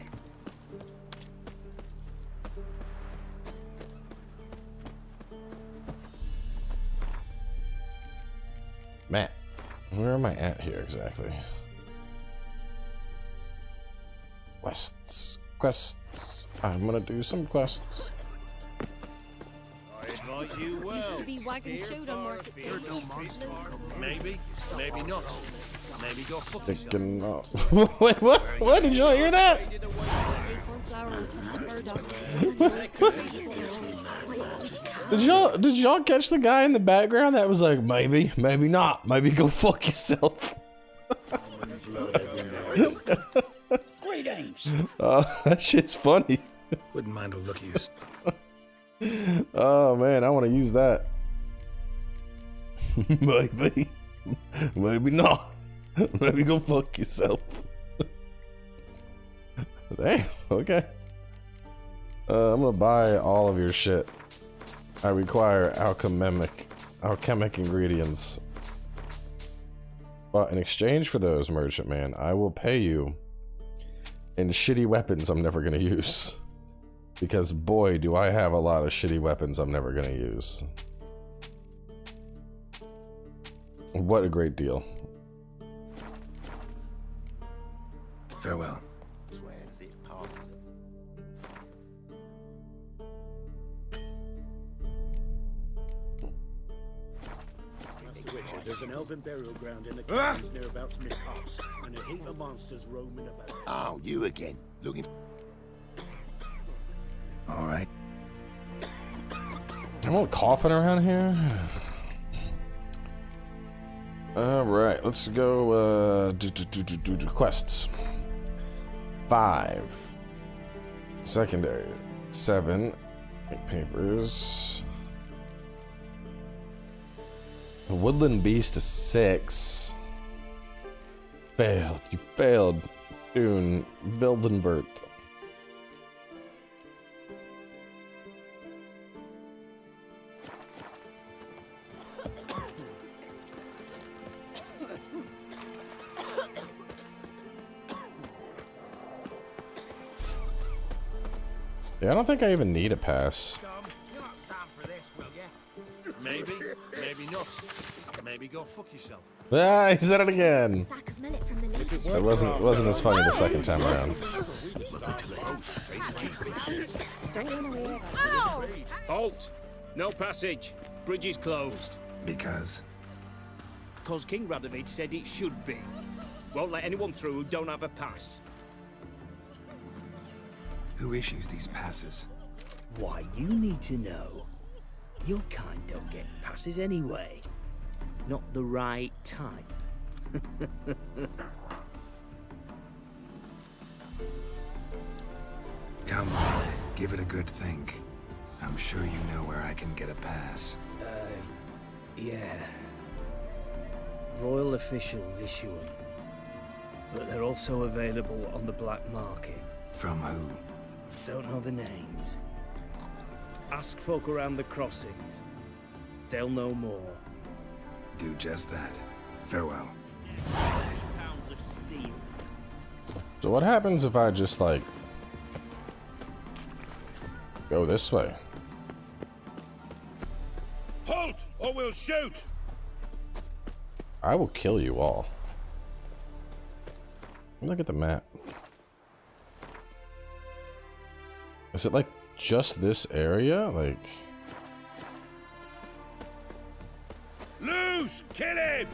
Matt, where am I at here exactly? Quests. Quests. I'm gonna do some quests. I advise you well. Used to be wagon showed on market. Maybe, maybe not. Maybe go fuck yourself. Thinking not. Wait, what? What? Did y'all hear that? Did y'all catch the guy in the background that was like, maybe, maybe not, maybe go fuck yourself? Great aims. That shit's funny. Wouldn't mind a look at you. Oh man, I want to use that. Maybe, maybe not. Maybe go fuck yourself. Damn. Okay. I'm gonna buy all of your shit. I require alchemic ingredients. But in exchange for those, merchant man, I will pay you in shitty weapons I'm never gonna use. Because boy, do I have a lot of shitty weapons I'm never gonna use. What a great deal. Farewell. There's an elven burial ground in the caverns nearabouts mid-pops, and a heap of monsters roaming about. Oh, you again. Looking. All right. I won't coughing around here. All right, let's go. Do quests. 5. Secondary. 7. 8 papers. The Woodland Beast is 6. Failed. You failed. Dune. Vildenvert. Yeah, I don't think I even need a pass. You're not starved for this, will you? Maybe, maybe not. Maybe go fuck yourself. Ah, he said it again. Sack of millet from the lake. It wasn't as funny the second time around. Halt! No passage. Bridge is closed. Because? Because King Radovid said it should be. Won't let anyone through who don't have a pass. Who issues these passes? Why, you need to know. Your kind don't get passes anyway. Not the right type. Come on, give it a good think. I'm sure you know where I can get a pass. Yeah. Royal officials issue them. But they're also available on the black market. From who? Don't know the names. Ask folk around the crossings. They'll know more. Do just that. Farewell. Pounds of steel. So what happens if I just like go this way? Halt, or we'll shoot! I will kill you all. Look at the map. Is it like just this area? Like... Loose! Kill him!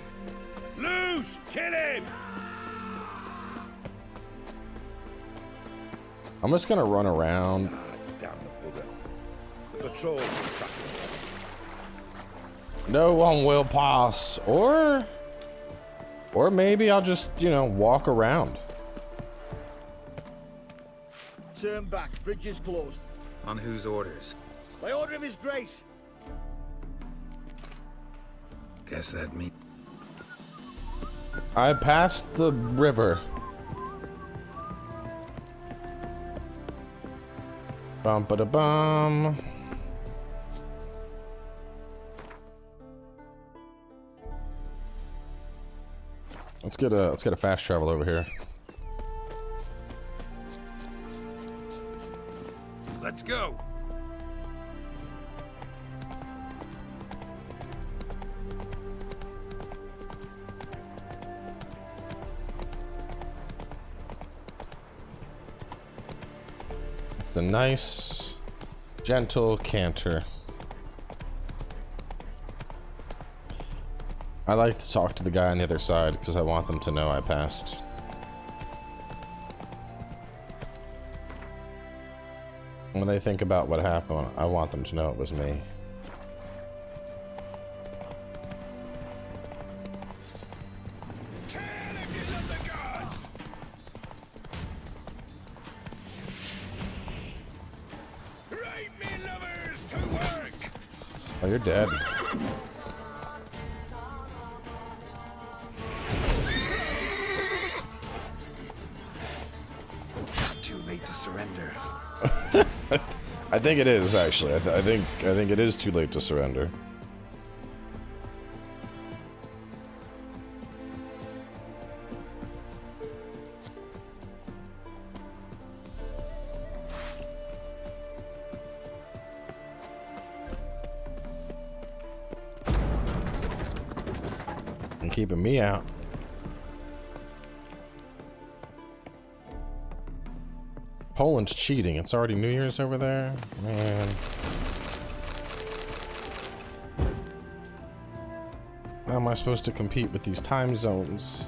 Loose! Kill him! I'm just gonna run around. Damn the bugger. Patrols are tracking. No one will pass. Or maybe I'll just, you know, walk around. Turn back. Bridge is closed. On whose orders? By order of His Grace. Guess that means... I passed the river. Bum ba da bum. Let's get a fast travel over here. Let's go! It's a nice, gentle canter. I like to talk to the guy on the other side because I want them to know I passed. When they think about what happened, I want them to know it was me. Oh, you're dead. Too late to surrender. I think it is actually. I think it is too late to surrender. And keeping me out. Poland's cheating. It's already New Year's over there. Man. How am I supposed to compete with these time zones?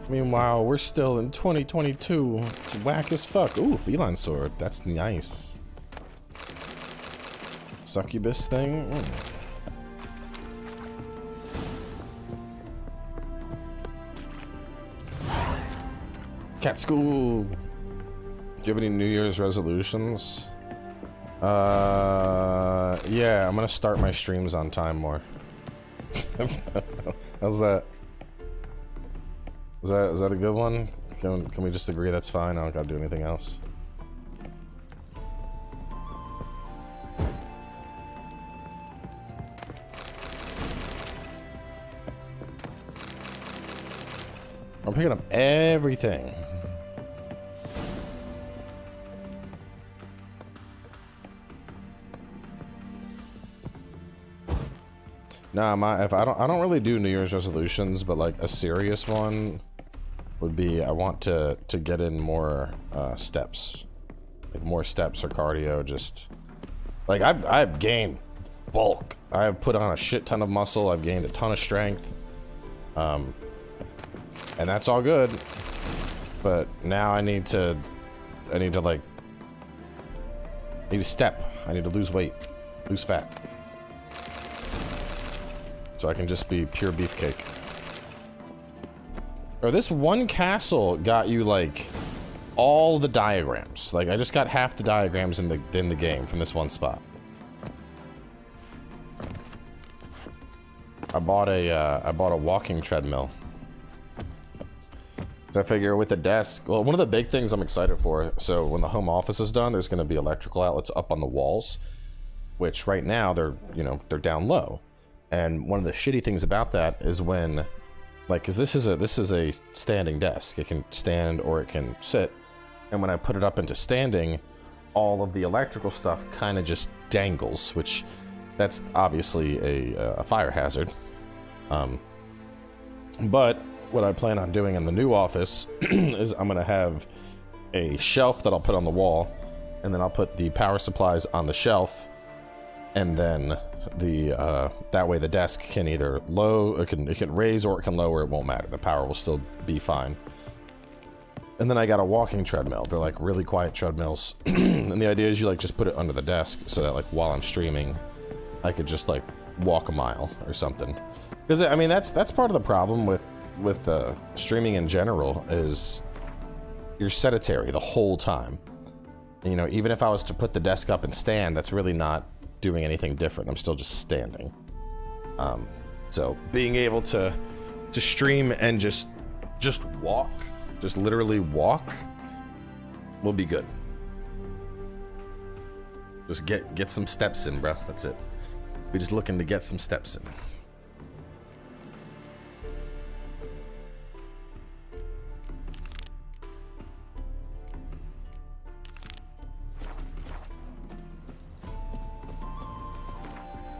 Meanwhile, we're still in 2022. It's whack as fuck. Ooh, feline sword. That's nice. Succubus thing. Cat school. Do you have any New Year's resolutions? Yeah, I'm gonna start my streams on time more. How's that? Is that a good one? Can we just agree that's fine? I don't gotta do anything else. I'm picking up everything. Nah, I don't really do New Year's resolutions, but like a serious one would be I want to get in more steps, like more steps or cardio. Just like I've gained bulk. I have put on a shit ton of muscle. I've gained a ton of strength, and that's all good. But now I need to step. I need to lose weight, lose fat. So I can just be pure beefcake. Or this one castle got you like all the diagrams. Like, I just got half the diagrams in the game from this one spot. I bought a walking treadmill. So I figure with the desk, well, one of the big things I'm excited for, so when the home office is done, there's going to be electrical outlets up on the walls, which right now they're down low. And one of the shitty things about that is when, like, because this is a standing desk. It can stand or it can sit. And when I put it up into standing, all of the electrical stuff kind of just dangles, which that's obviously a fire hazard. But what I plan on doing in the new office is I'm going to have a shelf that I'll put on the wall, and then I'll put the power supplies on the shelf, and then that way the desk can either it can raise or it can lower. It won't matter. The power will still be fine. And then I got a walking treadmill. They're like really quiet treadmills. And the idea is you like just put it under the desk so that like while I'm streaming, I could just like walk a mile or something. Because I mean that's part of the problem with streaming in general is you're sedentary the whole time. And, you know, even if I was to put the desk up and stand, that's really not doing anything different. I'm still just standing. So being able to stream and just walk, just literally walk, will be good. Just get some steps in, bro. That's it. We're just looking to get some steps in.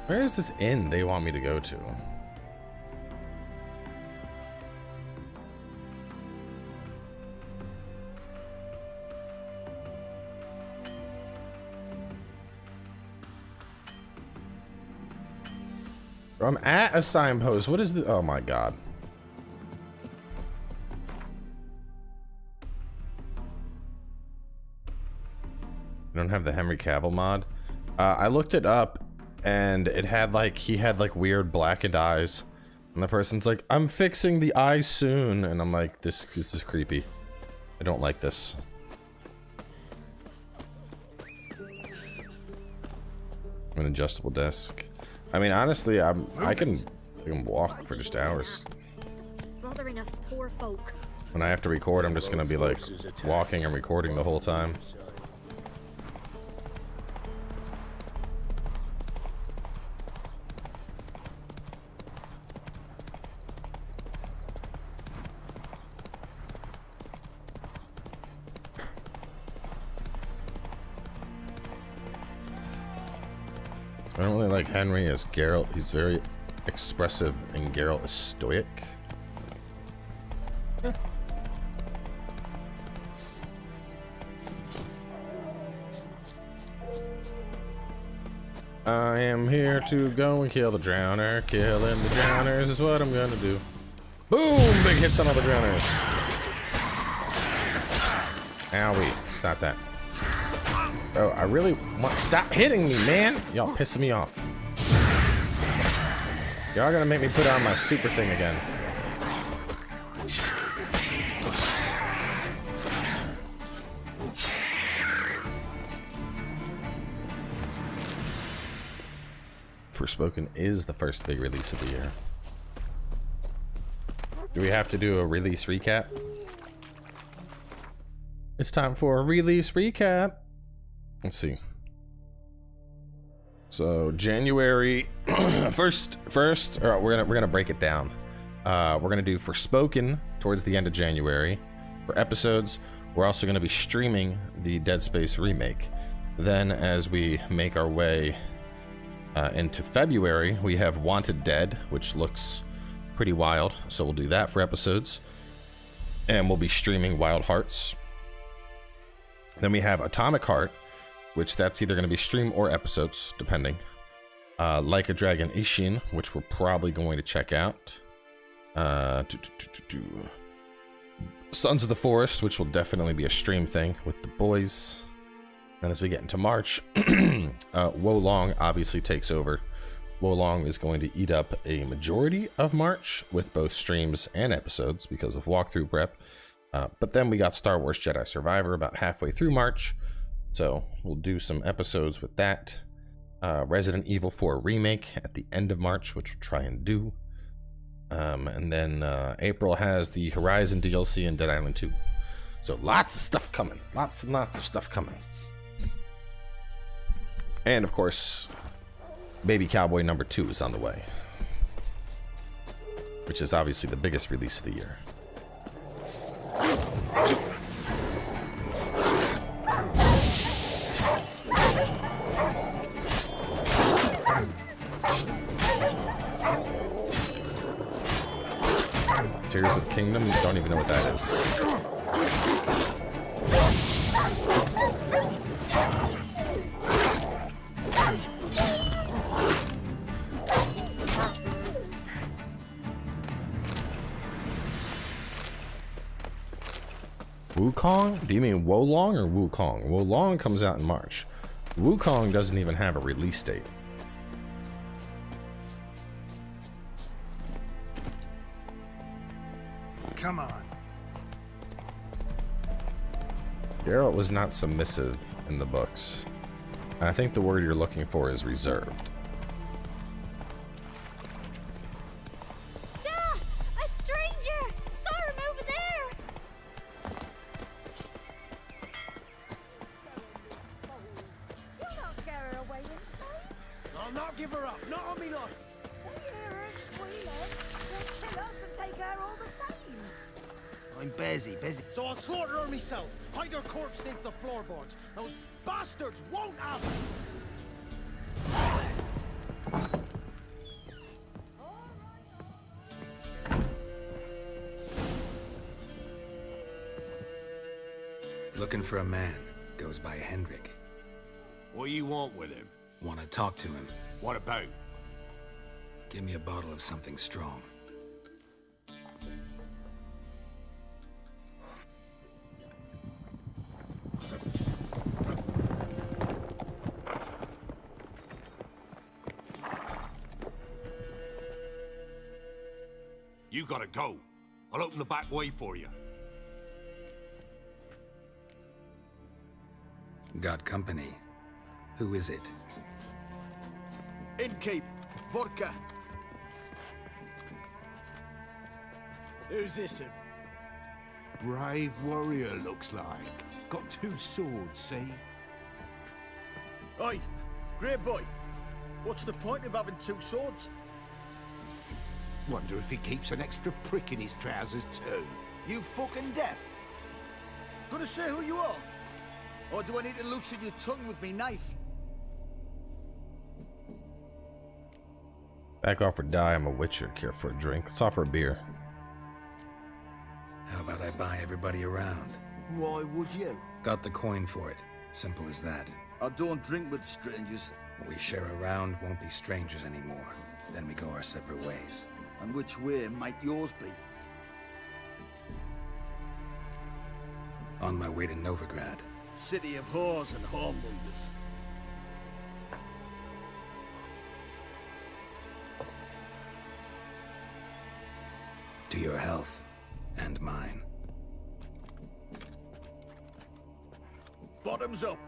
Where is this inn they want me to go to? I'm at a signpost. What is this? Oh my god. I don't have the Henry Cavill mod. I looked it up and it had like, he had like weird blackened eyes. And the person's like, I'm fixing the eyes soon. And I'm like, this is creepy. I don't like this. An adjustable desk. I mean, honestly, I can walk for just hours. Bothering us poor folk. When I have to record, I'm just gonna be like walking and recording the whole time. I don't really like Henry as Geralt. He's very expressive and Geralt is stoic. I am here to go and kill the drowner. Killing the drowners is what I'm gonna do. Boom! Big hits on all the drowners. Owie. Stop that. Oh, I really want... Stop hitting me, man! Y'all pissing me off. Y'all gonna make me put on my super thing again. Forspoken is the first big release of the year. Do we have to do a release recap? It's time for a release recap. Let's see. So January first. All right, we're gonna break it down. We're gonna do Forspoken towards the end of January. For episodes, we're also gonna be streaming the Dead Space remake. Then, as we make our way into February, we have Wanted Dead, which looks pretty wild. So we'll do that for episodes, and we'll be streaming Wild Hearts. Then we have Atomic Heart, which that's either going to be stream or episodes, depending. Like a Dragon Ishin, which we're probably going to check out. Sons of the Forest, which will definitely be a stream thing with the boys. Then as we get into March, Wolong obviously takes over. Wolong is going to eat up a majority of March with both streams and episodes because of walkthrough prep. But then we got Star Wars Jedi Survivor about halfway through March, so we'll do some episodes with that. Resident Evil 4 Remake at the end of March, which we'll try and do. And then April has the Horizon DLC and Dead Island 2. So lots of stuff coming. Lots and lots of stuff coming. And of course, Baby Cowboy number 2 is on the way, which is obviously the biggest release of the year. Tears of Kingdom, don't even know what that is. Wukong? Do you mean Wolong or Wukong? Wolong comes out in March. Wukong doesn't even have a release date. Come on. Geralt was not submissive in the books. I think the word you're looking for is reserved. A stranger! Saw him over there! You'll not get her away in time. I'll not give her up, not on me life. We hear her squealing. We'll kill us and take her all the same. I'm busy. So I'll slaughter her myself. Hide her corpse beneath the floorboards. Those bastards won't have it. Looking for a man. Goes by Hendrik. What do you want with him? Want to talk to him. What about? Give me a bottle of something strong. You gotta go. I'll open the back way for you. Got company. Who is it? Innkeep. Vodka. Who's this? Brave warrior, looks like. Got 2 swords, see? Oi, great boy. What's the point of having 2 swords? Wonder if he keeps an extra prick in his trousers too. You fucking deaf? Gonna say who you are? Or do I need to loosen your tongue with me knife? Back off or die, I'm a witcher. Care for a drink. Let's offer a beer. How about I buy everybody around? Why would you? Got the coin for it. Simple as that. I don't drink with strangers. We share a round, won't be strangers anymore. Then we go our separate ways. And which way might yours be? On my way to Novigrad. City of whores and hornbungers. To your health. And mine. Bottoms up.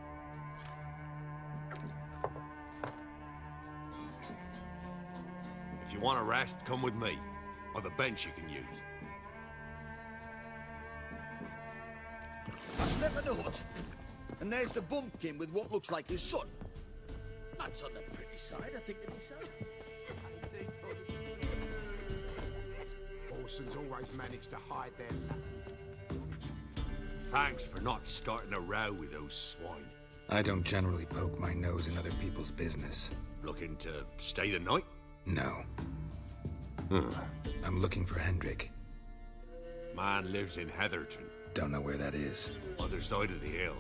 If you want a rest, come with me. I've a bench you can use. I step in the hut, and there's the bumpkin with what looks like his son. That's on the pretty side, I think, to myself. Orsons always manage to hide their luck. Thanks for not starting a row with those swine. I don't generally poke my nose in other people's business. Looking to stay the night? No. I'm looking for Hendrik. Man lives in Heatherton. Don't know where that is. Other side of the hill.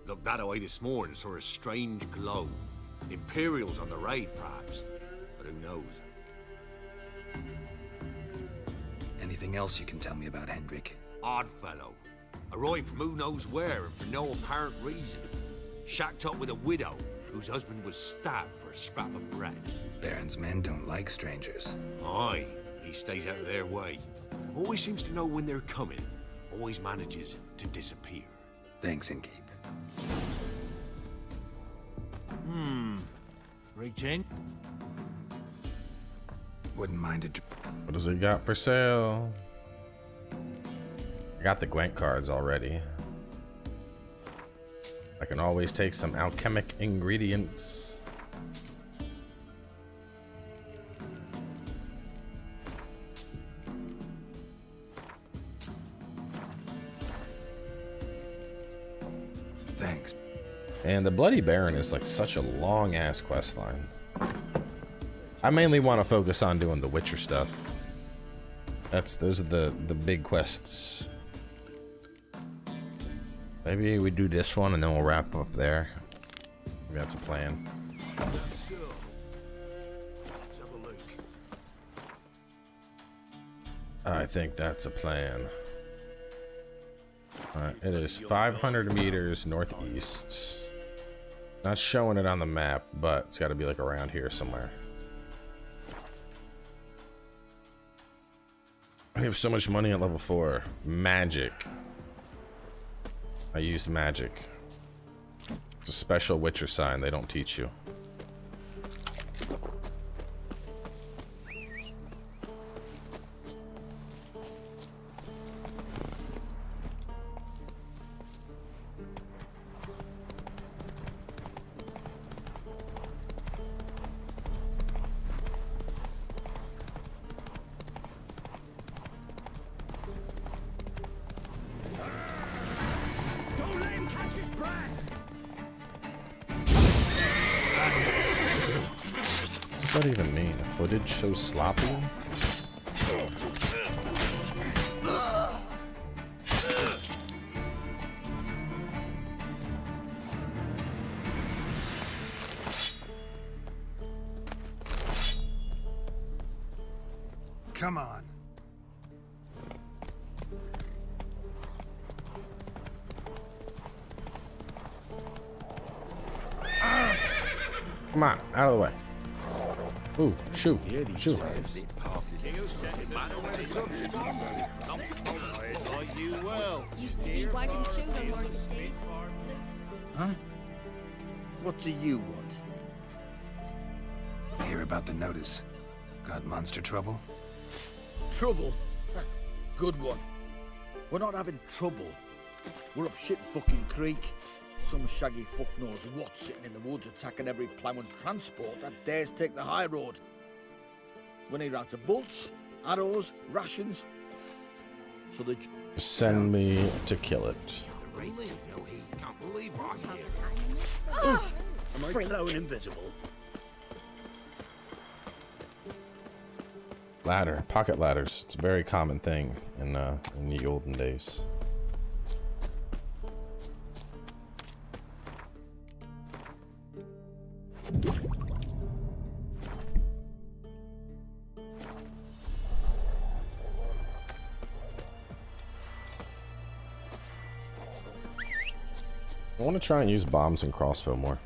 Looked that away this morning, saw a strange glow. Imperial's on the raid, perhaps. But who knows? Anything else you can tell me about Hendrik? Odd fellow. Arrived from who knows where and for no apparent reason. Shacked up with a widow whose husband was stabbed for a scrap of bread. Baron's men don't like strangers. Aye, he stays out of their way. Always seems to know when they're coming. always manages to disappear. Thanks, Inkeep. Reach in. Wouldn't mind it. What does he got for sale? I got the Gwent cards already. I can always take some alchemic ingredients. Thanks. And the Bloody Baron is like such a long ass quest line. I mainly want to focus on doing the Witcher stuff. Those are the big quests. Maybe we do this one and then we'll wrap up there. Maybe that's a plan. So, let's have a look. I think that's a plan. Alright, it is 500 meters northeast. Not showing it on the map, but it's got to be like around here somewhere. I have so much money at level 4. Magic. I used magic. It's a special Witcher sign they don't teach you. What does that even mean? The footage so sloppy? Come on. Come on, out of the way. Move, shoot, shoot. Huh? What do you want? Hear about the notice. Got monster trouble? Trouble? Good one. We're not having trouble. We're up shit fucking creek. Some shaggy fuck knows what sitting in the woods attacking every plough and transport that dares take the high road. We need out of bolts, arrows, rations. So they send me to kill it. Can't believe I'm here. Am I glowing invisible? Ladder, pocket ladders. It's a very common thing in the olden days. I want to try and use bombs and crossbow more.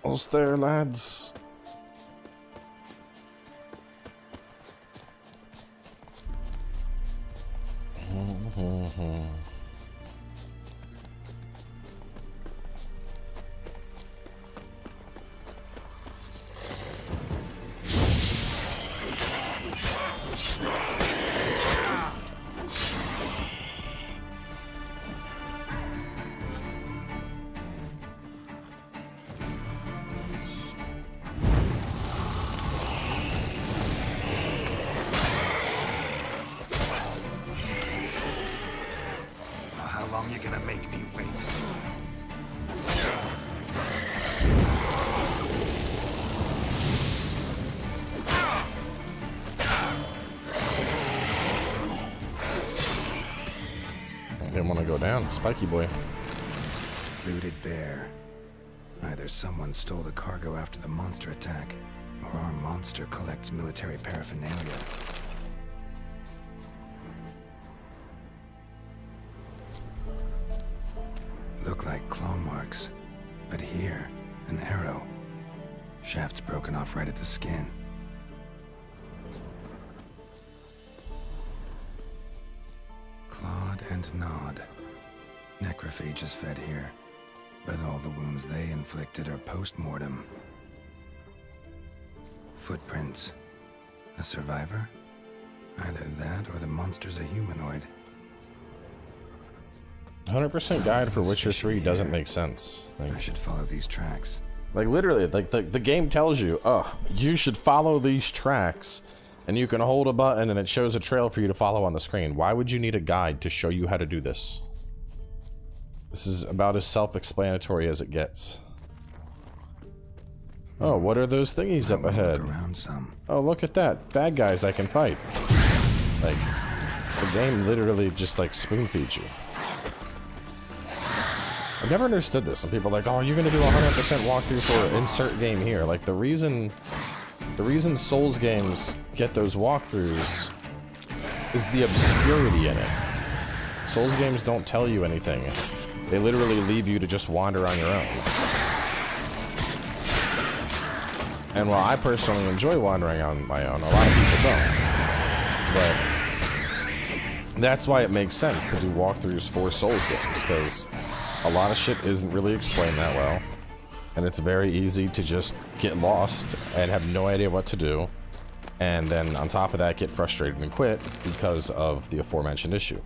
Almost there, lads. down, spiky boy. Looted bear. Either someone stole the cargo after the monster attack, or our monster collects military paraphernalia. Look like claw marks, but here, an arrow. Shaft's broken off right at the skin. Clawed and gnawed. Necrophage is fed here, but all the wounds they inflicted are post-mortem. Footprints. A survivor? Either that or the monster's a humanoid. 100% guide for Witcher 3 doesn't make sense. Like, I should follow these tracks. Like literally, like the game tells you, oh, you should follow these tracks, and you can hold a button and it shows a trail for you to follow on the screen. Why would you need a guide to show you how to do this? This is about as self-explanatory as it gets. Oh, what are those thingies up ahead? Oh, look at that. Bad guys I can fight. Like, the game literally just like spoon feeds you. I've never understood this. Some people are like, oh, you're gonna do 100% walkthrough for insert game here. Like the reason Souls games get those walkthroughs is the obscurity in it. Souls games don't tell you anything. They literally leave you to just wander on your own. And while I personally enjoy wandering on my own, a lot of people don't. But that's why it makes sense to do walkthroughs for Souls games, because a lot of shit isn't really explained that well, and it's very easy to just get lost and have no idea what to do, and then on top of that get frustrated and quit because of the aforementioned issue.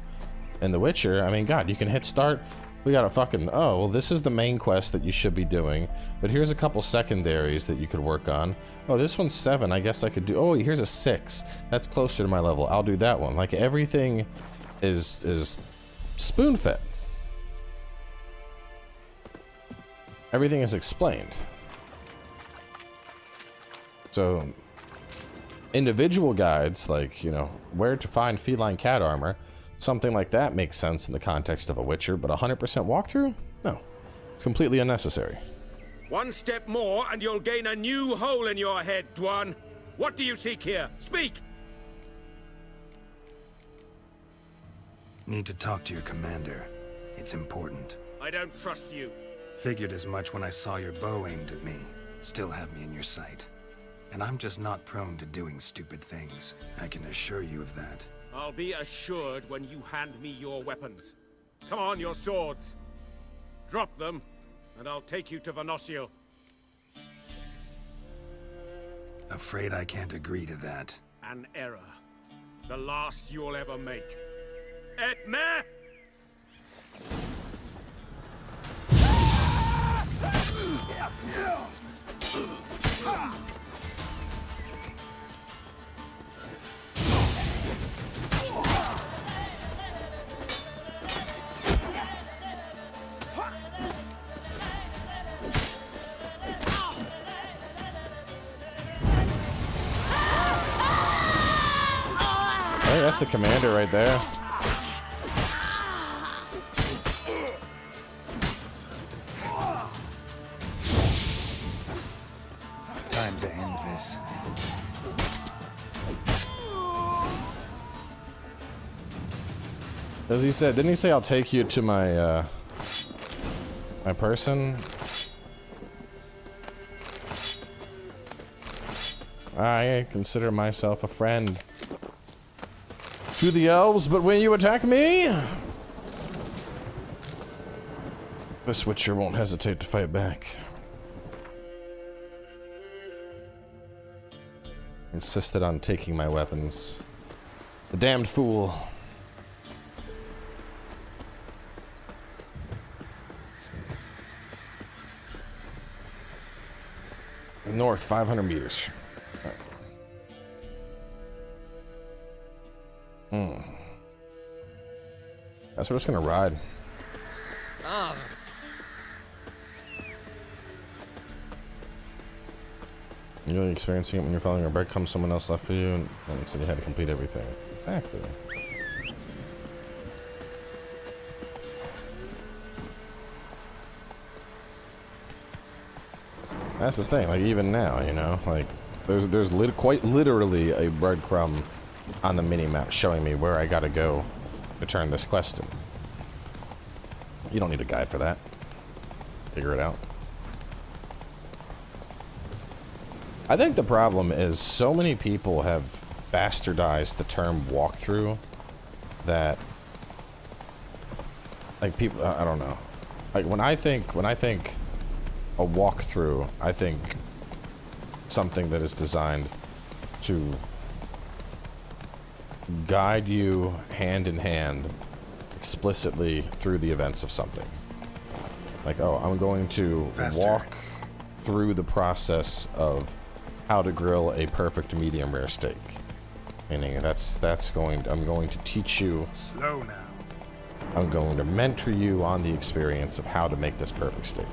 In The Witcher, I mean, God, you can hit start, we got a fucking, oh, well, this is the main quest that you should be doing, but here's a couple secondaries that you could work on. Oh, this one's 7, I guess I could do, oh, here's a 6, that's closer to my level, I'll do that one. Like, everything is spoon-fed. Everything is explained. So, individual guides, like, you know, where to find feline cat armor, something like that makes sense in the context of a Witcher, but 100% walkthrough? No. It's completely unnecessary. One step more and you'll gain a new hole in your head, Dwan. What do you seek here? Speak! Need to talk to your commander. It's important. I don't trust you. Figured as much when I saw your bow aimed at me. Still have me in your sight. And I'm just not prone to doing stupid things. I can assure you of that. I'll be assured when you hand me your weapons. Come on, your swords. Drop them, and I'll take you to Venosio. Afraid I can't agree to that. An error. The last you'll ever make. Et me! Hey, that's the commander right there. Time to end this. As he said, didn't he say I'll take you to my, my person? I consider myself a friend to the elves, but when you attack me, this Witcher won't hesitate to fight back. Insisted on taking my weapons. The damned fool. North, 500 meters. Guess we're just gonna ride. You're really experiencing it when you're following a bread comes someone else left for you and so you had to complete everything. Exactly. That's the thing. Like even now, you know, like there's quite literally a breadcrumb on the mini map showing me where I gotta go to turn this quest in. You don't need a guide for that. Figure it out. I think the problem is so many people have bastardized the term walkthrough that, like, people, I don't know. Like when I think a walkthrough, I think something that is designed to guide you hand in hand explicitly through the events of something. Like, oh, I'm going to walk through the process of how to grill a perfect medium rare steak. Meaning I'm going to teach you. Slow now. I'm going to mentor you on the experience of how to make this perfect steak.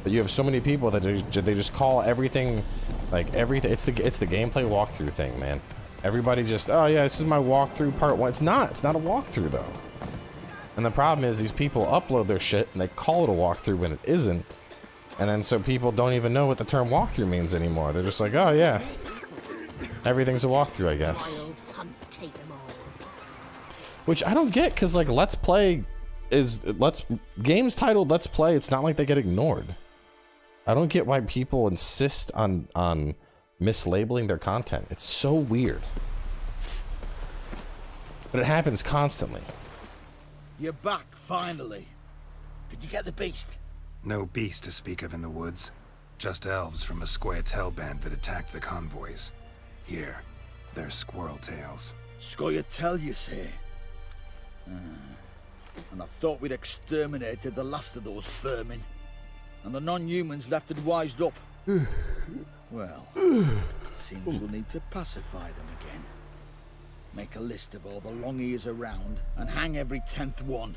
But you have so many people that they just call everything, like everything. It's the gameplay walkthrough thing, man. Everybody just, oh yeah, this is my walkthrough part 1. It's not a walkthrough though. And the problem is these people upload their shit and they call it a walkthrough when it isn't. And then so people don't even know what the term walkthrough means anymore. They're just like, oh yeah, everything's a walkthrough, I guess. Which I don't get, because like Let's Play is games titled Let's Play. It's not like they get ignored. I don't get why people insist on mislabeling their content. It's so weird. But it happens constantly. You're back, finally. Did you get the beast? No beast to speak of in the woods. Just elves from a Squared's hellband that attacked the convoys. Here, they're squirrel tails. Squire tail, you say? And I thought we'd exterminated the last of those vermin. And the non-humans left it wised up. Well, seems we'll need to pacify them again. Make a list of all the long ears around and hang every 10th one.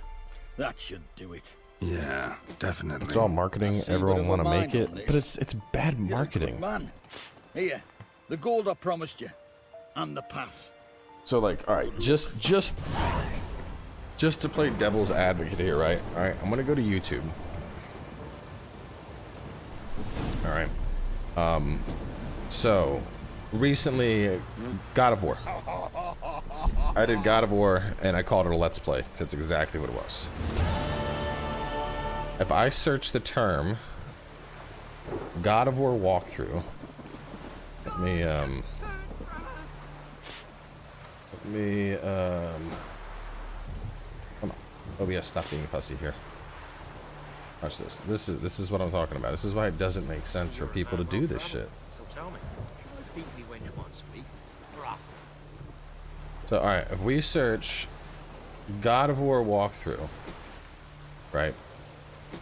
That should do it. Yeah, definitely. It's all marketing. Everyone want to make it, but it's bad marketing. Man, here, the gold I promised you, and the pass. So like, all right, just to play devil's advocate here, right? All right, I'm gonna go to YouTube. All right. So recently, God of War. I did God of War, and I called it a Let's Play. That's exactly what it was. If I search the term God of War walkthrough, let me come on. OBS, stop being fussy here. Watch this. This is what I'm talking about. This is why it doesn't make sense for people to do this shit. So tell me, beat me when you want to speak. So alright, if we search God of War walkthrough, right?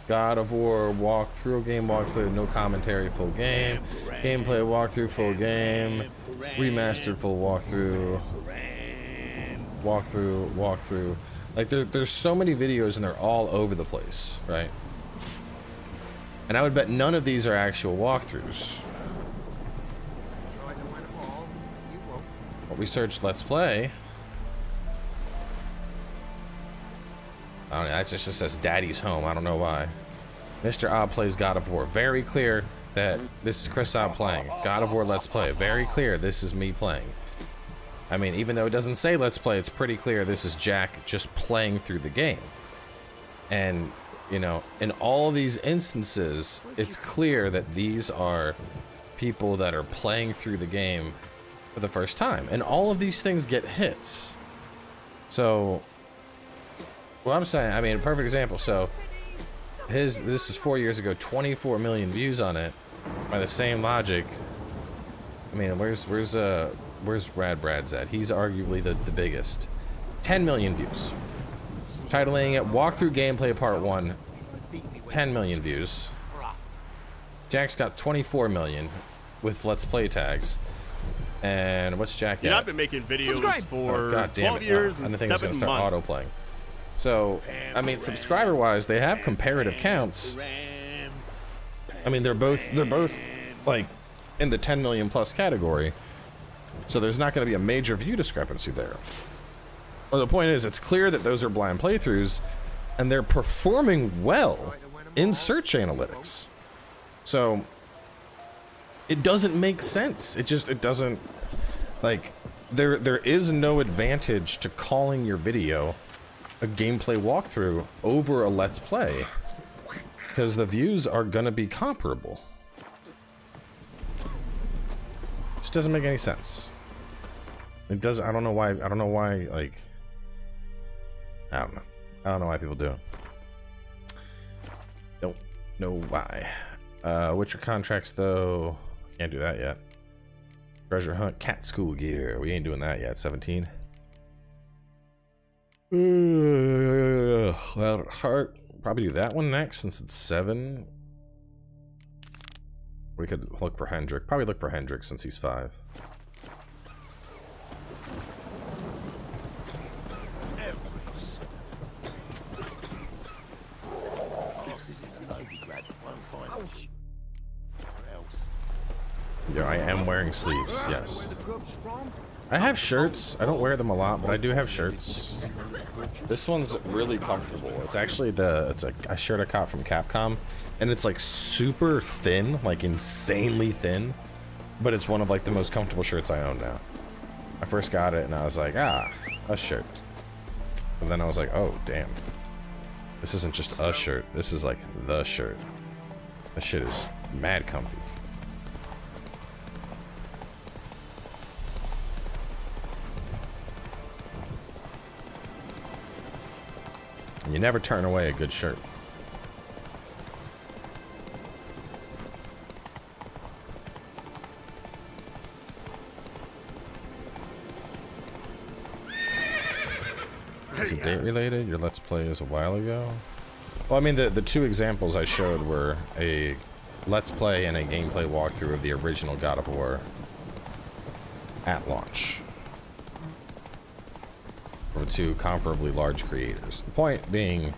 God of War walkthrough, game walkthrough, no commentary, full game, gameplay walkthrough, full game, remastered, full walkthrough, walkthrough. Like there's so many videos and they're all over the place, right? And I would bet none of these are actual walkthroughs. But we searched Let's Play. I don't know, it just says Daddy's Home. I don't know why. Mr. Odd plays God of War. Very clear that this is Chris Odd playing. God of War Let's Play. Very clear this is me playing. I mean, even though it doesn't say Let's Play, it's pretty clear this is Jack just playing through the game. And, you know, in all these instances, it's clear that these are people that are playing through the game for the first time. And all of these things get hits. So, what I'm saying, I mean, a perfect example. So, this was 4 years ago, 24 million views on it. By the same logic, I mean, where's Rad Brad's at? He's arguably the biggest. 10 million views. Titling it Walkthrough Gameplay Part 1, 10 million views. Jack's got 24 million with Let's Play tags. And what's Jack at? Yeah, I've been making videos for 12 I years and didn't think it was 7 going to start months. auto-playing. So, I mean, subscriber-wise, they have comparative counts. I mean, they're both like in the 10 million plus category. So there's not going to be a major view discrepancy there. Well, the point is, it's clear that those are blind playthroughs, and they're performing well in search analytics. So, it doesn't make sense. It doesn't, like, there is no advantage to calling your video a gameplay walkthrough over a let's play, because the views are gonna be comparable. It just doesn't make any sense. It does. I don't know why. I don't know why. Like, I don't know. I don't know why people do it. Don't know why. Witcher contracts though. Can't do that yet. Treasure hunt, cat school gear. We ain't doing that yet. 17. Loud heart. Probably do that one next since it's 7. We could look for Hendrik. Probably look for Hendrik since he's 5. Yeah, I am wearing sleeves, yes. I have shirts. I don't wear them a lot, but I do have shirts. This one's really comfortable. It's actually a shirt I caught from Capcom, and it's like super thin, like insanely thin, but it's one of like the most comfortable shirts I own now. I first got it and I was like, ah, a shirt. And then I was like, oh, damn. This isn't just a shirt. This is like the shirt. This shit is mad comfy. You never turn away a good shirt. Is it date related? Your Let's Play is a while ago? Well, I mean, the two examples I showed were a Let's Play and a gameplay walkthrough of the original God of War at launch. For two comparably large creators. The point being,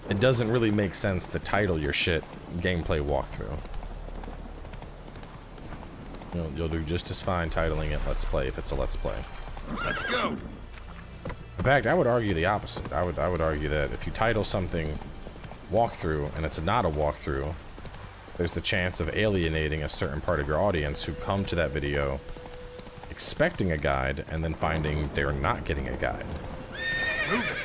it doesn't really make sense to title your shit gameplay walkthrough. You'll do just as fine titling it Let's Play if it's a Let's Play. Let's go. In fact, I would argue the opposite. I would argue that if you title something walkthrough and it's not a walkthrough, there's the chance of alienating a certain part of your audience who come to that video expecting a guide and then finding they're not getting a guide. Move it.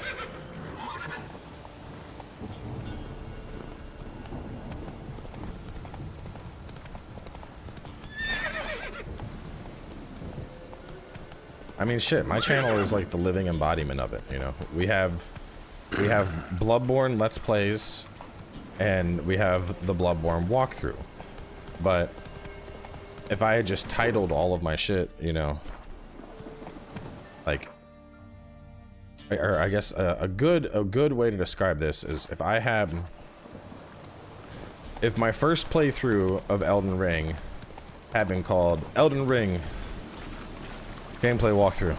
I mean, shit, my channel is like the living embodiment of it, you know. We have Bloodborne Let's Plays and we have the Bloodborne walkthrough. But if I had just titled all of my shit, you know, like, or I guess a good way to describe this is if my first playthrough of Elden Ring had been called Elden Ring Gameplay Walkthrough,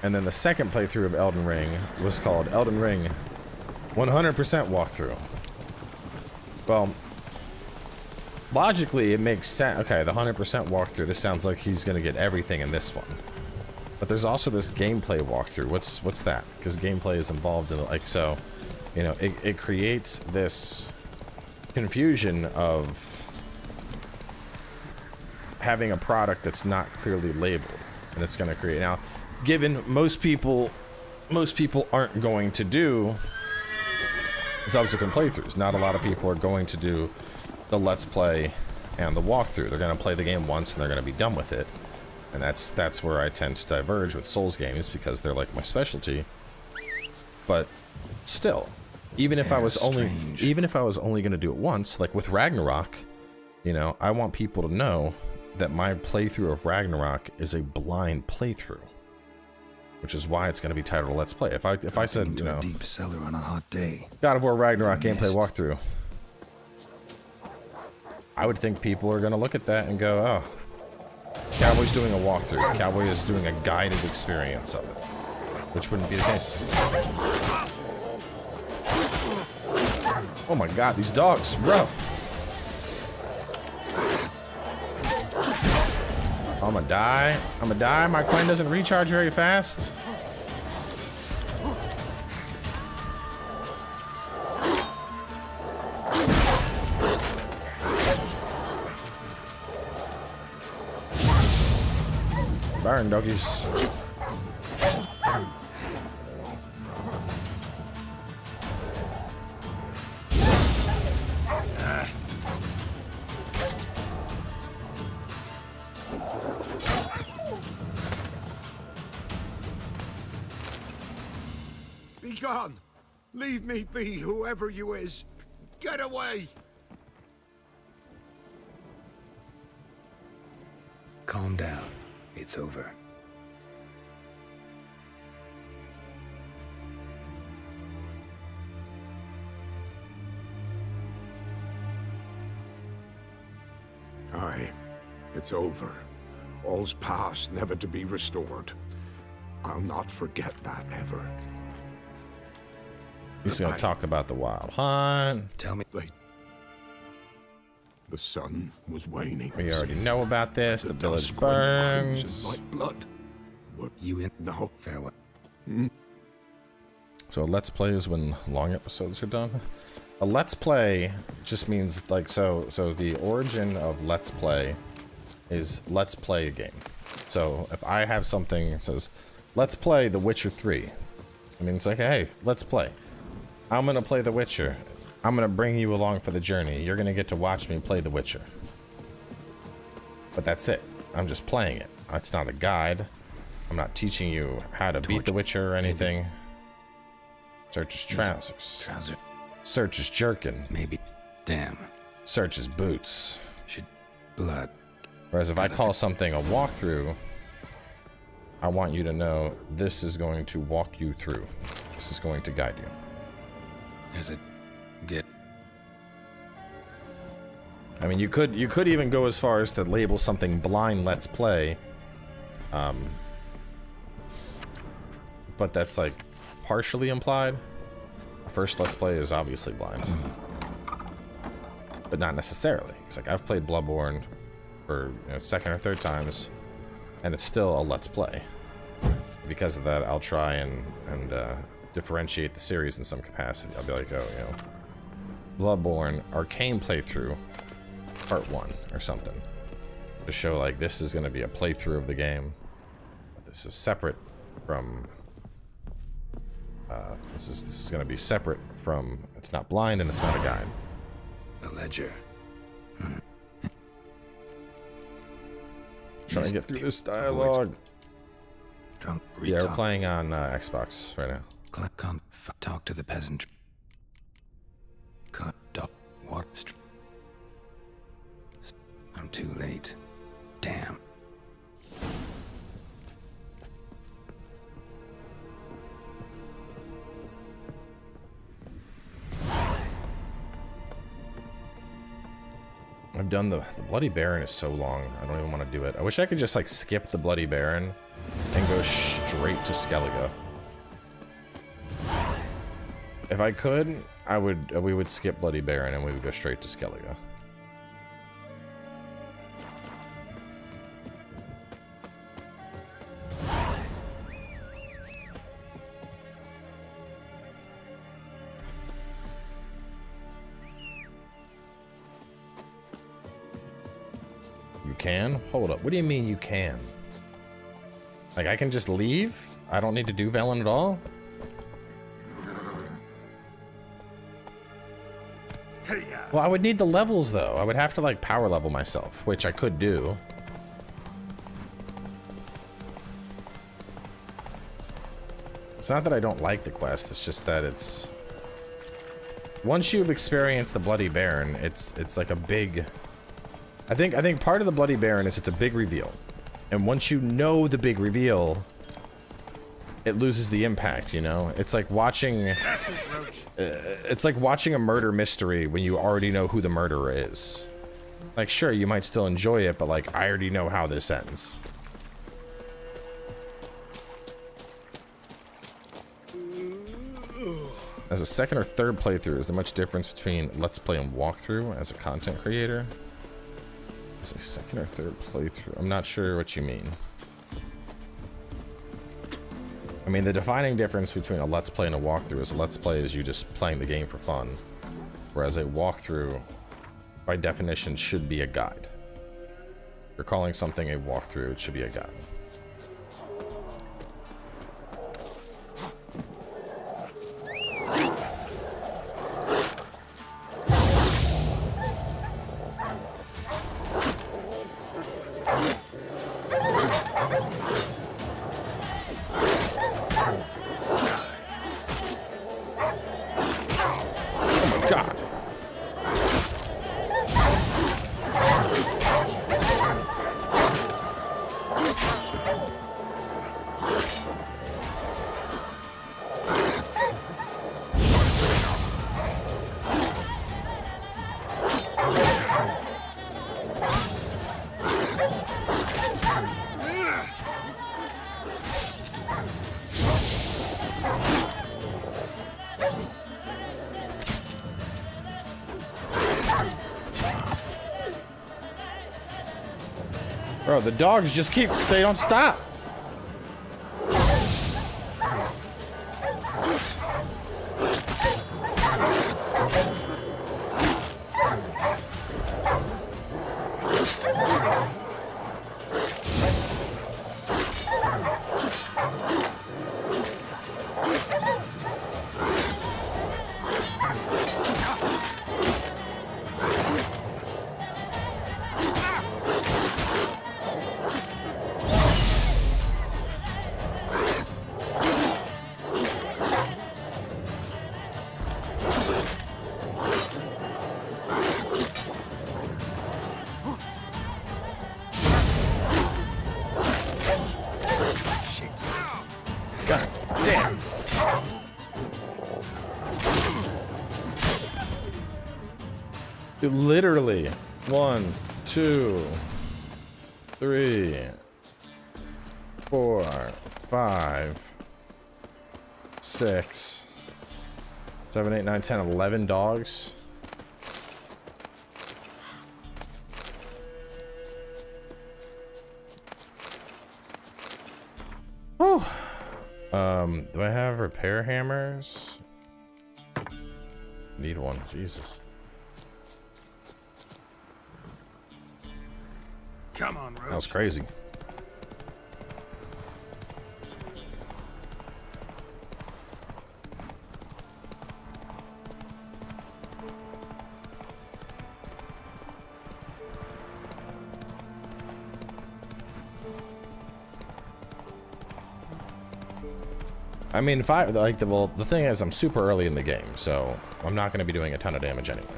and then the second playthrough of Elden Ring was called Elden Ring 100% Walkthrough. Well, logically, it makes sense. Okay, the 100% walkthrough, this sounds like he's gonna get everything in this one. But there's also this gameplay walkthrough. What's that? Because gameplay is involved in it, like, so, you know, it creates this confusion of having a product that's not clearly labeled, and it's gonna create, now, given most people aren't going to do subsequent playthroughs. Not a lot of people are going to do the Let's Play and the walkthrough. They're going to play the game once and they're going to be done with it. And that's where I tend to diverge with Souls games, because they're like my specialty. But still, even if I was only going to do it once, like with Ragnarok, you know, I want people to know that my playthrough of Ragnarok is a blind playthrough, which is why it's going to be titled Let's Play. If I said, you know, deep cellar on a hot day, God of War Ragnarok gameplay walkthrough, I would think people are going to look at that and go, oh, Cowboy's doing a walkthrough. Cowboy is doing a guided experience of it, which wouldn't be the case. Oh my god, these dogs, bro. I'm gonna die. My coin doesn't recharge very fast. Burn, doggies. Be gone! Leave me be, whoever you is! Get away! Calm down. It's over. Aye, it's over. All's past, never to be restored. I'll not forget that ever. He's gonna talk about the wild hunt. Tell me. The sun was waning. We already know about this. The village burns. Like blood. What you in? No. Farewell. So a let's play is when long episodes are done. A let's play just means like so the origin of let's play is let's play a game. So if I have something that says let's play The Witcher 3, I mean it's like, hey, let's play. I'm gonna play The Witcher. I'm gonna bring you along for the journey. You're gonna get to watch me play The Witcher. But that's it. I'm just playing it. It's not a guide. I'm not teaching you how to beat The Witcher or anything. Search his trousers. Search his jerkin. Maybe. Damn. Search his boots. Blood. Whereas if I call something a walkthrough, I want you to know this is going to walk you through. This is going to guide you. Is it get? I mean, you could even go as far as to label something blind let's play. But that's like partially implied. The first let's play is obviously blind. But not necessarily. It's like I've played Bloodborne for second or third times, and it's still a let's play. Because of that, I'll try and differentiate the series in some capacity. I'll be like, oh, Bloodborne Arcane playthrough, part 1 or something, to show like this is going to be a playthrough of the game. But this is separate from. This is going to be separate from. It's not blind and it's not a guide. A ledger. Trying to get through this dialogue. Drunk. Yeah, we're playing on Xbox right now. Talk to the peasant. What? I'm too late. Damn. I've done the Bloody Baron is so long. I don't even want to do it. I wish I could just like skip the Bloody Baron and go straight to Skellige. If I could, we would skip Bloody Baron and we would go straight to Skellige. You can? Hold up. What do you mean you can? Like I can just leave? I don't need to do Velen at all? Well, I would need the levels, though. I would have to, like, power level myself, which I could do. It's not that I don't like the quest, it's just that it's... Once you've experienced the Bloody Baron, it's like a big... I think part of the Bloody Baron is it's a big reveal. And once you know the big reveal, it loses the impact, It's like watching... it's like watching a murder mystery when you already know who the murderer is. Like, sure, you might still enjoy it, but like, I already know how this ends. As a second or third playthrough, is there much difference between let's play and walkthrough as a content creator? As a second or third playthrough? I'm not sure what you mean. I mean, the defining difference between a let's play and a walkthrough is a let's play is you just playing the game for fun, whereas a walkthrough, by definition, should be a guide. If you're calling something a walkthrough, it should be a guide. Bro, the dogs just keep, they don't stop. Literally 1, 2, 3, 4, 5, 6, 7, 8, 9, 10, 11 dogs. Whew. Do I have repair hammers? Need one. Jesus. Come on, Roach. That was crazy. I mean, if I like the thing is, I'm super early in the game, so I'm not going to be doing a ton of damage anyway.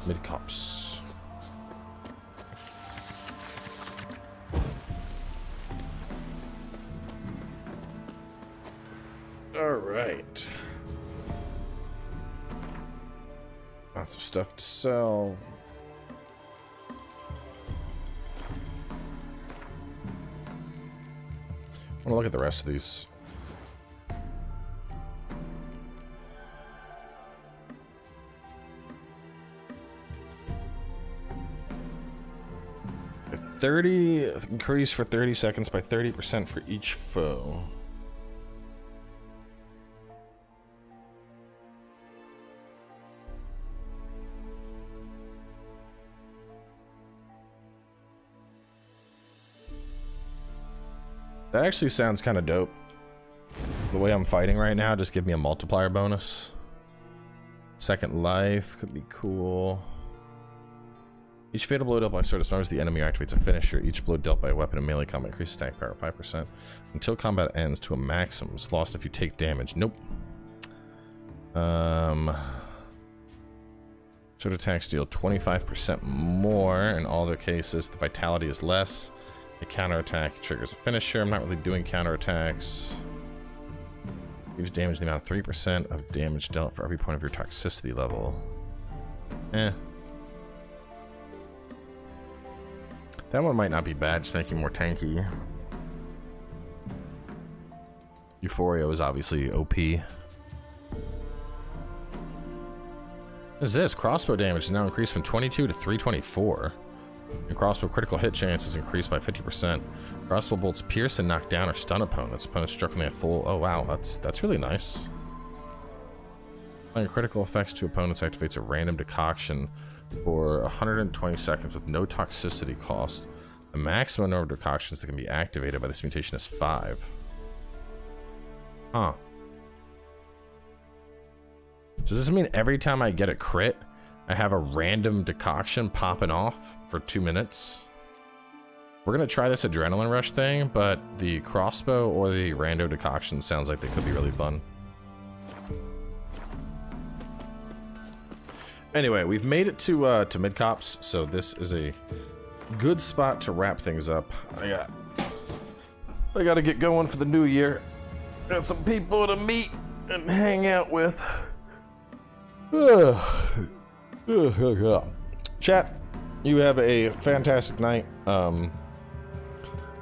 Mid-cops. All right. Lots of stuff to sell. I want to look at the rest of these. A 30 increase for 30 seconds by 30% for each foe. That actually sounds kind of dope. The way I'm fighting right now, just give me a multiplier bonus. Second life could be cool. Each fatal blow dealt by a sword as long as the enemy activates a finisher. Each blow dealt by a weapon in melee combat increases attack power 5% until combat ends to a maximum. It's lost if you take damage. Nope. Sword attacks deal 25% more in all their cases. The vitality is less. A counterattack triggers a finisher. I'm not really doing counterattacks. Gives damage the amount of 3% of damage dealt for every point of your toxicity level. Eh. That one might not be bad, just make you more tanky. Euphoria is obviously OP. What is this? Crossbow damage is now increased from 22 to 324. Your crossbow critical hit chance is increased by 50%. Crossbow bolts pierce and knock down or stun opponents. Opponents struck when they have full. Oh wow, that's really nice. Applying critical effects to opponents activates a random decoction for 120 seconds with no toxicity cost. The maximum number of decoctions that can be activated by this mutation is 5. Huh. Does this mean every time I get a crit, I have a random decoction popping off for 2 minutes? We're gonna try this adrenaline rush thing, but the crossbow or the rando decoction sounds like they could be really fun. Anyway, we've made it to mid-cops, so this is a good spot to wrap things up. I gotta get going for the new year. Got some people to meet and hang out with. Chat, you have a fantastic night.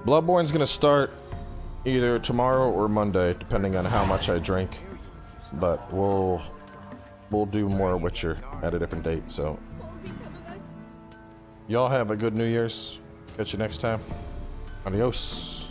Bloodborne's gonna start either tomorrow or Monday, depending on how much I drink. But we'll do more Witcher at a different date. So, y'all have a good New Year's. Catch you next time. Adios.